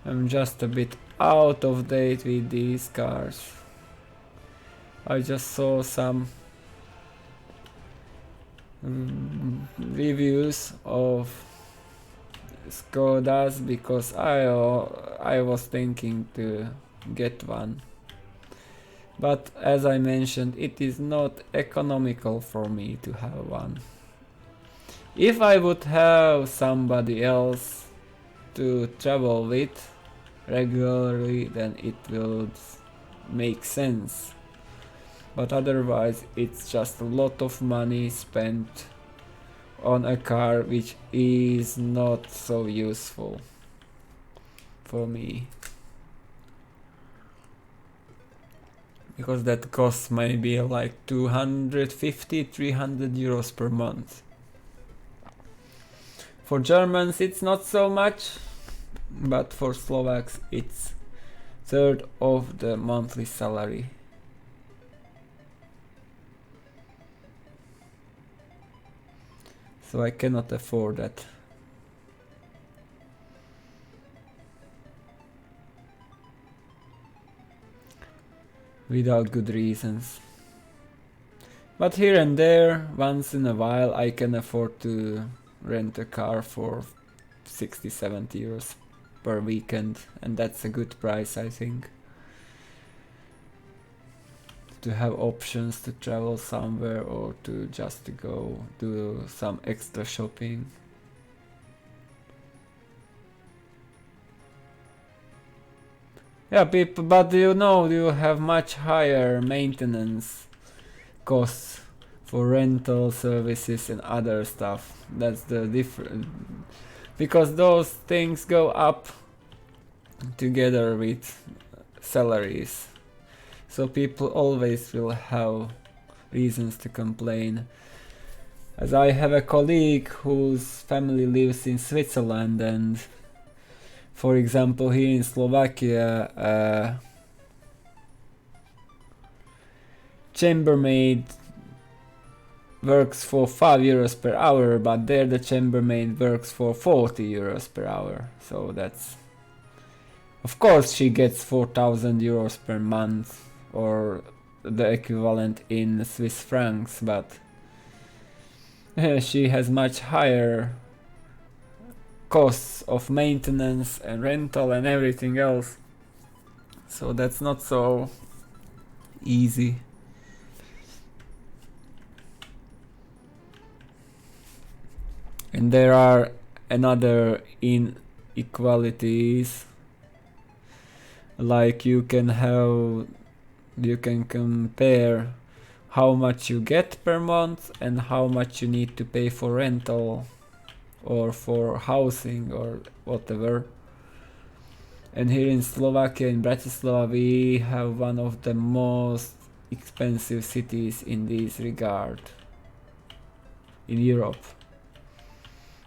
I'm just a bit out of date with these cars. I just saw some reviews of Skodas because I was thinking to get one, but as I mentioned, it is not economical for me to have one. If I would have somebody else to travel with regularly, then it will make sense, but otherwise it's just a lot of money spent on a car which is not so useful. for me. Because that costs maybe like 250-300 euros per month. For Germans it's not so much, but for Slovaks it's third of the monthly salary. So I cannot afford that. Without good reasons. But here and there, once in a while, I can afford to rent a car for 60-70 euros per weekend, and that's a good price, I think. To have options to travel somewhere or to just to go do some extra shopping. Yeah, people, but you know, you have much higher maintenance costs for rental services and other stuff. That's the difference, because those things go up together with salaries, so people always will have reasons to complain. As I have a colleague whose family lives in Switzerland, and for example here in Slovakia, chambermaid works for 5 euros per hour, but there the chambermaid works for 40 euros per hour. So that's, of course she gets 4,000 euros per month, or the equivalent in Swiss francs, but she has much higher costs of maintenance and rental and everything else. So that's not so easy. And there are another inequalities, like you can compare how much you get per month and how much you need to pay for rental or for housing or whatever. And here in Slovakia, in Bratislava, we have one of the most expensive cities in this regard in Europe,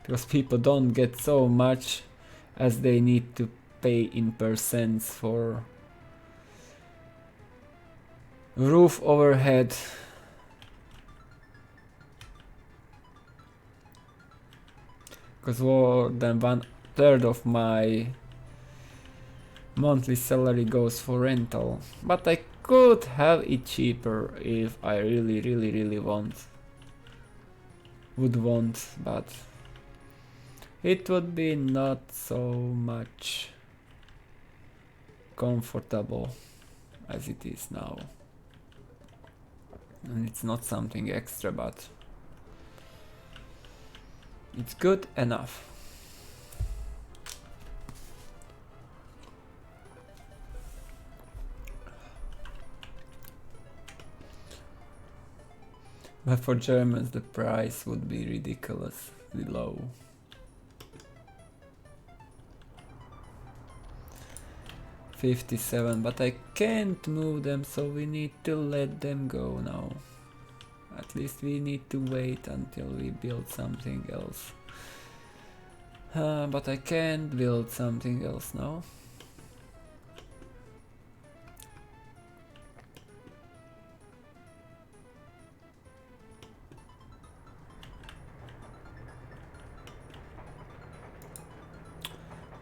because people don't get so much as they need to pay in percents for roof overhead, because more than 1/3 of my monthly salary goes for rental. But I could have it cheaper if I really would want, but it would be not so much comfortable as it is now. And it's not something extra, but it's good enough. But for Germans the price would be ridiculously low. $57, but I can't move them, so we need to let them go now. At least we need to wait until we build something else. But I can't build something else now.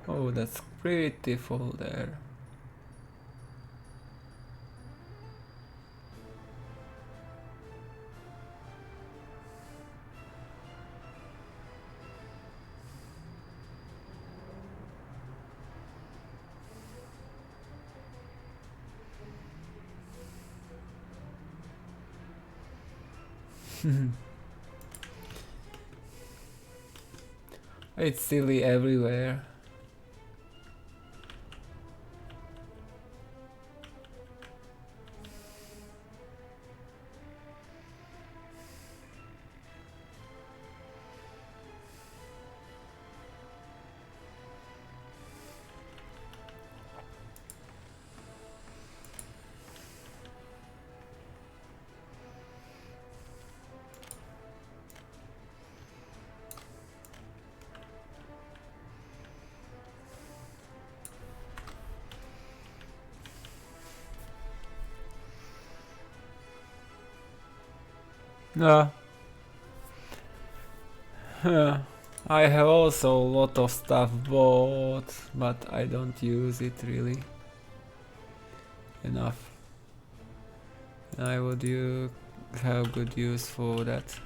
Oh, that's pretty full there. It's silly everywhere. Uh, I have also a lot of stuff bought, but I don't use it really enough. I would have good use for that.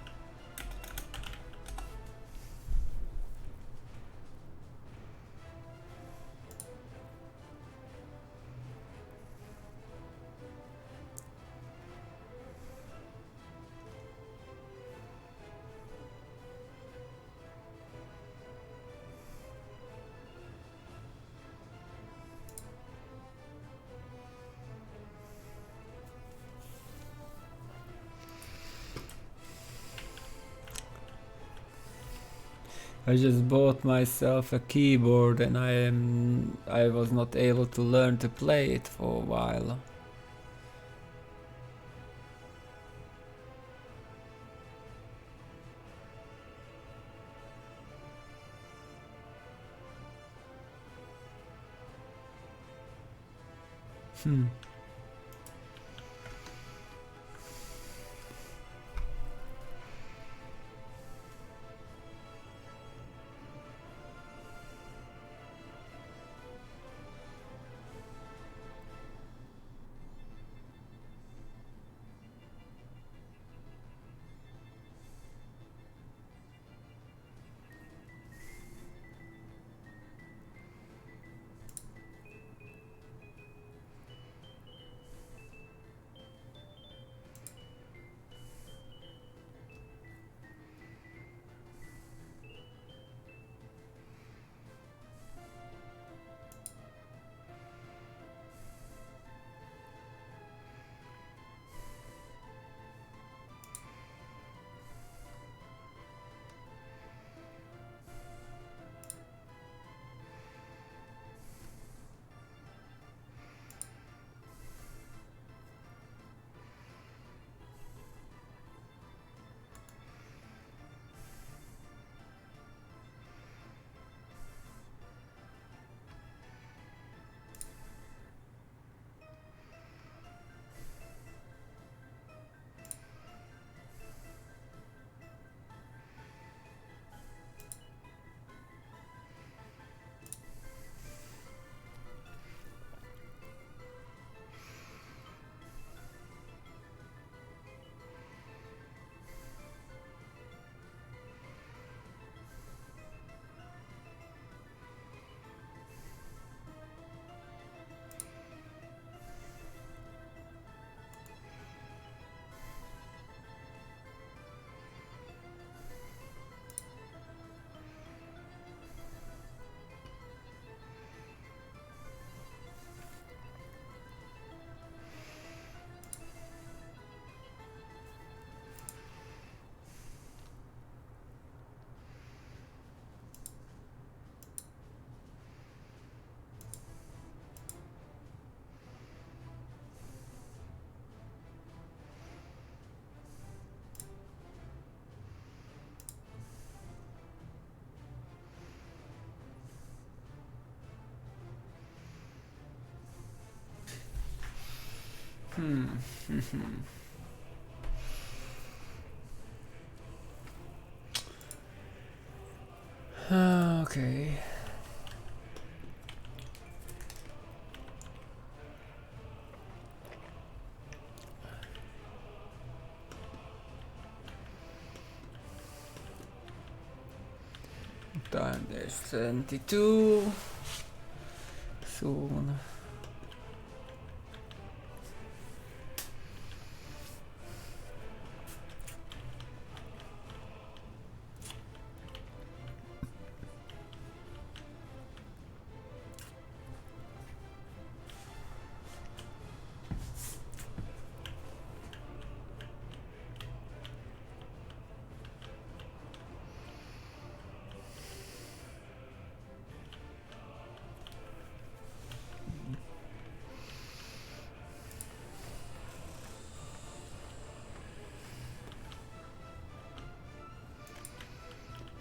I just bought myself a keyboard and I was not able to learn to play it for a while. Hmm. Okay. Time there's 22 soon.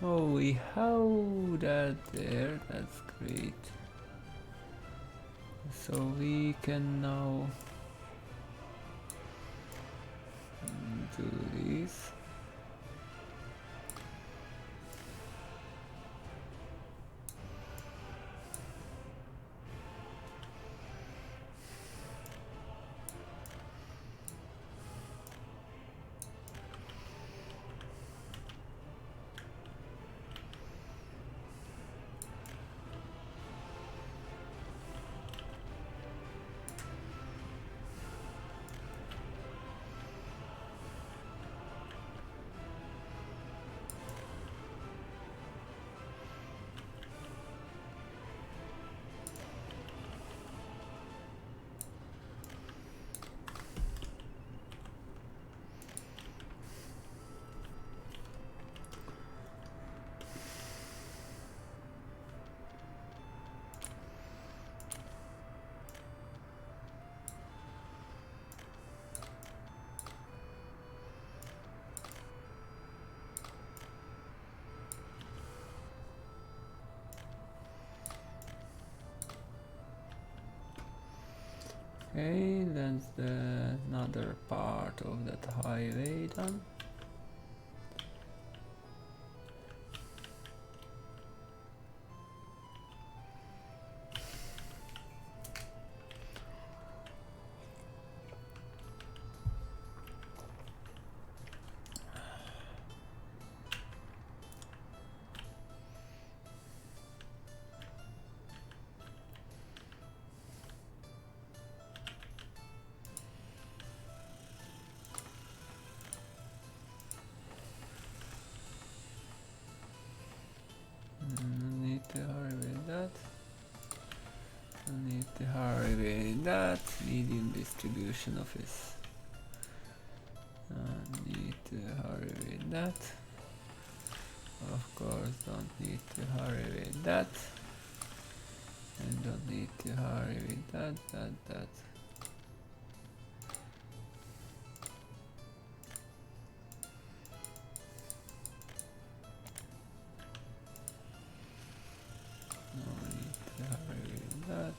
Oh, we have that there, that's great. So we can now do this. Okay, that's the another part of that highway done. Need to hurry with that. Need to hurry with that. Medium distribution office. Need to hurry with that. Of course, don't need to hurry with that. And don't need to hurry with that. No need to hurry with that.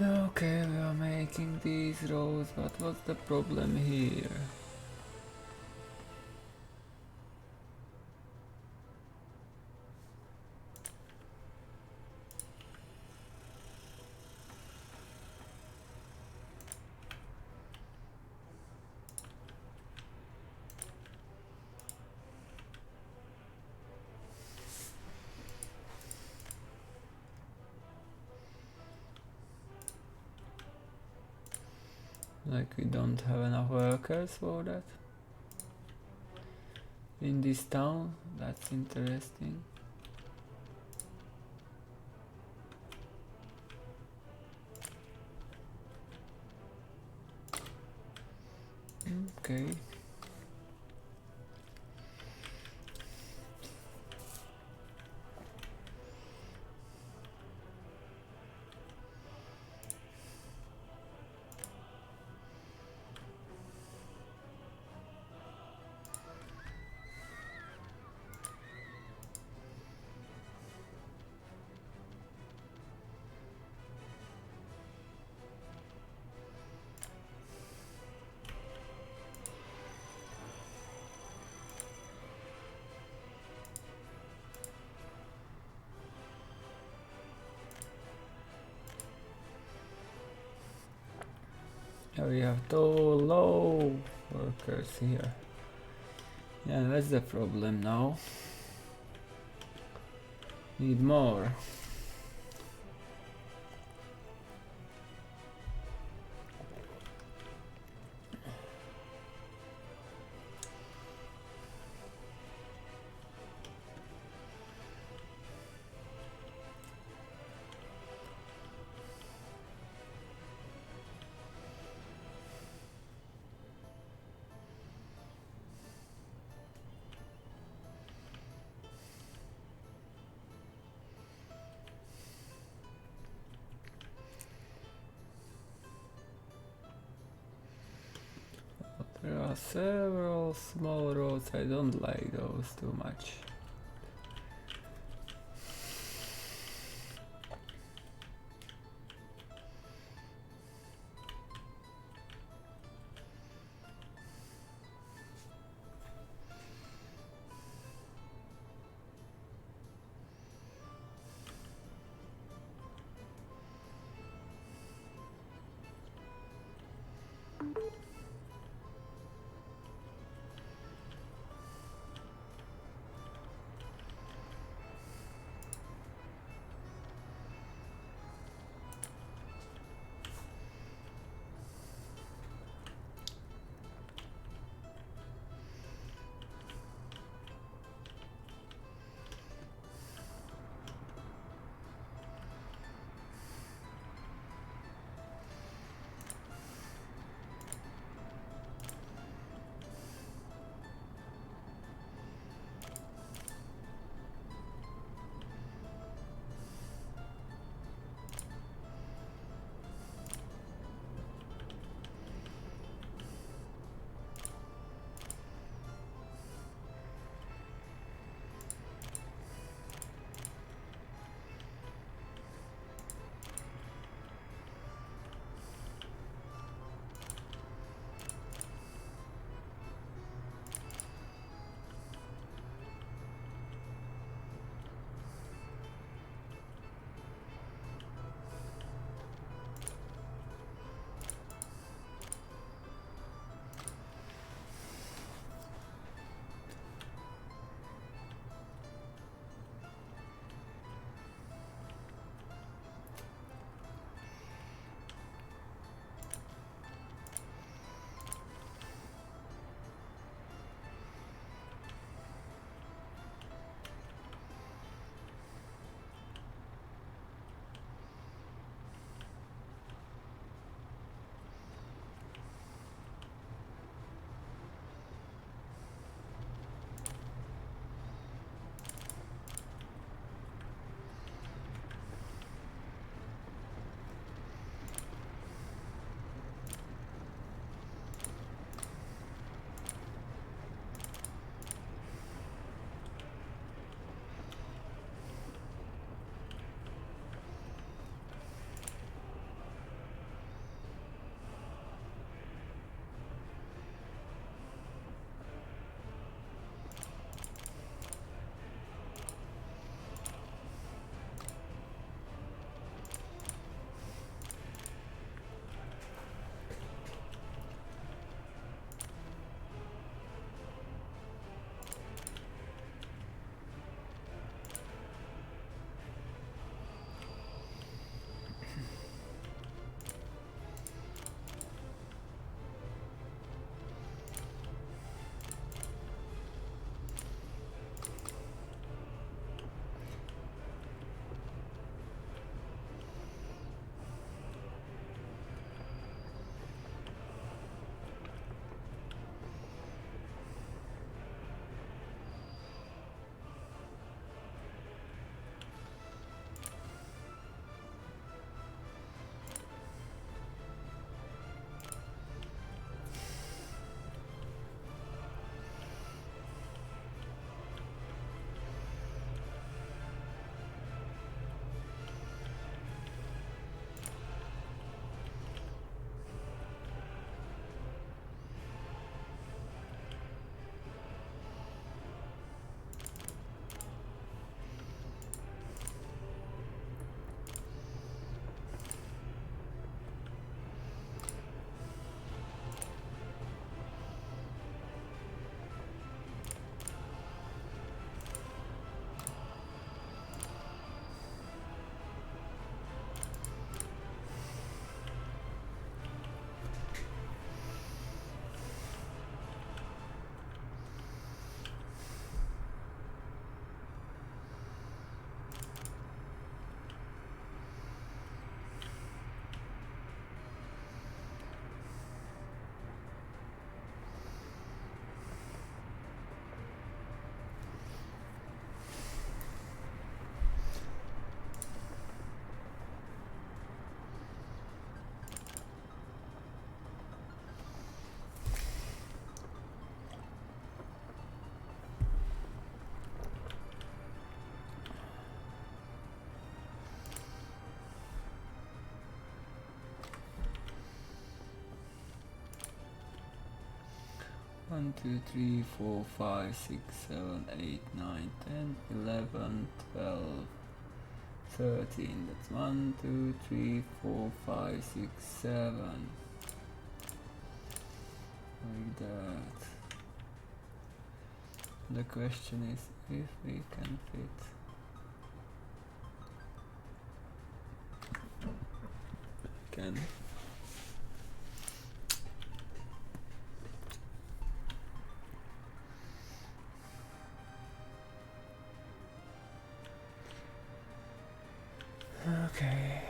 Okay, we are making these roads, but what's the problem here? Like we don't have enough workers for that in this town. That's interesting. Okay. Yeah, we have too low workers here. Yeah, that's the problem now. Need more. There are several small roads. I don't like those too much. 1, 2, 3, 4, 5, 6, 7, 8, 9, 10, 11, 12, 13. That's 1, 2, 3, 4, 5, 6, 7. Like that. The question is if we can fit. Can. Okay.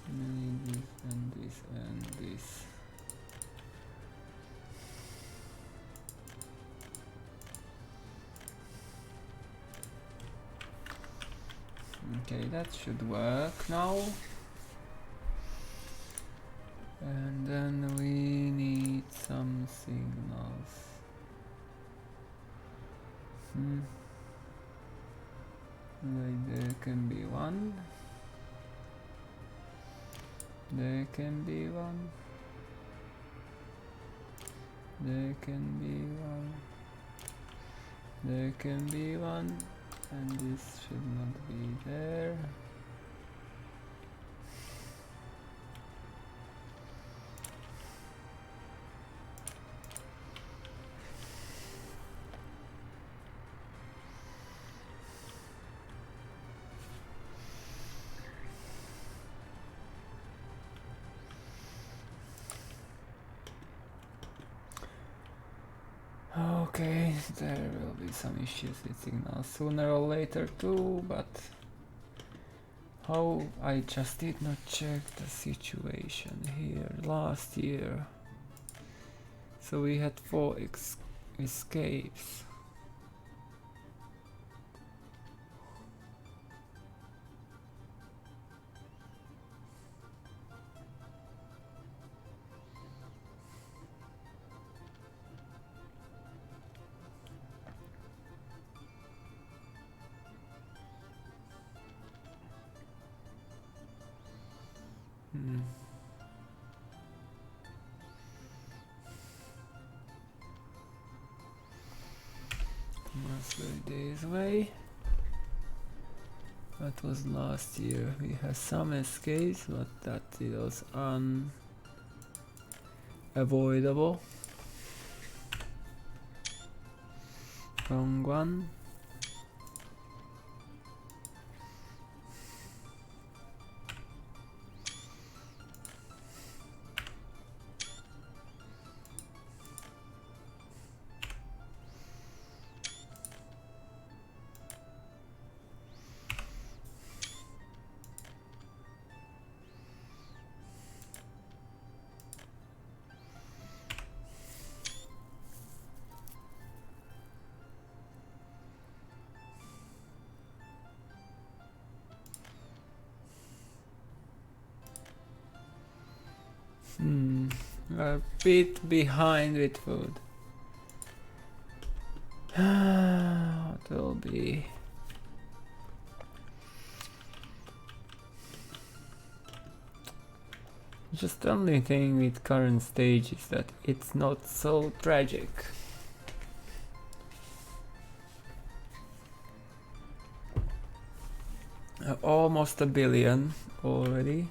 Need this and this and this. Okay, that should work now. And then we need some signals. Like there can be one. There can be one. There can be one. There can be one. And this should not be there. Okay, there will be some issues with signals sooner or later too, but how I just did not check the situation here last year. So we had 4 escapes. Must be this way. That was last year. We had some escapes, but that was unavoidable. Wrong one. A bit behind with food. What will be? Just the only thing with current stage is that it's not so tragic. Almost a billion already.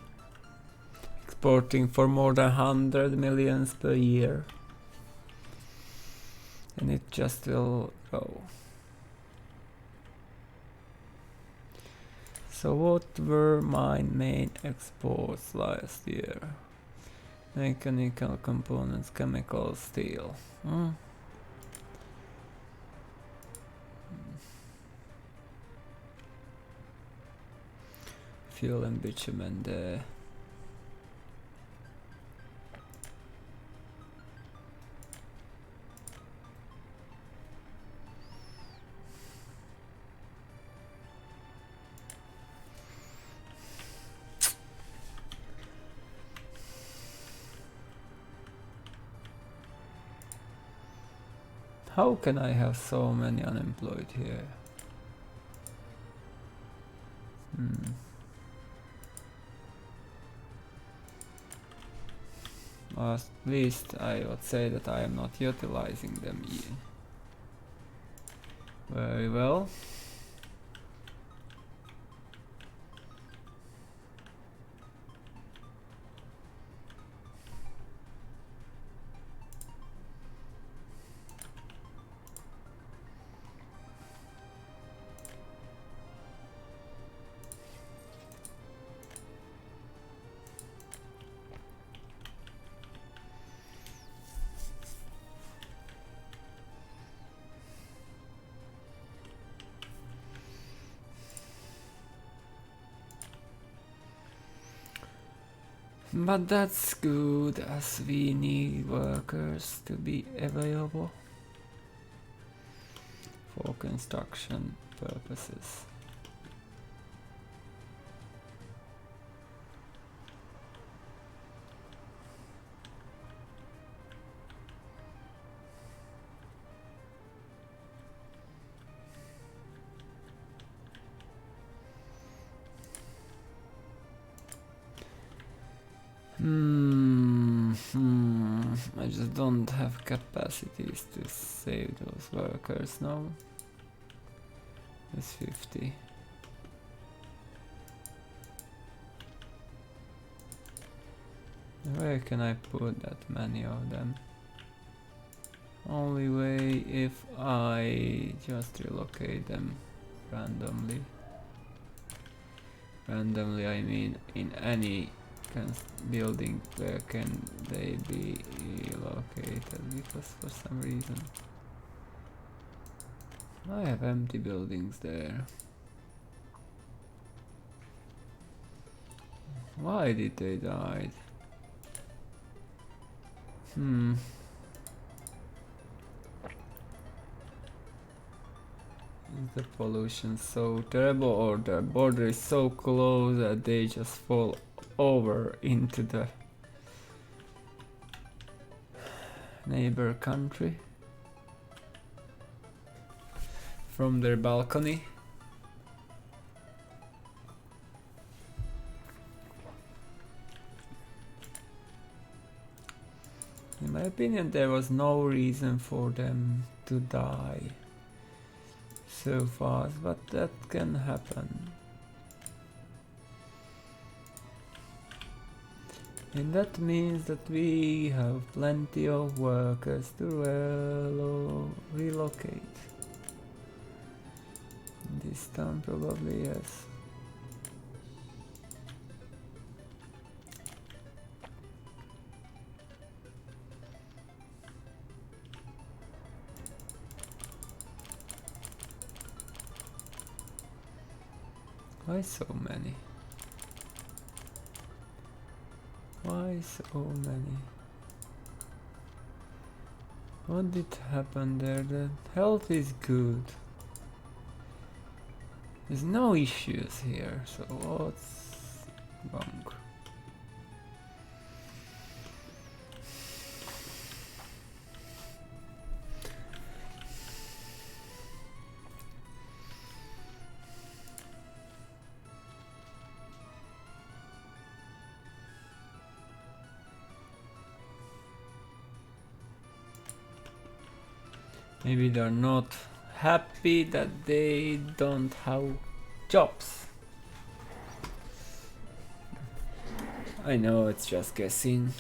Exporting for more than 100 millions per year. And it just will grow. So what were my main exports last year? Mechanical components, chemical, steel. Fuel and bitumen there. How can I have so many unemployed here? At least I would say that I am not utilizing them yet. Very well. But that's good, as we need workers to be available for construction purposes. I just don't have capacities to save those workers now. It's 50. Where can I put that many of them? Only way if I just relocate them randomly. Randomly, I mean in any building where can they be located, because for some reason I have empty buildings there. Why did they die? Is the pollution so terrible, or the border is so close that they just fall over into the neighbor country from their balcony? In my opinion, there was no reason for them to die so fast, but that can happen. And that means that we have plenty of workers to relocate. This town probably, yes. Why so many? Why so many? What did happen there? The health is good. There's no issues here, so what's wrong? Maybe they're not happy that they don't have jobs. I know, it's just guessing.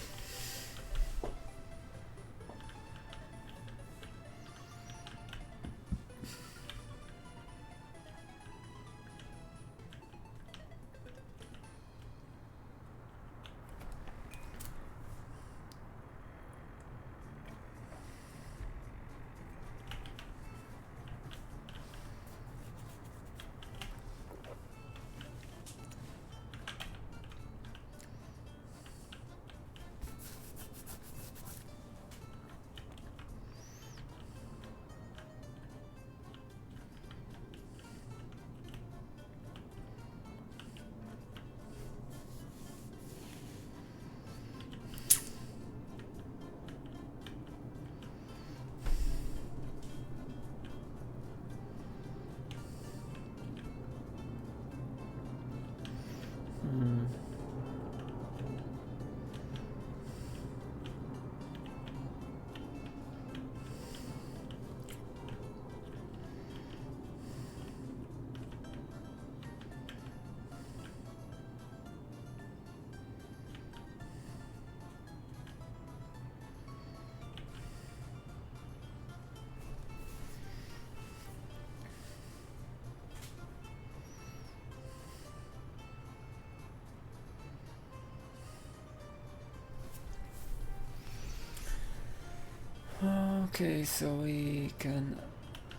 Okay, so we can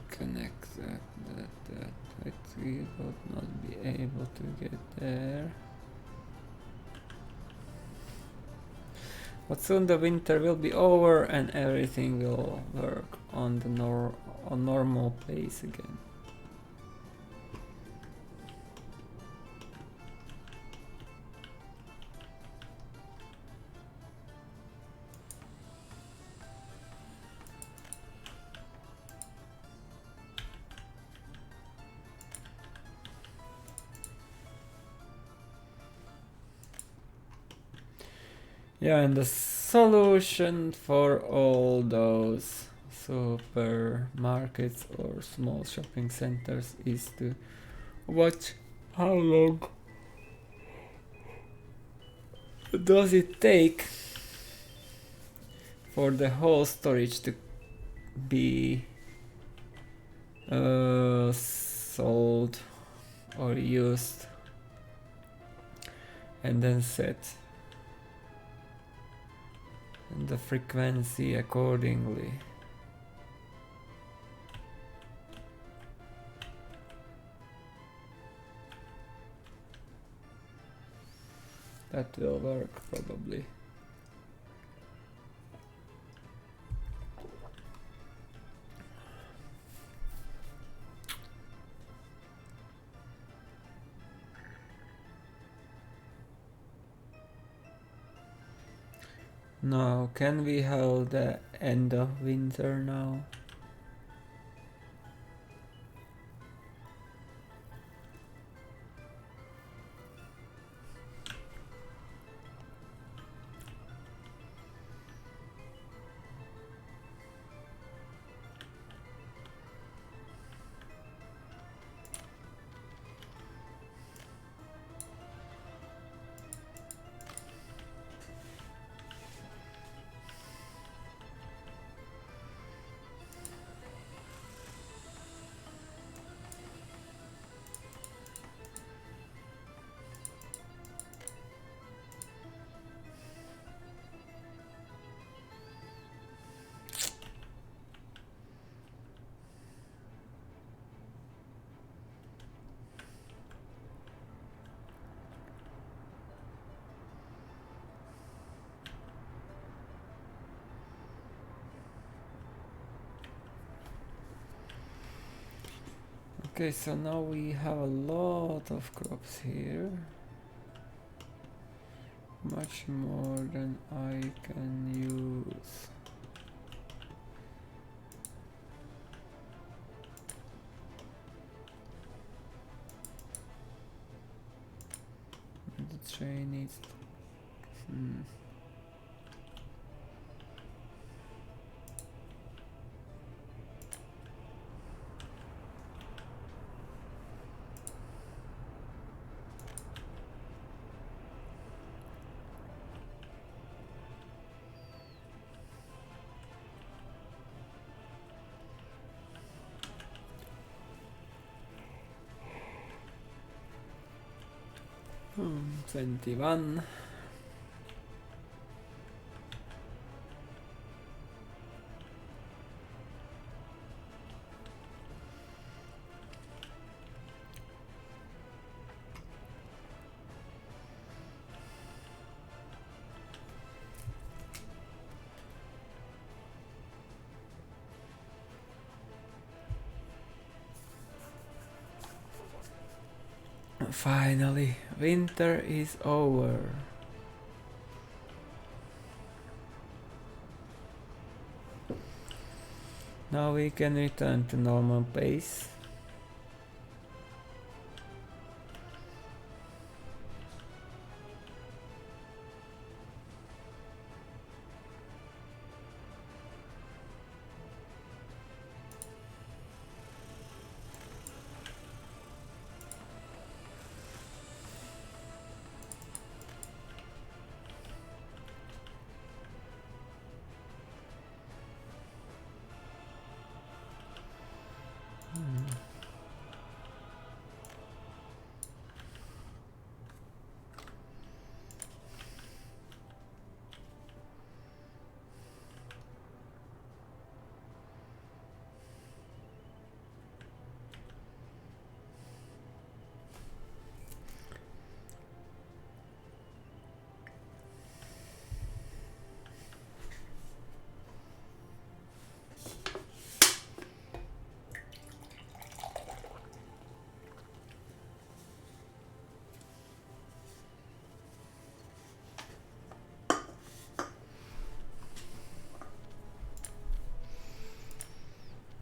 connect that, but we would not be able to get there. But soon the winter will be over and everything will work on the normal pace again. Yeah, and the solution for all those supermarkets or small shopping centers is to watch how long does it take for the whole storage to be sold or used, and then set the frequency accordingly. That will work probably. Now, can we have the end of winter now? Okay, so now we have a lot of crops here. Much more than I can use. The train needs to... Hmm, 21. Finally, winter is over. Now we can return to normal pace.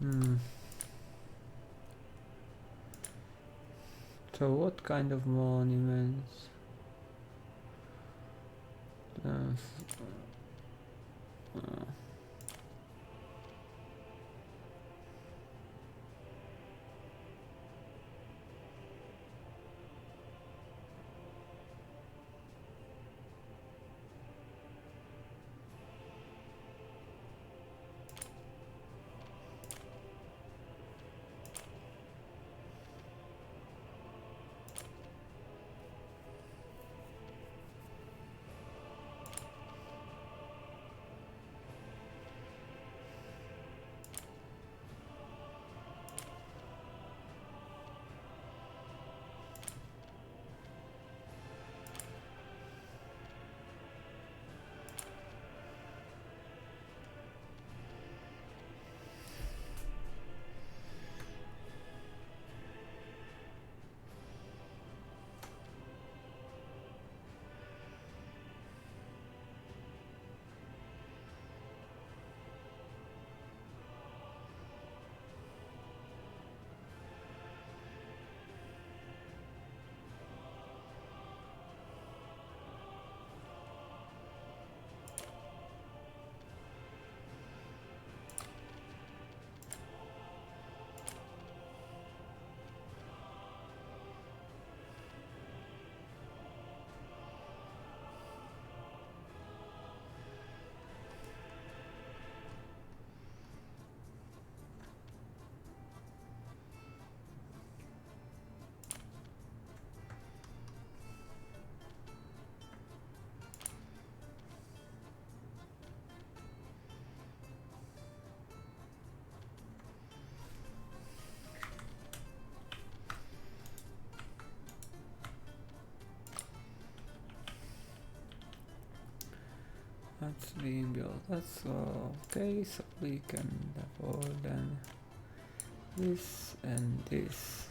Hmm. So what kind of monuments? Uh, That's being built. That's okay. So we can afford then this and this.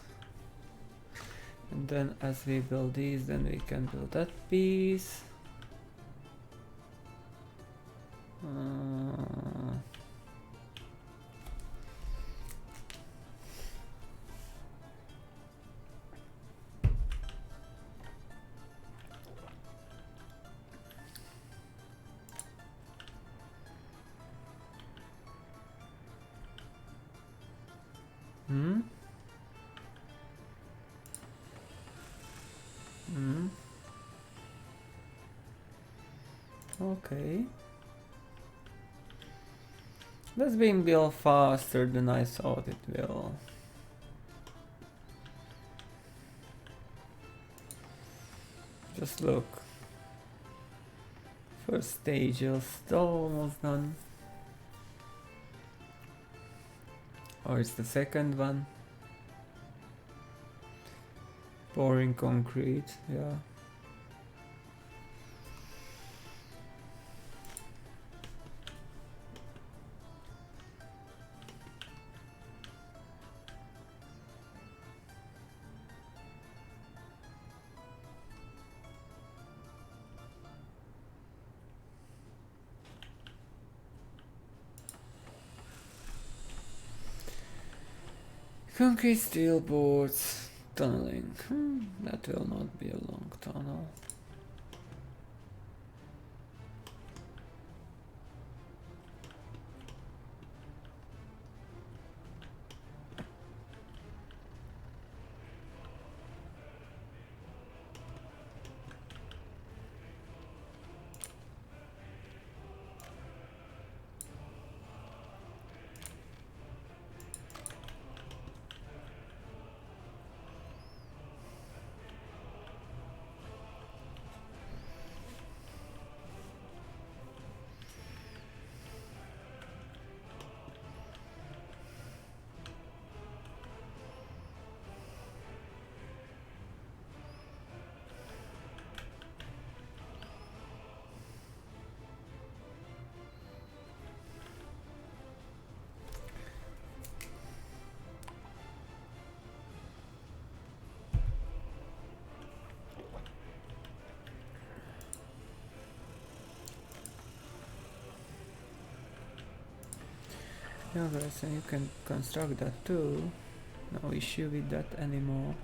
And then as we build these, then we can build that piece. Hmm? Hmm? Okay. That's being built faster than I thought it will. Just look. First stage is almost done. Or it's the second one. Pouring concrete, yeah. Concrete steel boards, tunneling. That will not be a long tunnel. Yeah, guys, and you can construct that too. No issue with that anymore.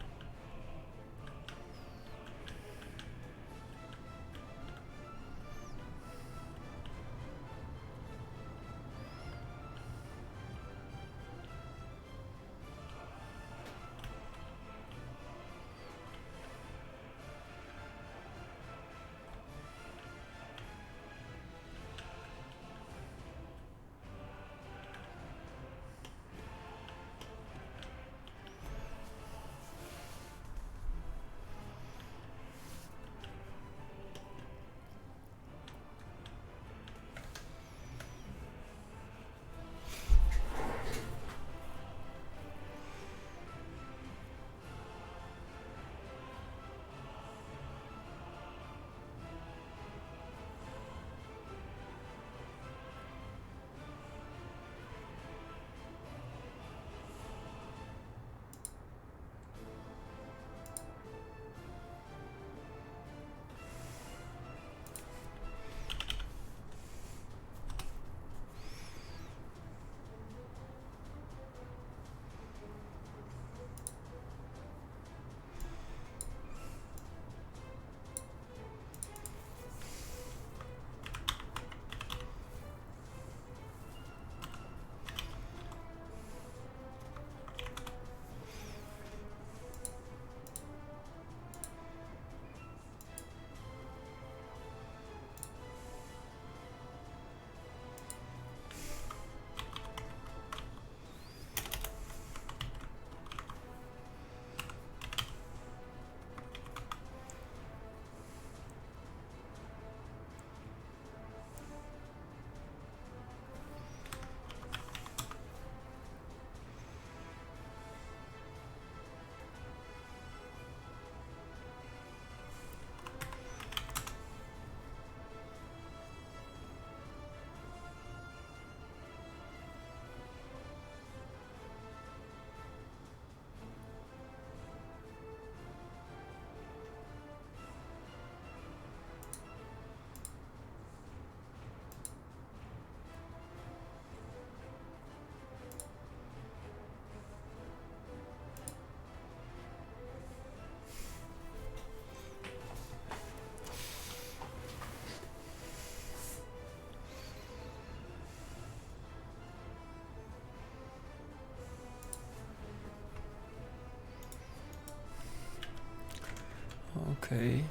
Okay.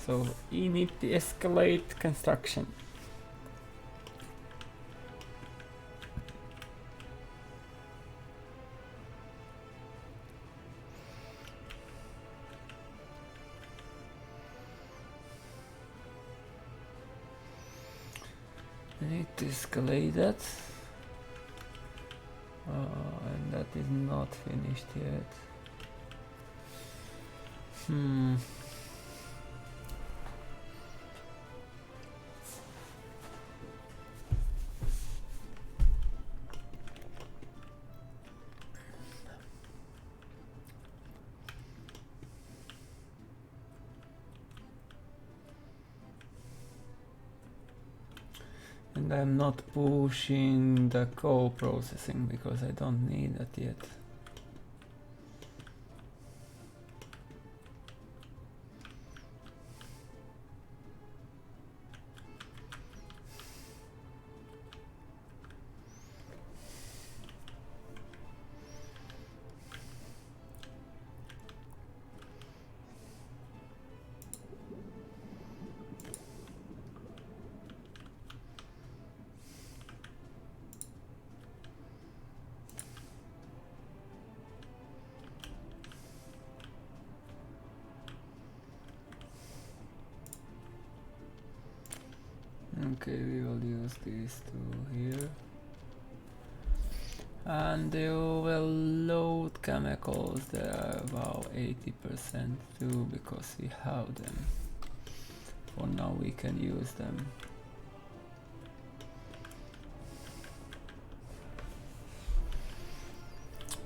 So you need to escalate construction. I need to escalate that. And that is not finished yet. And I'm not pushing the co-processing because I don't need that yet. Okay, we will use these two here. And the overload chemicals, they are about 80% too, because we have them. For now we can use them.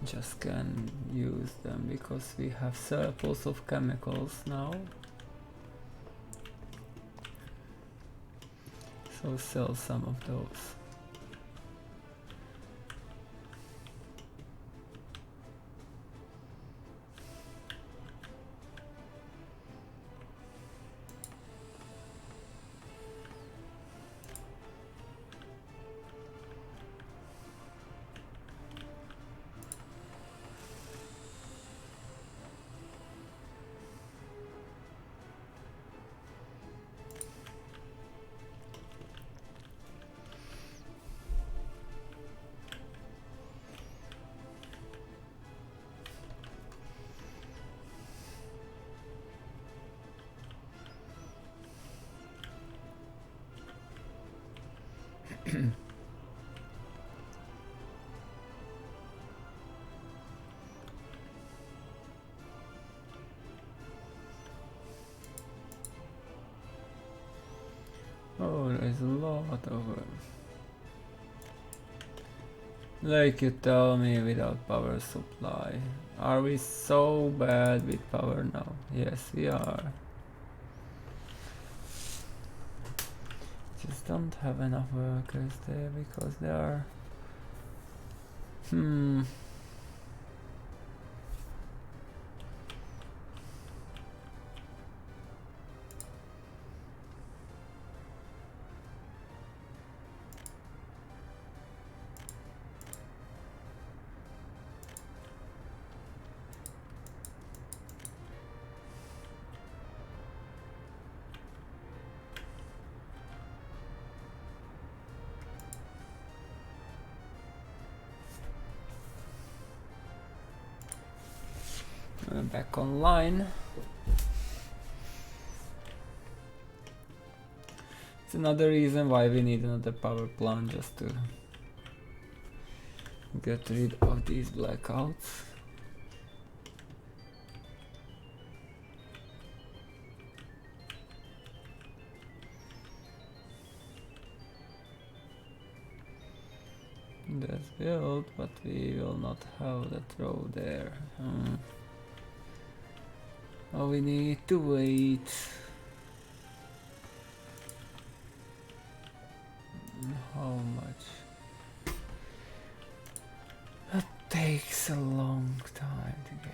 Just can use them because we have surplus of chemicals now. So sell some of those. Oh, there's a lot of them. Like you tell me, without power supply. Are we so bad with power now? Yes, we are. Just don't have enough workers there because they are... back online. It's another reason why we need another power plant, just to get rid of these blackouts. That's built, but we will not have that road there. Oh, we need to wait. How much? That takes a long time to get.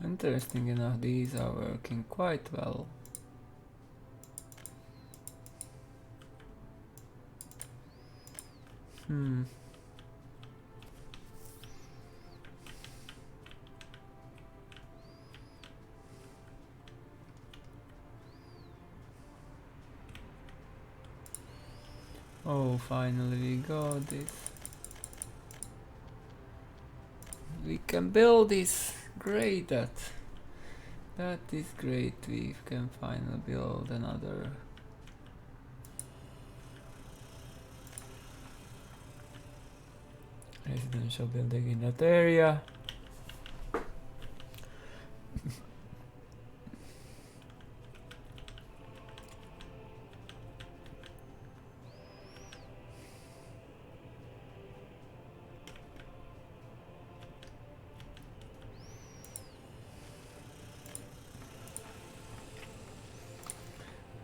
Interesting enough, these are working quite well. Oh, finally we got this. We can build this. Great, that is great. We can finally build another residential building in that area.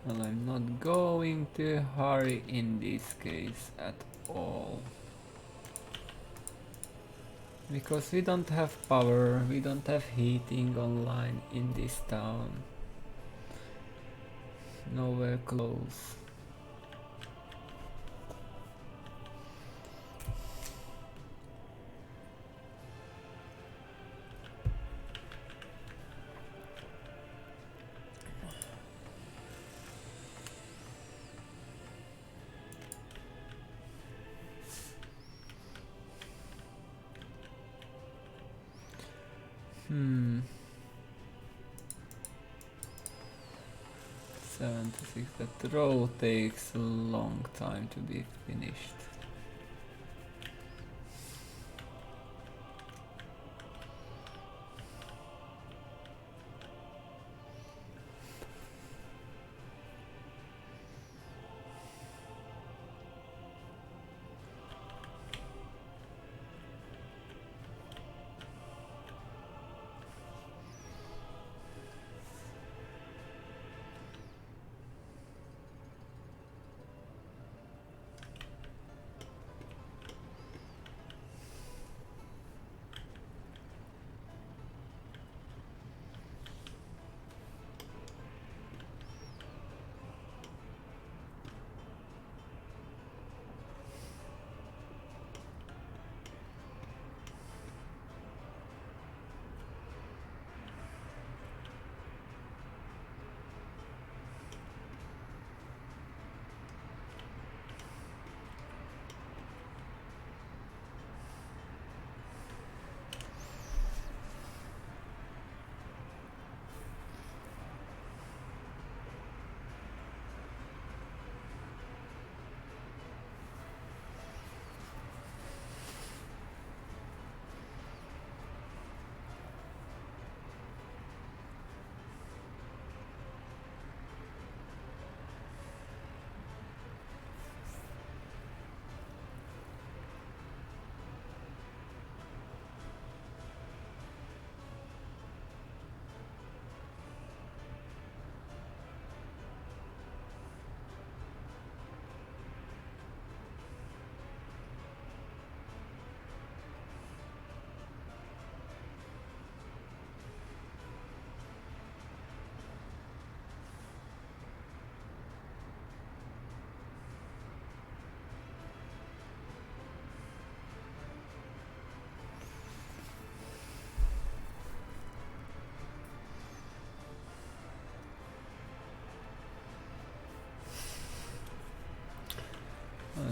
Well, I'm not going to hurry in this case at all. Because we don't have power, we don't have heating online in this town. Nowhere close. 76. That row takes a long time to be finished.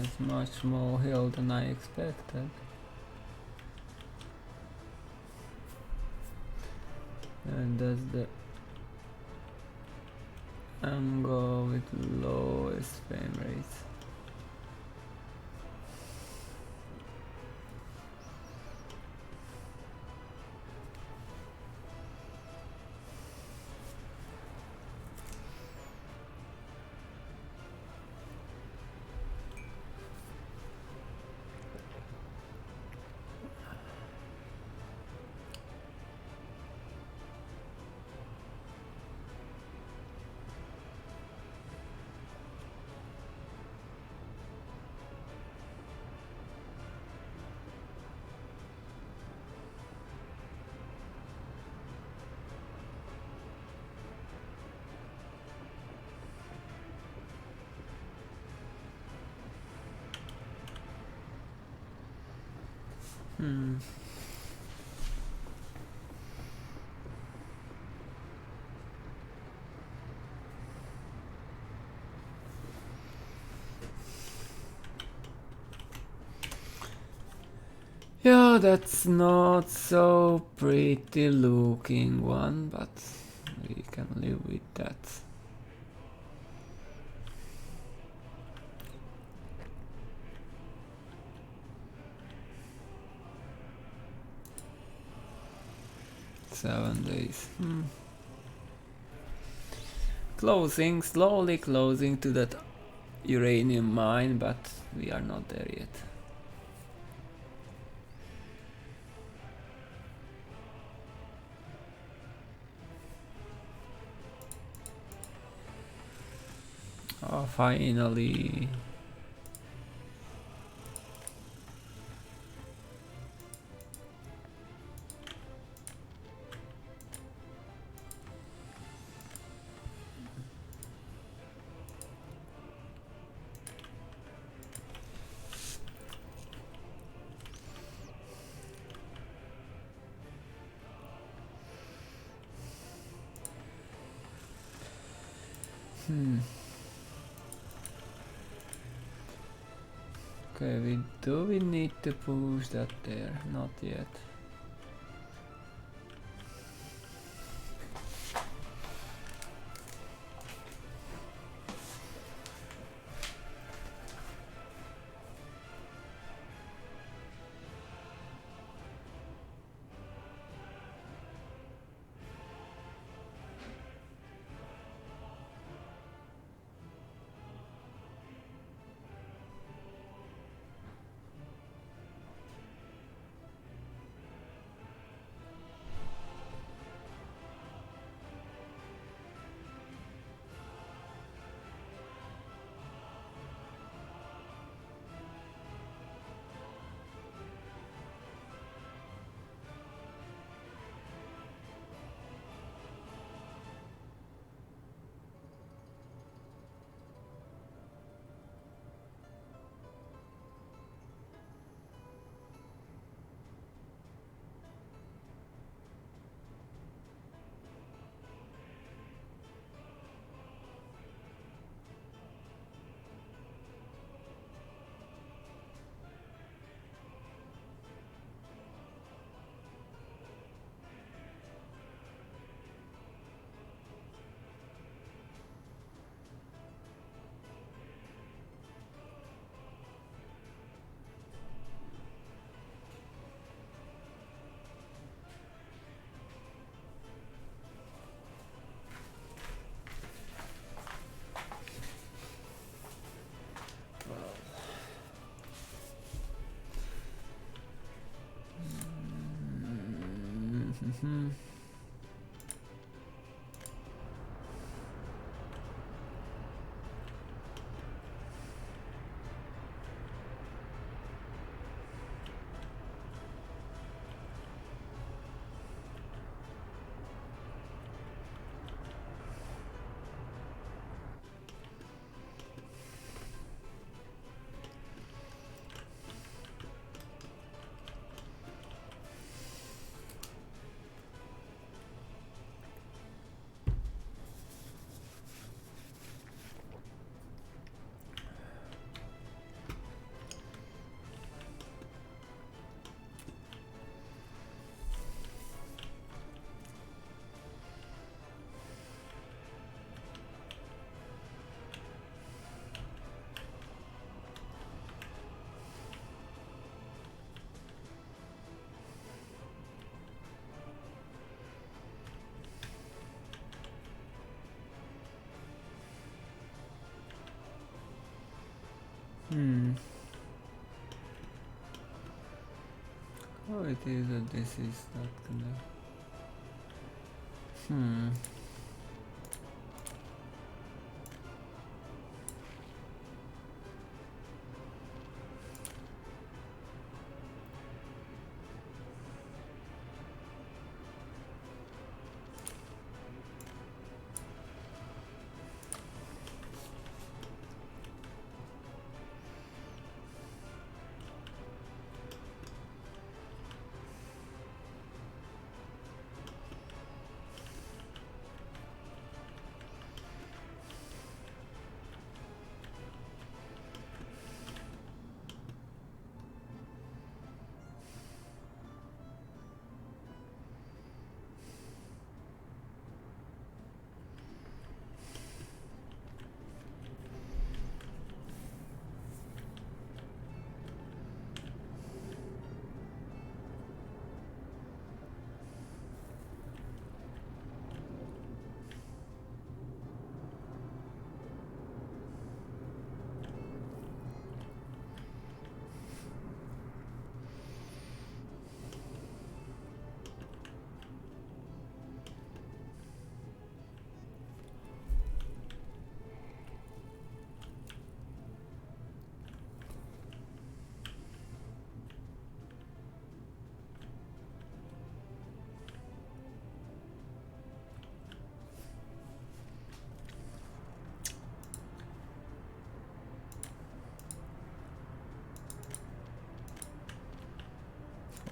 It's much more hill than I expected. And that's the angle with lowest frame rates. Yeah, that's not so pretty looking one, but we can live with that. Seven days. Slowly closing to that uranium mine, but we are not there yet. Oh, finally. Okay, do we need to push that there? Not yet. How it is that this is not gonna...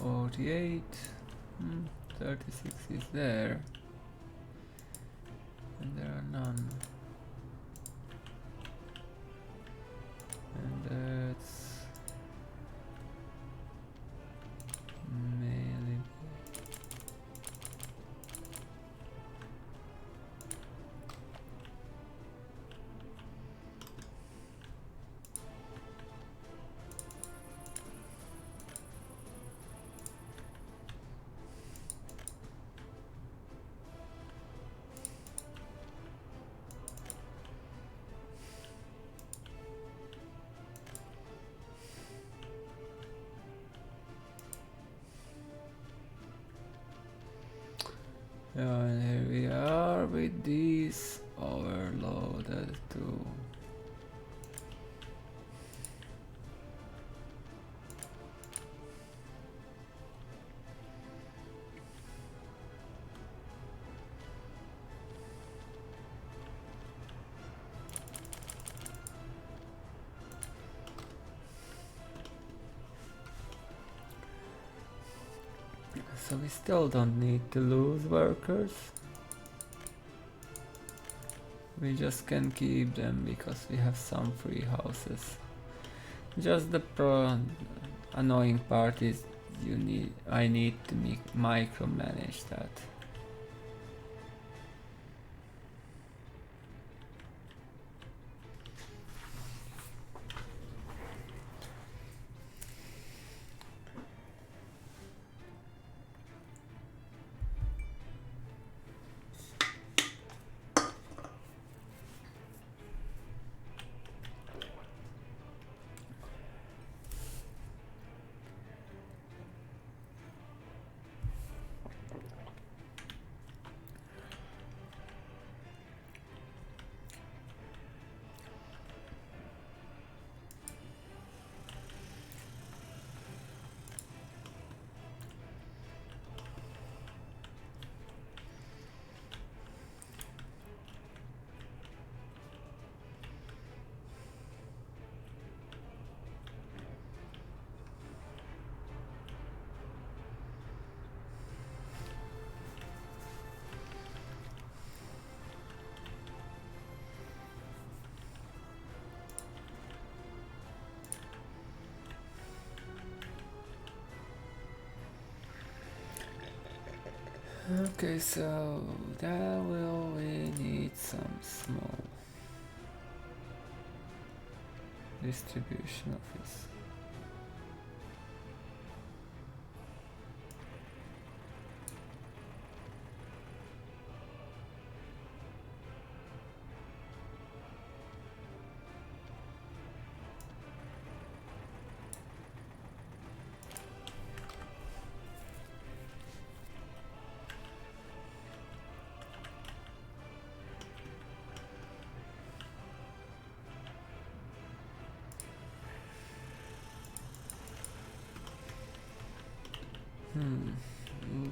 $48, 36 is there, and there are none, and that's mainly and here we are with these overloaded too. So we still don't need to lose workers. We just can keep them because we have some free houses. Just the annoying part is I need to micromanage that. Okay, so that will we need some small distribution office.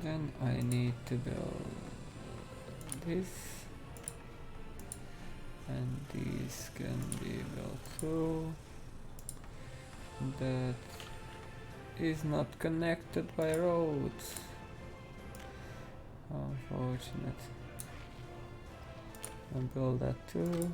Then I need to build this, and these can be built too. That is not connected by roads. Unfortunate. I'll build that too.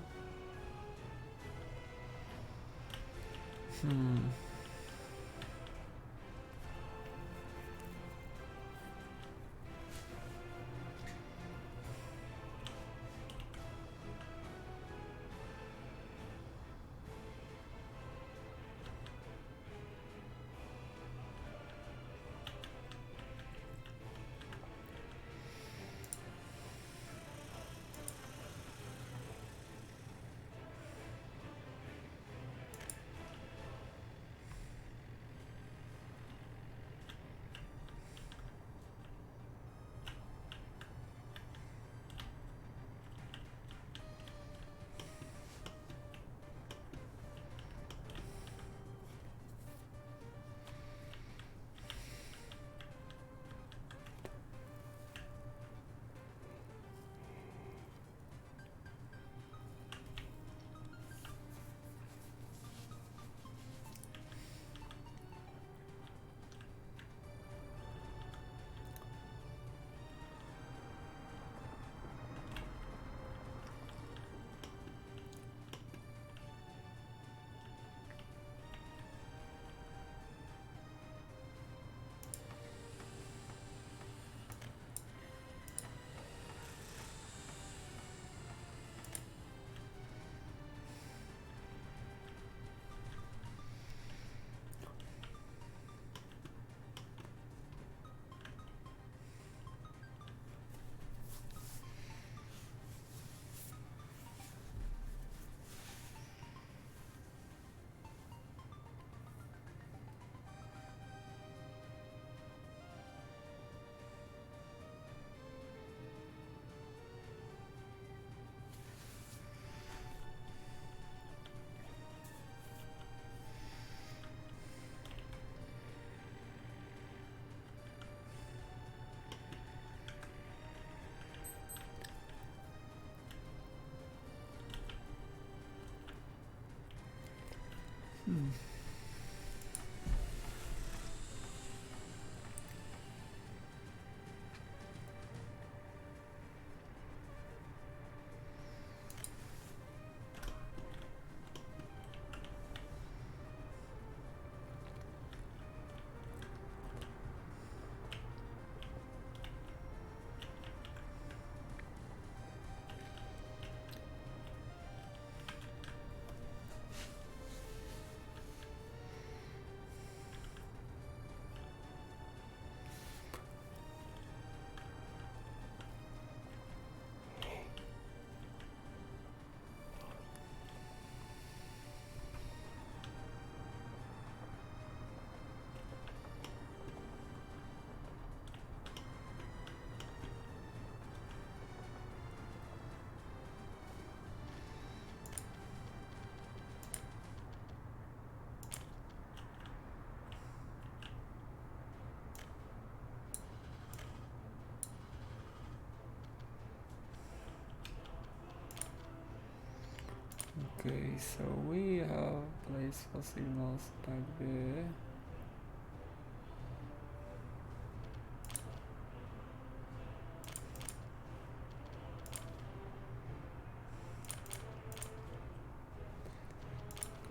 Okay, so we have place for signals back there.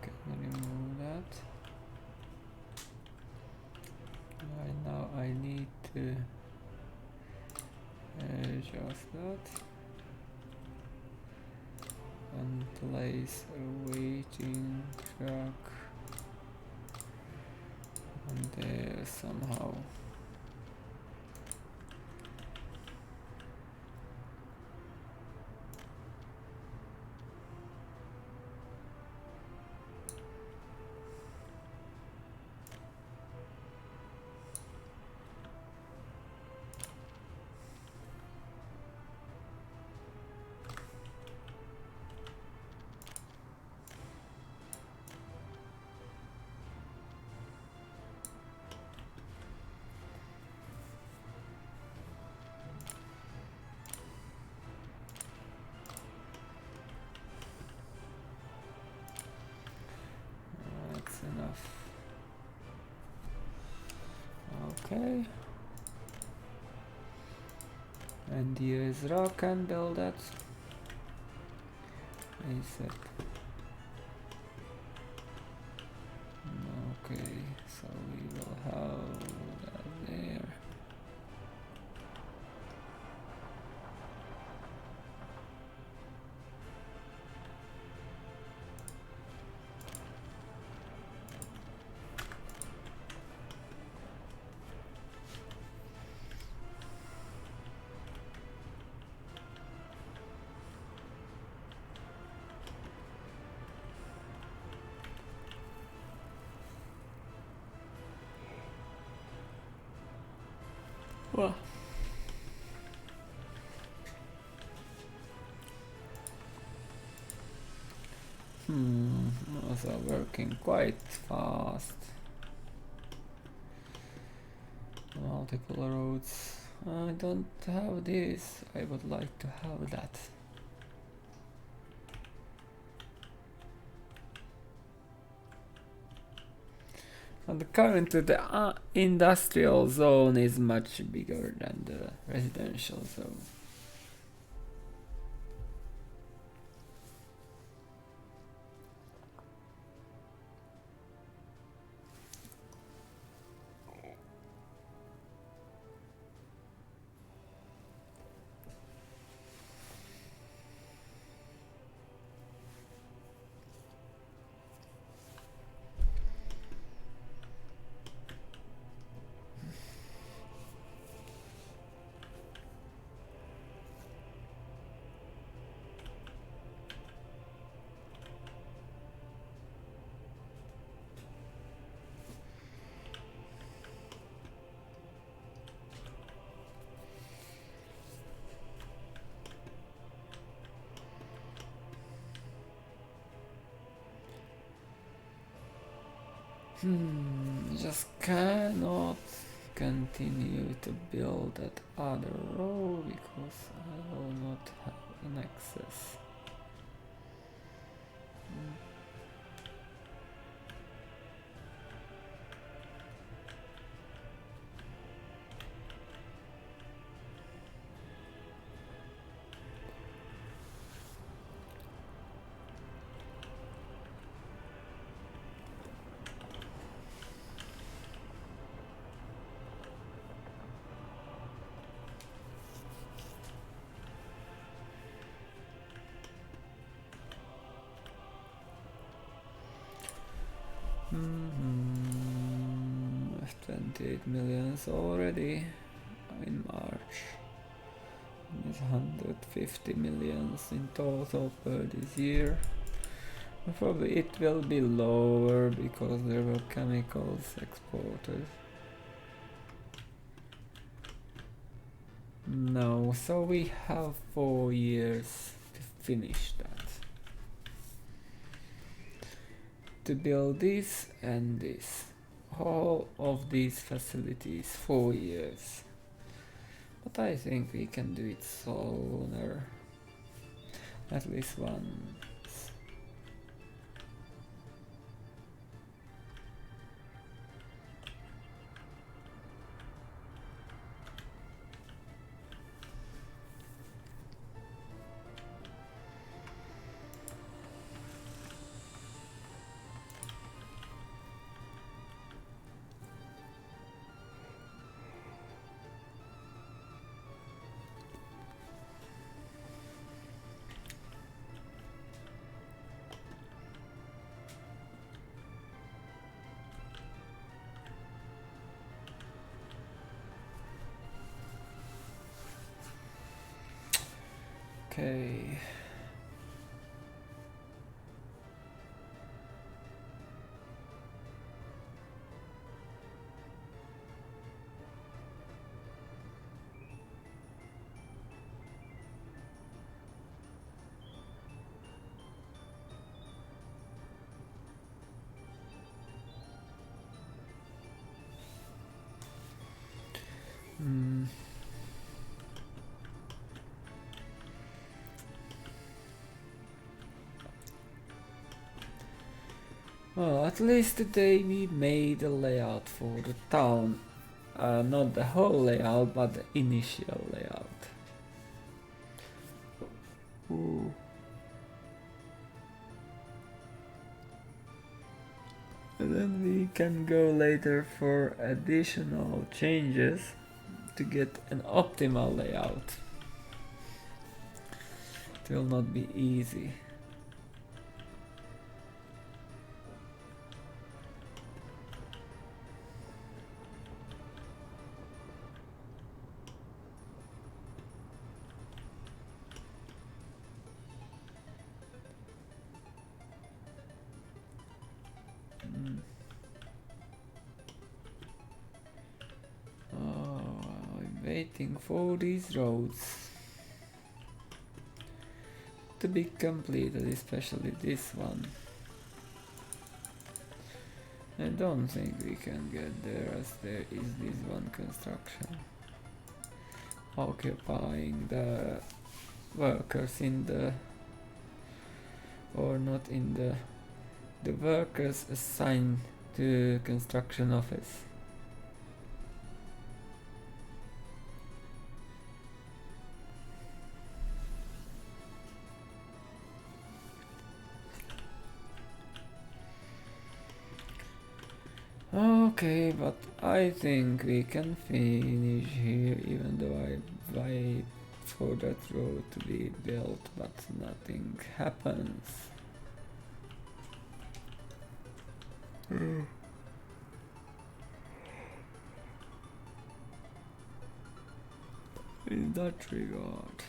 Okay, remove that. Right now I need to adjust that and place a waiting truck on there somehow. That's enough. Okay. And use rock and build that. ASAP. Okay, so we will have that there. Well, also working quite fast. Multiple roads. I don't have this. I would like to have that. And currently the industrial zone is much bigger than the residential zone. Just cannot continue to build that other row because I will not have an access. Mm-hmm. 28 millions already in March. It's 150 millions in total per this year. Probably it will be lower because there were chemicals exported. No, so we have 4 years to finish that. To build this and this. All of these facilities, 4 years. But I think we can do it sooner. At least one. Okay. Well, at least today we made a layout for the town. Not the whole layout, but the initial layout. Ooh. And then we can go later for additional changes to get an optimal layout. It will not be easy. I'm waiting for these roads to be completed, especially this one. I don't think we can get there as there is this one construction occupying the workers in the, or not in the workers assigned to construction office. Okay, but I think we can finish here, even though I wait for that road to be built, but nothing happens. In that regard.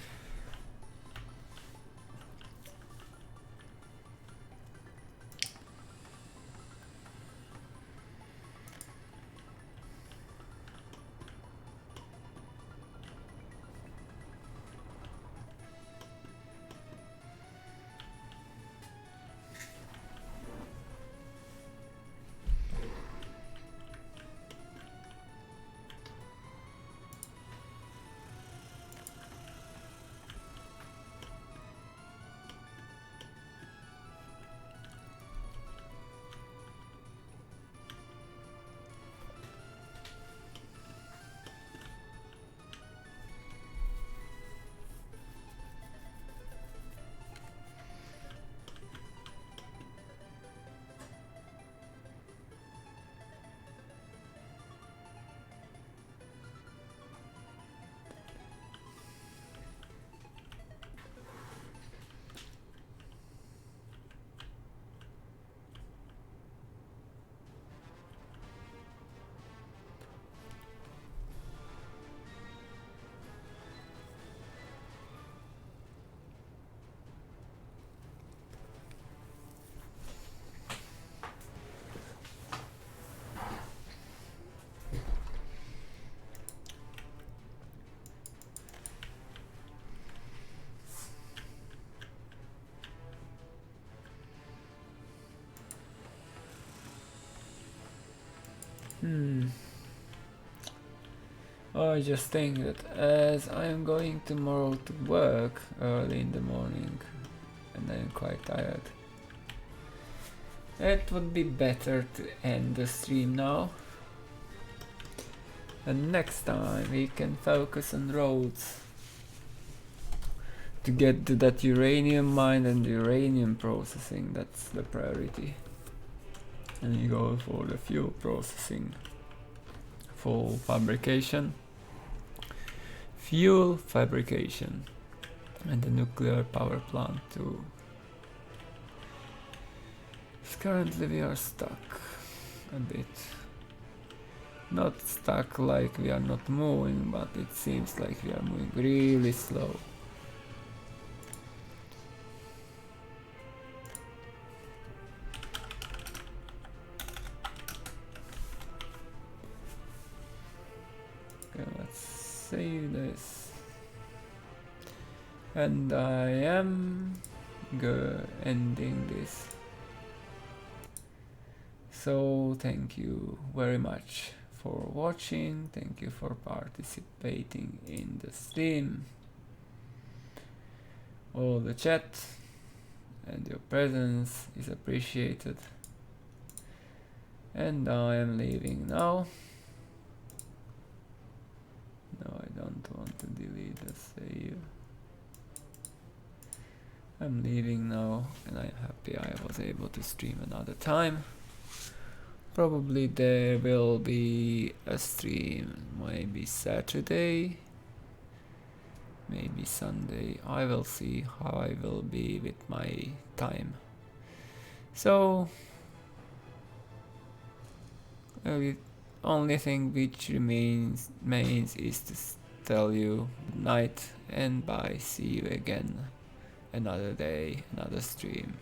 I just think that as I am going tomorrow to work early in the morning and I am quite tired, it would be better to end the stream now. And next time we can focus on roads to get to that uranium mine and uranium processing. That's the priority. And you go for the fuel processing, full fabrication, fuel fabrication, and the nuclear power plant too. Currently we are stuck a bit. Not stuck like we are not moving, but it seems like we are moving really slow. save this. And I am ending this. So thank you very much for watching, thank you for participating in the stream, all the chat and your presence is appreciated. And I am leaving now. No, I don't want to delete the save. I'm leaving now and I'm happy I was able to stream another time. Probably there will be a stream maybe Saturday, maybe Sunday. I will see how I will be with my time. So the only thing which remains is to tell you good night and bye. See you again another day, another stream.